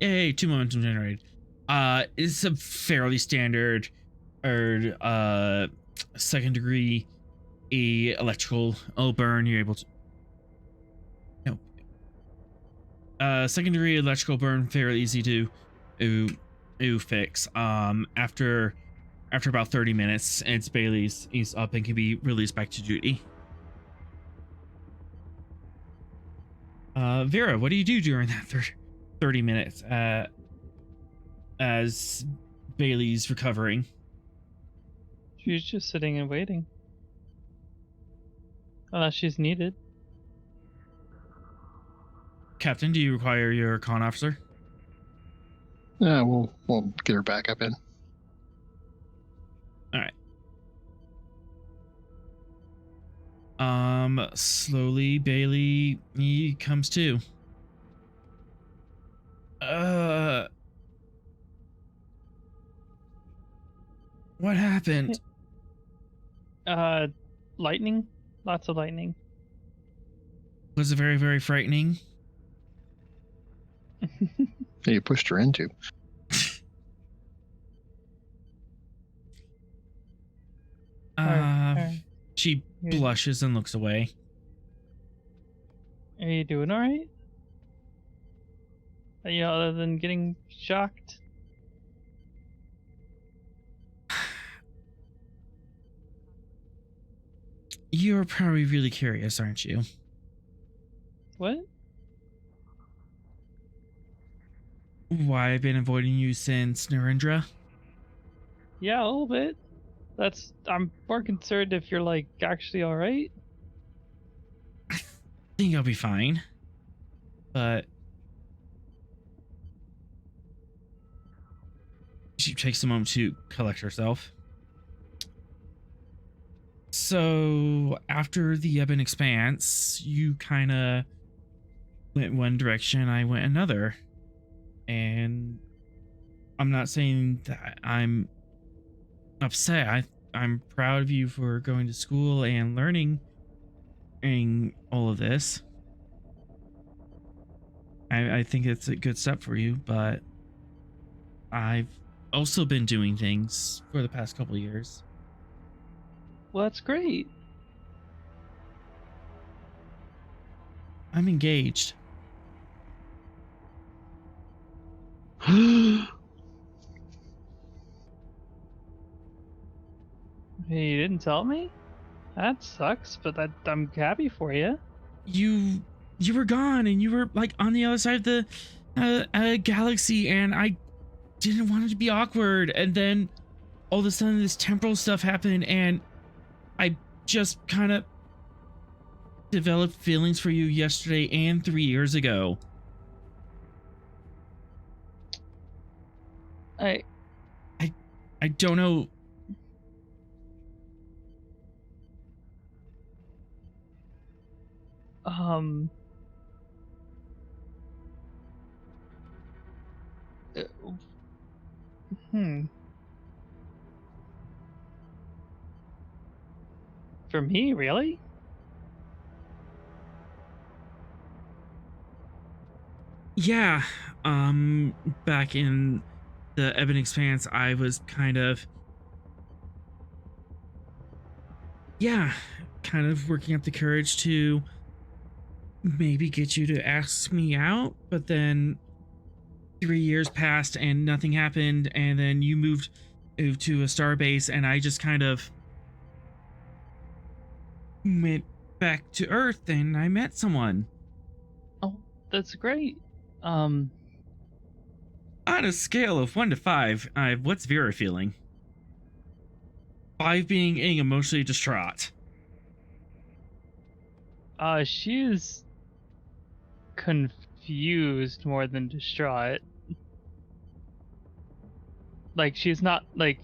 Yay, 2 momentum generated. It's a fairly standard or second degree electrical burn. You're able to second degree electrical burn, fairly easy to fix. After about 30 minutes, it's Bailey's is up and can be released back to duty. Vera, what do you do during that 30 minutes as Bailey's recovering? She's just sitting and waiting. Unless she's needed. Captain, do you require your con officer? Yeah, we'll get her back up in. All right. Slowly Bailey he comes to. What happened? Lightning? Lots of lightning. Was it very, very frightening? You pushed her into. She blushes and looks away. Are you doing all right? You know, other than getting shocked? You're probably really curious, aren't you? What? Why I've been avoiding you since Narendra? Yeah, a little bit. I'm more concerned if you're, like, actually alright. I think I'll be fine. But she takes a moment to collect herself. So after the Ebon Expanse, you kind of went one direction, I went another. And I'm not saying that I'm upset. I'm proud of you for going to school and learning all of this. I think it's a good step for you, but I've also been doing things for the past couple of years. Well, that's great. I'm engaged. Hey, you didn't tell me? That sucks, but I'm happy for you. You were gone and you were like on the other side of the galaxy, and I didn't want it to be awkward, and then all of a sudden this temporal stuff happened and I just kind of developed feelings for you yesterday and 3 years ago. I don't know Um. uh, Hmm. For me, really? Yeah, back in the Ebon Expanse, I was kind of, yeah, kind of working up the courage to maybe get you to ask me out, but then 3 years passed and nothing happened, and then you moved to a star base, and I just kind of went back to Earth, and I met someone. Oh, that's great. Um. On a scale of 1 to 5, what's Vera feeling? 5 being emotionally distraught. She's confused more than distraught. Like, she's not, like,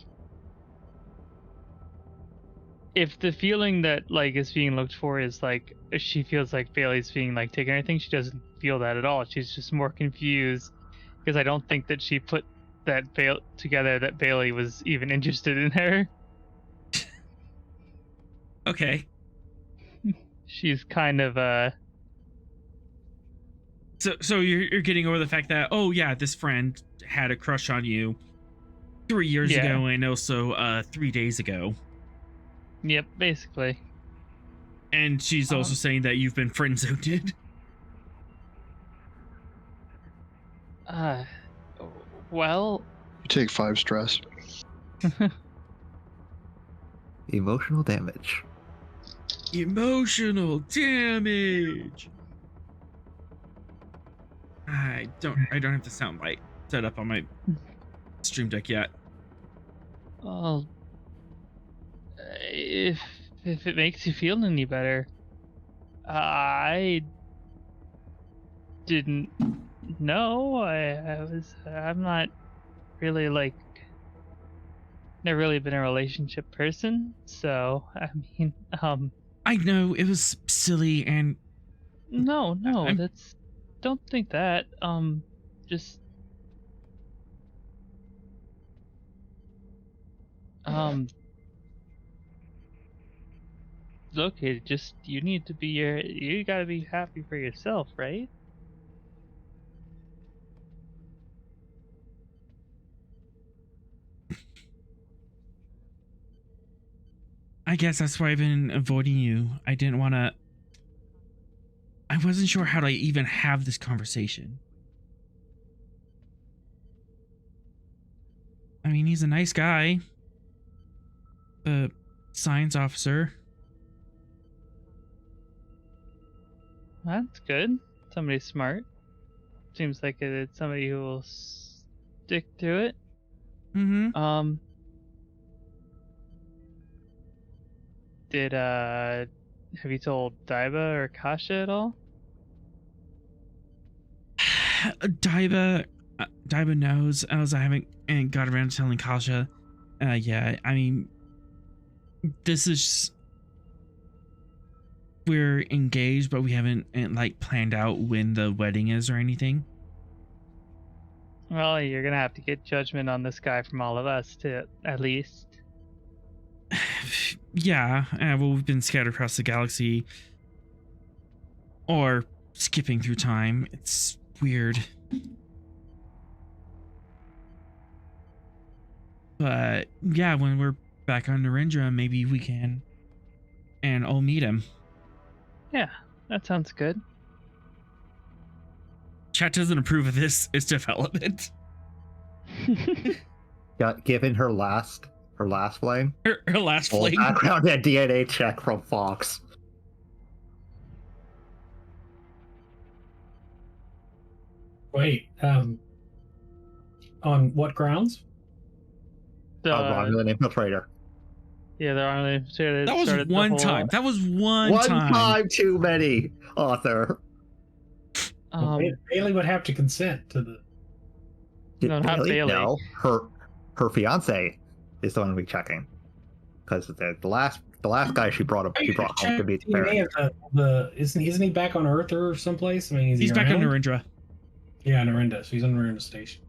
if the feeling that, like, is being looked for is, like, she feels like Bailey's being, like, taken or anything, she doesn't feel that at all. She's just more confused, because I don't think that she put that together that Bailey was even interested in her. Okay. She's kind of, So you're getting over the fact that, oh yeah, this friend had a crush on you 3 years Yeah. ago, and also 3 days ago. Yep, basically. And she's also saying that you've been friend zoned. Well, You take 5 stress. Emotional damage. Emotional damage. I don't have the sound light set up on my stream deck yet. well, if it makes you feel any better, I didn't know. I'm not really, like, never really been a relationship person, so I mean, I know it was silly, and no, I'm- that's, don't think that. Just look, it just, you need to be you gotta be happy for yourself, right? I guess that's why I've been avoiding you. I wasn't sure how to even have this conversation. I mean, he's a nice guy. The science officer. That's good. Somebody smart. Seems like it's somebody who will stick to it. Mm-hmm. Have you told Daiba or Kasha at all? Daiba knows, as I haven't got around to telling Kasha. Yeah, I mean, this is, we're engaged, but we haven't like planned out when the wedding is or anything. Well, you're gonna have to get judgment on this guy from all of us, too, at least. Yeah, well, we've been scattered across the galaxy, or skipping through time. It's weird. But yeah, when we're back on Narendra, maybe we can, and I'll meet him. Yeah, that sounds good. Chat doesn't approve of this. It's development. Got given her last flame. Her last Full flame. background and DNA check from Fox. Wait, on what grounds? Romulan infiltrator. Yeah, they're on the. That was one time. That was one time. Time too many, Arthur. Bailey would have to consent to the. No, not Bailey. No, her fiance is the one we're checking, because the last The last guy she brought home to be the parent. Isn't he back on Earth or someplace? I mean, He's back on Narendra. Yeah, Narendra. So he's on Narendra Station.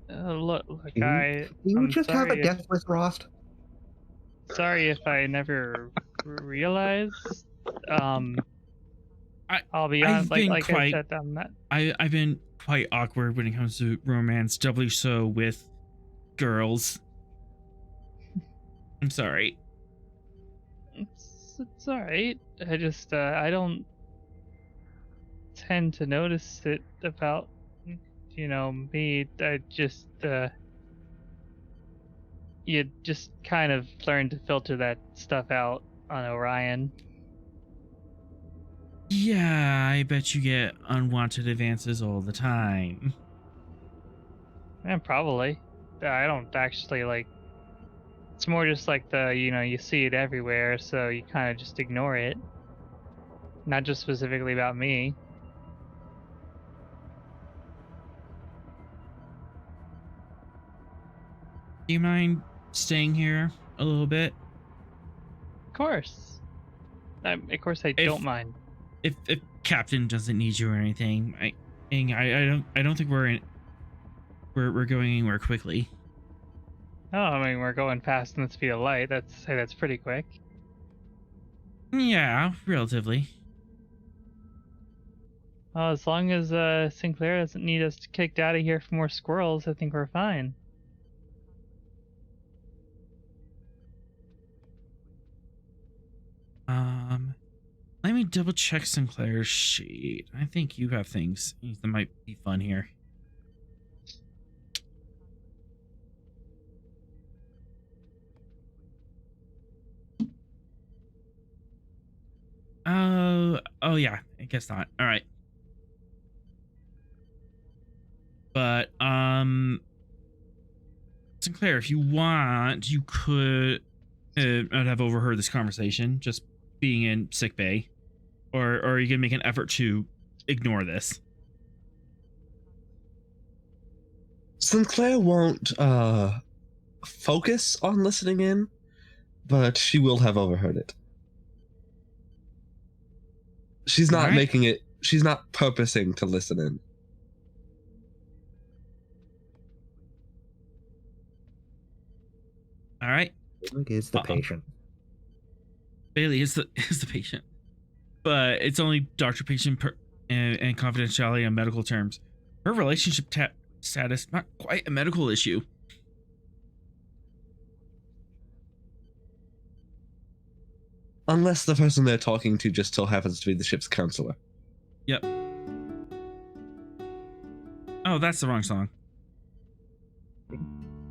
Look, You I'm just have a sorry guest list, Rost. Sorry if I never realized. I'll be honest. I said, I'm not. I've been quite awkward when it comes to romance, doubly so with girls. I'm sorry. It's all right. I just I don't tend to notice it about me. I just you just kind of learn to filter that stuff out on Orion. Yeah, I bet you get unwanted advances all the time. Yeah, probably. I don't actually it's more just like you see it everywhere, so you kind of just ignore it. Not just specifically about me. Do you mind staying here a little bit? Of course. Of course I don't mind. If Captain doesn't need you or anything, I don't think we're going anywhere quickly. Oh, I mean, we're going fast in the speed of light. That's pretty quick. Yeah, relatively. Well, as long as Sinclair doesn't need us kicked out of here for more squirrels, I think we're fine. Let me double check Sinclair's sheet. I think you have things that might be fun here. Oh yeah, I guess not. All right. But Sinclair, if you want, you could have overheard this conversation just being in sick bay, or you can make an effort to ignore this. Sinclair won't focus on listening in, but she will have overheard it. She's not making it. She's not purposing to listen in. All right. Bailey is the patient. Bailey is the patient, but it's only doctor-patient and confidentiality on medical terms. Her relationship status not quite a medical issue. Unless the person they're talking to just so happens to be the ship's counselor. Yep. Oh, that's the wrong song.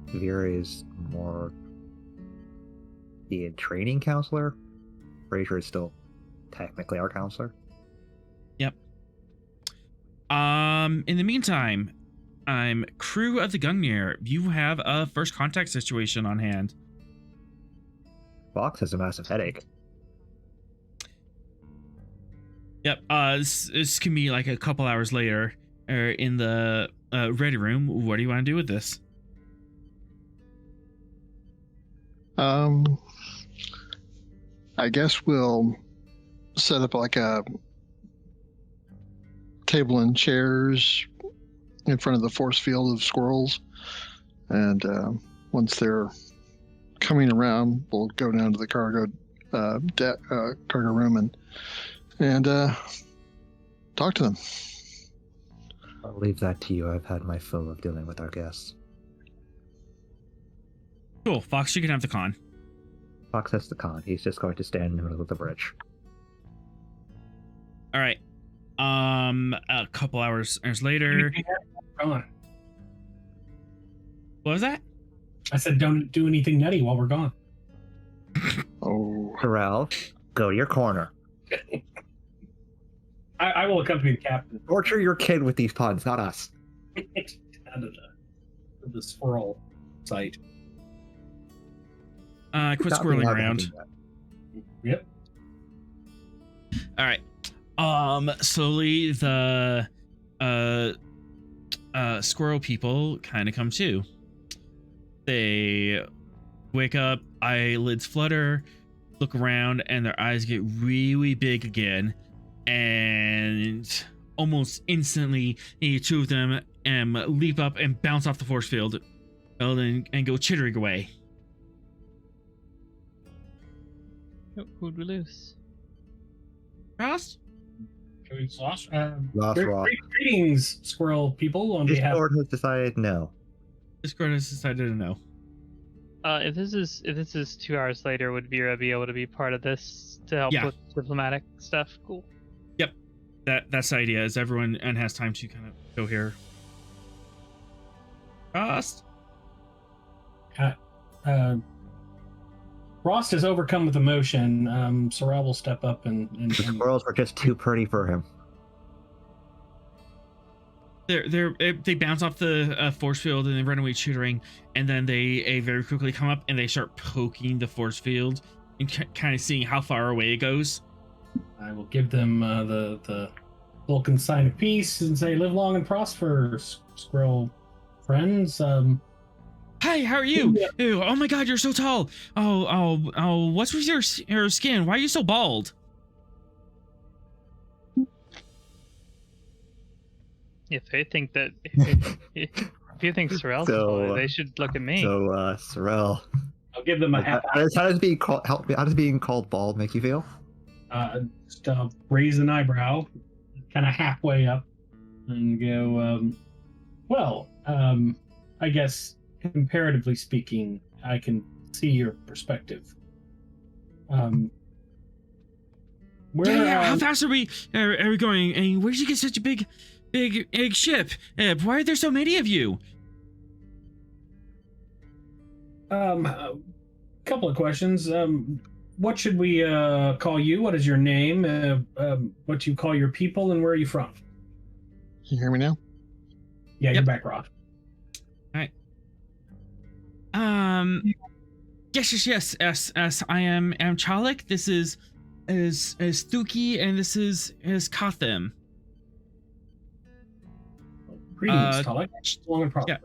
Vera is more the training counselor. Fraser is still technically our counselor. Yep. In the meantime, I'm crew of the Gungnir. You have a first contact situation on hand. Fox has a massive headache. Yep. This can be like a couple hours later, in the ready room. What do you want to do with this? I guess we'll set up like a table and chairs in front of the force field of squirrels, and once they're coming around, we'll go down to the cargo cargo room and talk to them. I'll leave that to you. I've had my fill of dealing with our guests. Cool. Fox, you can have the con. Fox has the con. He's just going to stand in the middle of the bridge. All right. A couple hours later. Go on. What was that? I said, don't do anything nutty while we're gone. Oh, Corral, go to your corner. I will accompany the captain. Torture your kid with these puns, not us. Down to the squirrel site. Quit squirreling around. Yep. All right. Slowly the squirrel people kind of come too. They wake up, eyelids flutter, look around, and their eyes get really big again. And almost instantly, the two of them leap up and bounce off the force field and go chittering away. Who'd we lose? Ross? Lost Ross. Greetings, squirrel people. On behalf. Discord has decided no. Discord has decided to no. If this is 2 hours later, would Vera be able to be part of this to help Yeah. with diplomatic stuff? Cool. Yep. That's the idea, is everyone has time to kind of go here. Ross? Rost is overcome with emotion. Sorrel will step up and The squirrels were just too pretty for him. They bounce off the force field and they run away chittering, and then they very quickly come up and they start poking the force field and kind of seeing how far away it goes. I will give them the Vulcan sign of peace and say, "Live long and prosper, squirrel friends." Hi, how are you? Ew, oh my God, you're so tall. Oh, what's with your skin? Why are you so bald? If they think that, if you think Sorrel's So, tall, they should look at me. So, Sorrel, I'll give them a half. how does being called bald make you feel? Just raise an eyebrow, kind of halfway up, and go. I guess comparatively speaking, I can see your perspective. How fast are we going? And where did you get such a big ship? Why are there so many of you? Couple of questions. What should we call you? What is your name? What do you call your people, and where are you from? Can you hear me now? Yeah, Yep. you're back, Rod. Yes. I am Chalik. This is Stuki, and this is Kotham. Greetings, Talik. Long and prosper.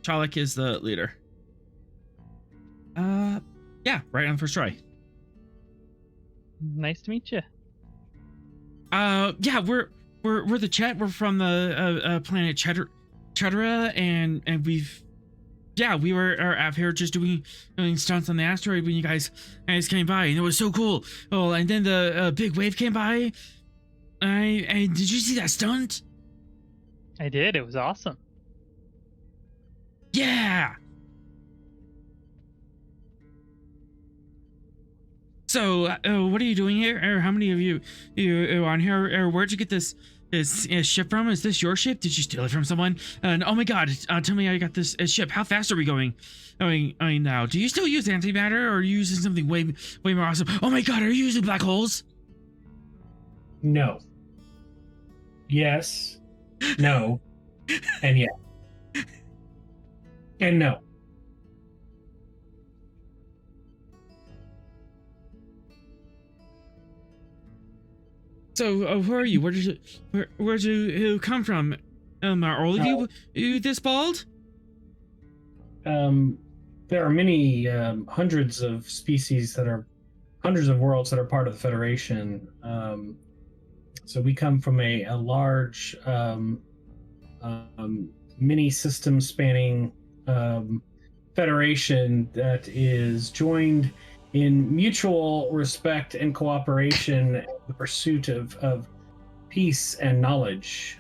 Chalik is the leader. Yeah, right on first try. Nice to meet you. Yeah, we're the Chet. We're from the planet Chetera, and we were out here just doing stunts on the asteroid when you guys came by, and it was so cool. Oh, and then the big wave came by. Did you see that stunt? I did. It was awesome. Yeah. So, what are you doing here? Or how many of you on here? Or where'd you get this ship from? Is this your ship? Did you steal it from someone? And oh my God, tell me how you got this ship. How fast are we going? I mean, now, do you still use antimatter, or are you using something way more awesome? Oh my God, are you using black holes? No. Yes. No. And yeah. And no. So, who are you? Where'd you come from? Are all of you this bald? There are many hundreds of worlds that are part of the Federation. So we come from a large mini system spanning federation that is joined in mutual respect and cooperation in the pursuit of peace and knowledge.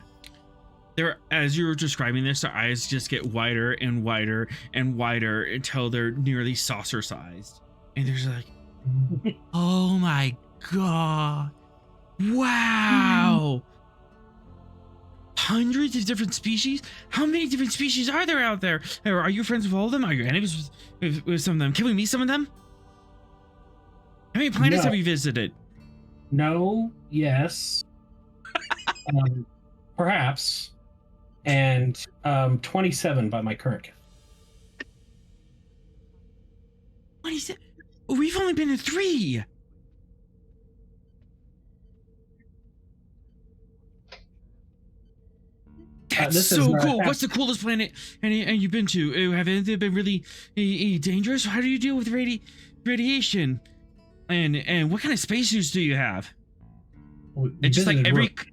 As you were describing this, their eyes just get wider and wider and wider until they're nearly saucer sized. And they're just like, oh my God. Wow. Hundreds of different species? How many different species are there out there? Are you friends with all of them? Are you enemies with some of them? Can we meet some of them? How many planets have you visited? No, yes. Perhaps. And 27 by my current count. 27? We've only been to 3. That's so cool. What's the coolest planet and you've been to? Have they been really dangerous? How do you deal with radiation? And what kind of spacesuits do you have? It's just like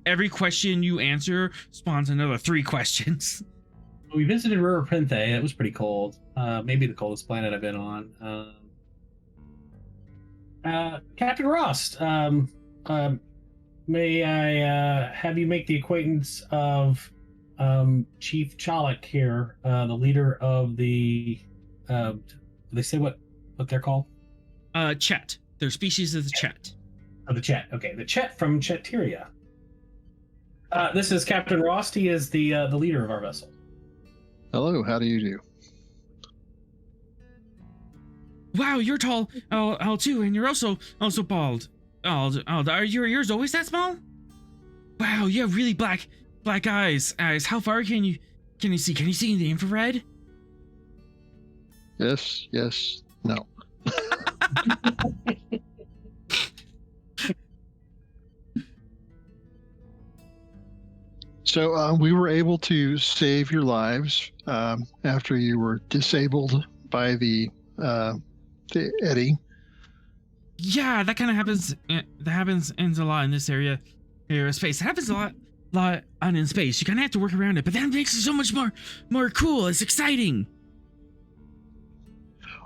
every question you answer spawns another 3 questions. We visited Rura Pinthe. It was pretty cold. Maybe the coldest planet I've been on. Captain Rost, may I have you make the acquaintance of Chief Chalak here, the leader of the. Do they say what they're called? Chet. They're species of the Chet. Oh, the Chet. Okay, the Chet from Chetteria. This is Captain Rost. He is the leader of our vessel. Hello, how do you do? Wow, you're tall, too, and you're also bald. Are your ears always that small? Wow, you have really black eyes. How far can you see? Can you see in the infrared? Yes, no. So we were able to save your lives after you were disabled by the Eddy. Yeah, that kind of happens. That happens a lot in this area of space. It happens a lot on in space. You kind of have to work around it, but that makes it so much more cool. It's exciting.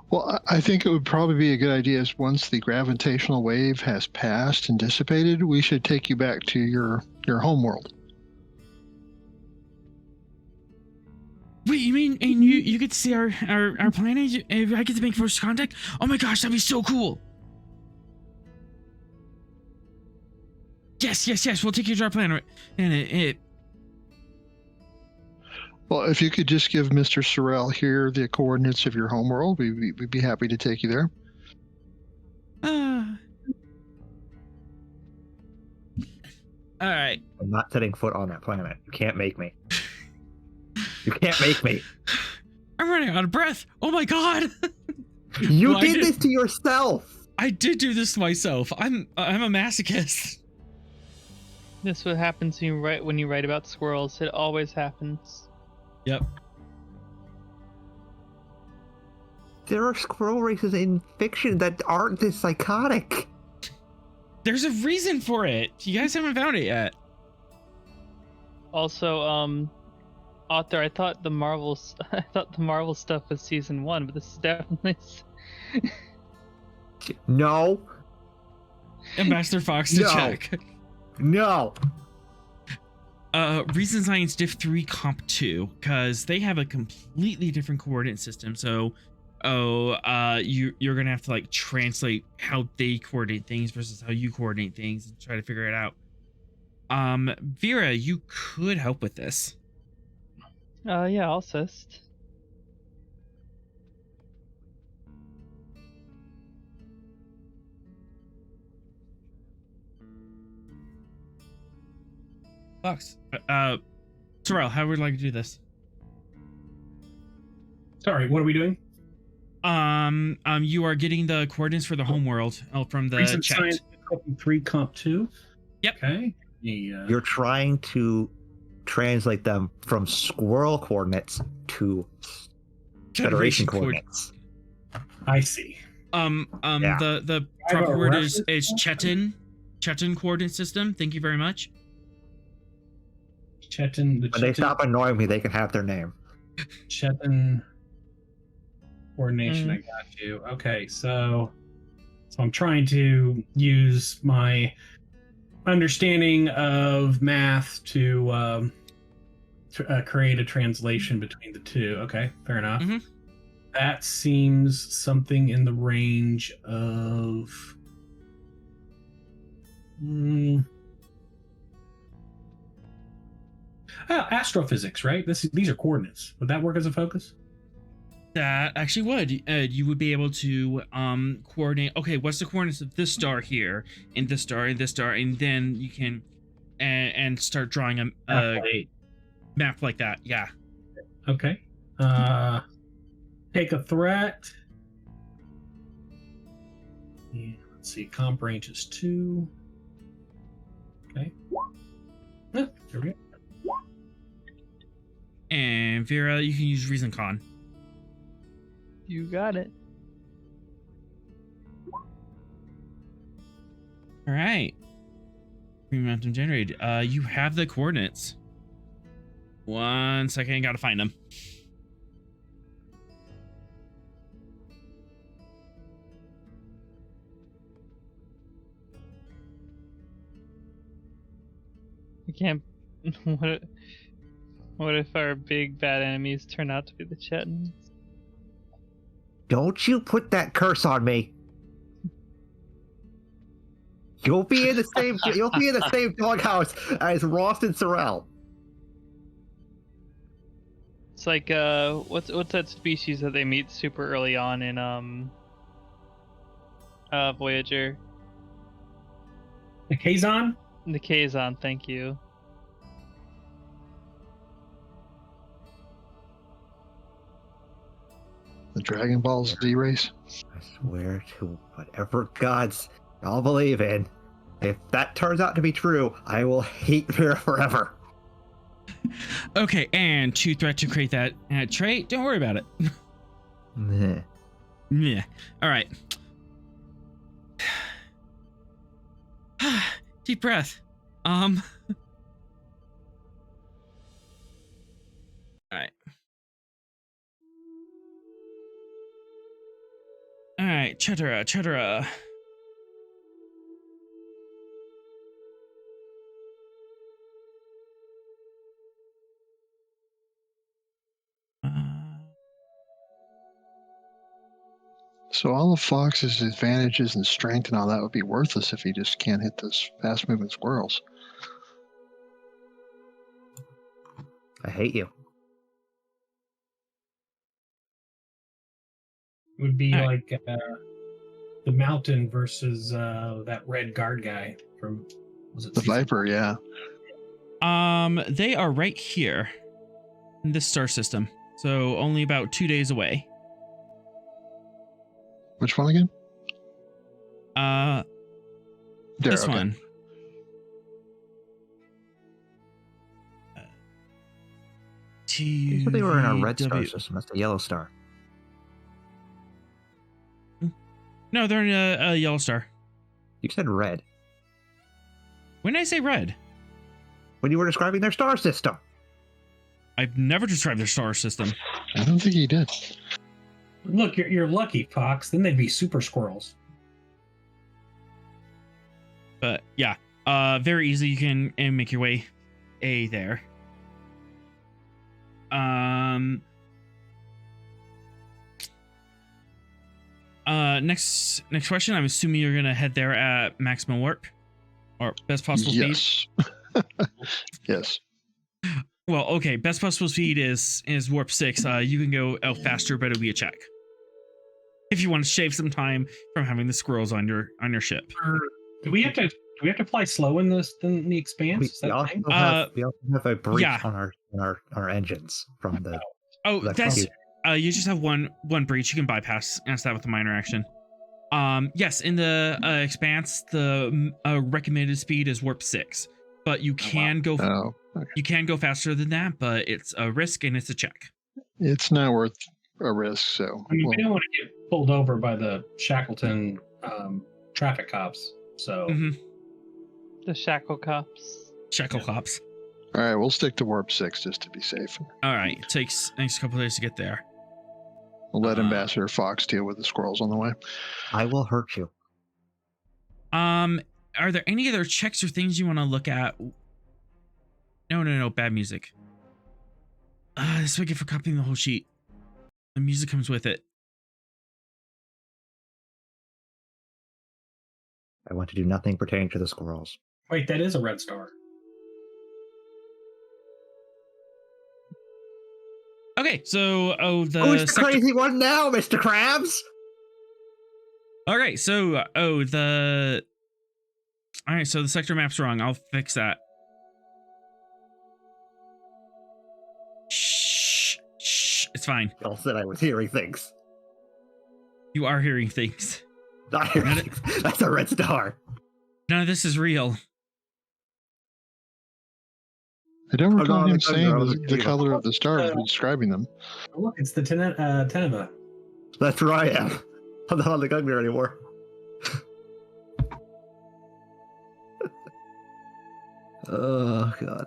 Well, I think it would probably be a good idea is once the gravitational wave has passed and dissipated, we should take you back to your home world. Wait, you mean and you get to see our planet? If I get to make first contact? Oh my gosh, that'd be so cool. Yes. We'll take you to our planet. And Well, if you could just give Mr. Sorrell here the coordinates of your homeworld, we'd be happy to take you there. All right. I'm not setting foot on that planet. You can't make me. You can't make me. I'm running out of breath. Oh my god. You did this to yourself. I did do this to myself. I'm a masochist. This is what happens when you write about squirrels. It always happens. Yep. There are squirrel races in fiction that aren't this psychotic. There's a reason for it. You guys haven't found it yet. Also, author, I thought the Marvel stuff was season 1, but this is definitely. No. Ambassador Fox to check. No. Reason Science Diff 3 Comp 2, because they have a completely different coordinate system. So, you're gonna have to like translate how they coordinate things versus how you coordinate things and try to figure it out. Vera, you could help with this. Yeah, I'll assist. Fox. Sorrel, how would you like to do this? Sorry, what are we doing? You are getting the coordinates for the homeworld from the Recent chat. Science 3 Comp 2? Yep. Okay. You're trying to translate them from squirrel coordinates to Federation coordinates. I see. Yeah. The proper word is Chetin coordinate system. Thank you very much. Chetin. When they stop annoying me, they can have their name. Chetin coordination. I got you. Okay, so I'm trying to use my understanding of math to create a translation between the two. Okay, fair enough. Mm-hmm. That seems something in the range of astrophysics, right? These are coordinates. Would that work as a focus? That actually would. You would be able to coordinate. Okay, what's the coordinates of this star here, and this star, and this star, and then you can and start drawing a map like that. Yeah. Okay. Take a threat. Yeah, let's see. Comp range is 2. Okay. There we go. And Vera, you can use Reason Con. You got it. All right. Momentum generated. You have the coordinates. 1 second, gotta find them. I can't. What if our big bad enemies turn out to be the Chetans? Don't you put that curse on me. You'll be in the same doghouse as Rost and Sorrel. It's like what's that species that they meet super early on in Voyager? The Kazon? The Kazon, thank you. The Dragon Ball Z race. I swear to whatever gods y'all believe in, if that turns out to be true, I will hate Vera forever. Okay, and 2 threat to create that trait. Don't worry about it. Meh. Yeah. All right. Deep breath. All right. All right, Chetara. So all of Fox's advantages and strength and all that would be worthless if he just can't hit those fast-moving squirrels. I hate you. It would be All right. like the Mountain versus that red guard guy from, was it The season- Viper, yeah. They are right here in this star system, so only about 2 days away. Which one again? There, This okay. one. You said they were in a red star TVW. system. That's a yellow star. No, they're in a yellow star. You said red. When did I say red? When you were describing their star system. I've never described their star system. I don't think he did. Look, you're lucky, Fox. Then they'd be super squirrels. But yeah, very easy. You can make your way there. Next question. I'm assuming you're gonna head there at maximum warp or best possible speed. Yes. Yes. Well, okay. Best possible speed is warp 6. You can go out faster, but it'll be a check. If you want to shave some time from having the squirrels on your ship. Do we have to fly slow in the Expanse? Is that the thing? We also have a breach yeah. on our engines from the. Oh, the that's compute. you just have one breach. You can bypass that with a minor action. Yes, in the Expanse, the recommended speed is warp 6, but you can go. Oh, okay. You can go faster than that, but it's a risk and it's a check. It's not worth a risk, so. I mean, well, we don't want to get pulled over by the Shackleton traffic cops. So The Shackle Cops. Shackle cops. all right, we'll stick to warp 6 just to be safe. All right, takes a couple days to get there. We'll let Ambassador Fox deal with the squirrels on the way. I will hurt you. Are there any other checks or things you want to look at? No, bad music. This is what I get for copying the whole sheet. The music comes with it. I want to do nothing pertaining to the squirrels. wait, that is a red star. Okay, so Who's the crazy one now, Mr. Krabs? All right, so the sector map's wrong. I'll fix that. Shh, it's fine. Y'all said I was hearing things. You are hearing things. Not hearing things. That's a red star. None of this is real. I don't recall no, him the saying Gungnir, the color of the stars when describing them. Look, it's the Tenema. That's where I am. I'm not on the Gungnir anymore. Oh god.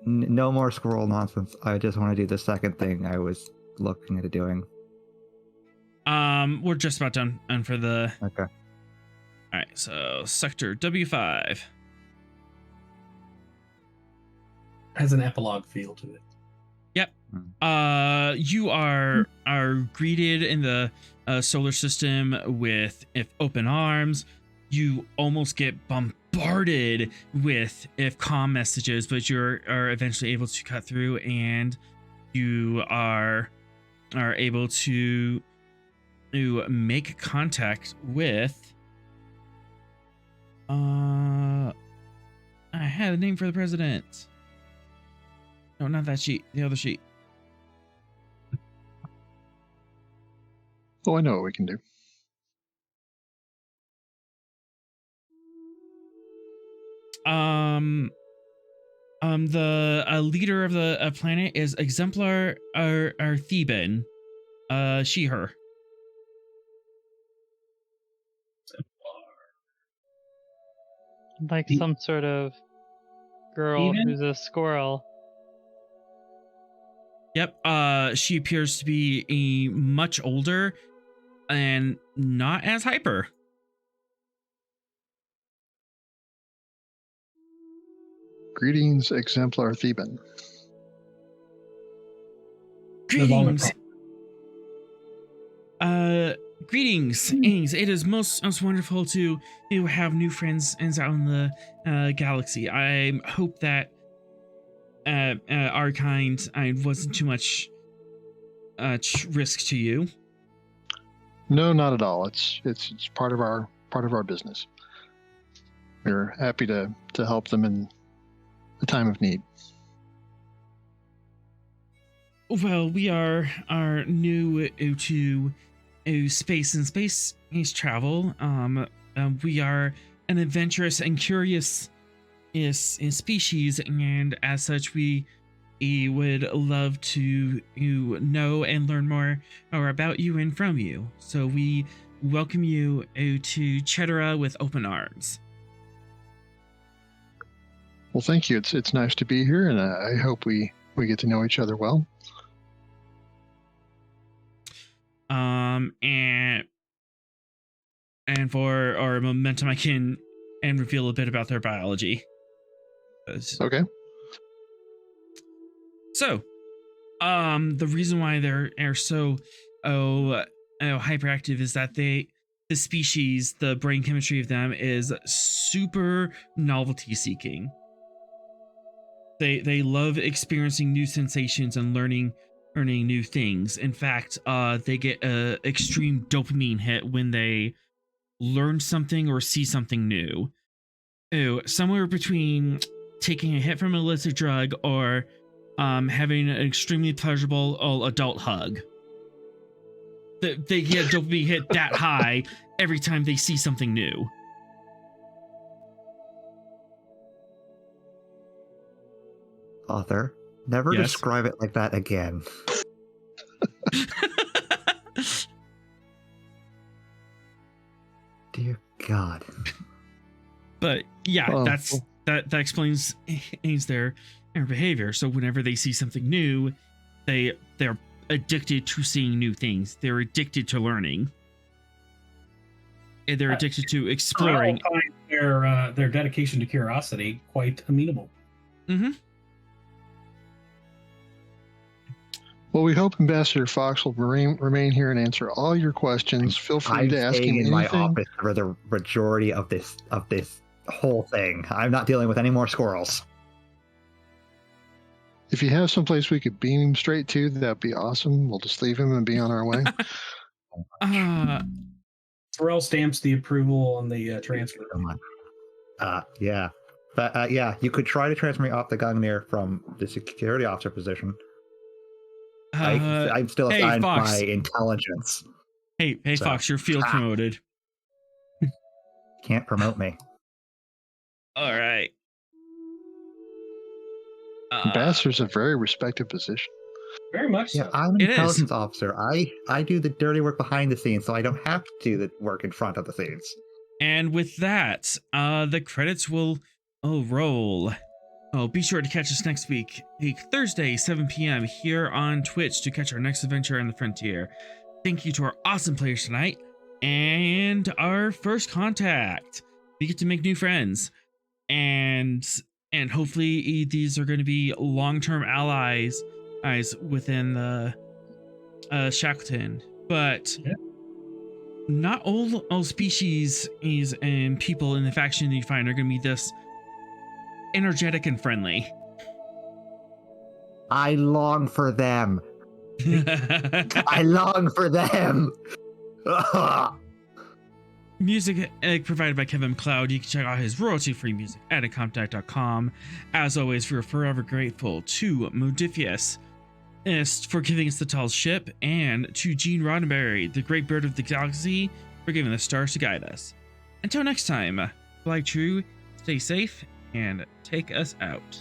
No more squirrel nonsense. I just want to do the second thing I was looking at doing. We're just about done for the. Okay. All right, so sector W5. Has an epilogue feel to it. Yep. You are greeted in the solar system with open arms. You almost get bombarded with comm messages, but are eventually able to cut through, and you are able to make contact with. I had a name for the president. No, not that sheet. The other sheet. Oh, I know what we can do. The leader of the planet is Exemplar Theban. She, her. Like some sort of girl who's a squirrel. Yep. She appears to be a much older and not as hyper. Greetings, Exemplar Theban. Greetings. Greetings. It is most wonderful to have new friends out in the galaxy. I hope that our kind wasn't too much risk to you. No, not at all. It's part of our business. We're happy to help them in a time of need. Well, we are new to space and space travel. We are an adventurous and curious species, and as such, we would love to know and learn more about you and from you. So we welcome you to Chetera with open arms. Well, thank you. It's nice to be here, and I hope we get to know each other well. And for our momentum, I can reveal a bit about their biology. Okay. So, the reason why they're so hyperactive is that the species, the brain chemistry of them is super novelty seeking. They love experiencing new sensations and learning new things. In fact, they get a extreme dopamine hit when they learn something or see something new. Somewhere between taking a hit from a illicit drug or having an extremely pleasurable adult hug. They get a dopamine hit that high every time they see something new. Author, never Yes? describe it like that again. Dear God. But yeah, Oh. that explains their behavior. So whenever they see something new, they're addicted to seeing new things. They're addicted to learning. And they're addicted to exploring. I find their dedication to curiosity quite amenable. Mm-hmm. Well, we hope Ambassador Fox will remain here and answer all your questions. Feel free I'm to ask him staying in my anything. office for the majority of this whole thing. I'm not dealing with any more squirrels. If you have someplace we could beam him straight to, that'd be awesome. We'll just leave him and be on our way. Pharrell stamps the approval on the transfer. Come on. Yeah. But yeah, you could try to transfer me off the Gungnir from the security officer position. I'm still assigned by intelligence. Hey, So- Fox, you're field promoted. Can't promote me. All right. Ambassador's a very respected position. Very much Yeah, so. I'm an It is. intelligence officer. I do the dirty work behind the scenes, so I don't have to do the work in front of the scenes. And with that, the credits will roll. Oh, be sure to catch us next week, Thursday, 7 p.m. here on Twitch to catch our next adventure on the frontier. Thank you to our awesome players tonight and our first contact. We get to make new friends, and hopefully these are going to be long-term allies within the Shackleton. But Yeah. not all species and people in the faction that you find are going to be this energetic and friendly. I long for them. I long for them. Music provided by Kevin Macload. You can check out his royalty-free music at incompetech.com. As always, we're forever grateful to Modifius for giving us the tall ship, and to Gene Roddenberry, the great bird of the galaxy, for giving the stars to guide us. Until next time, fly true, stay safe, and take us out.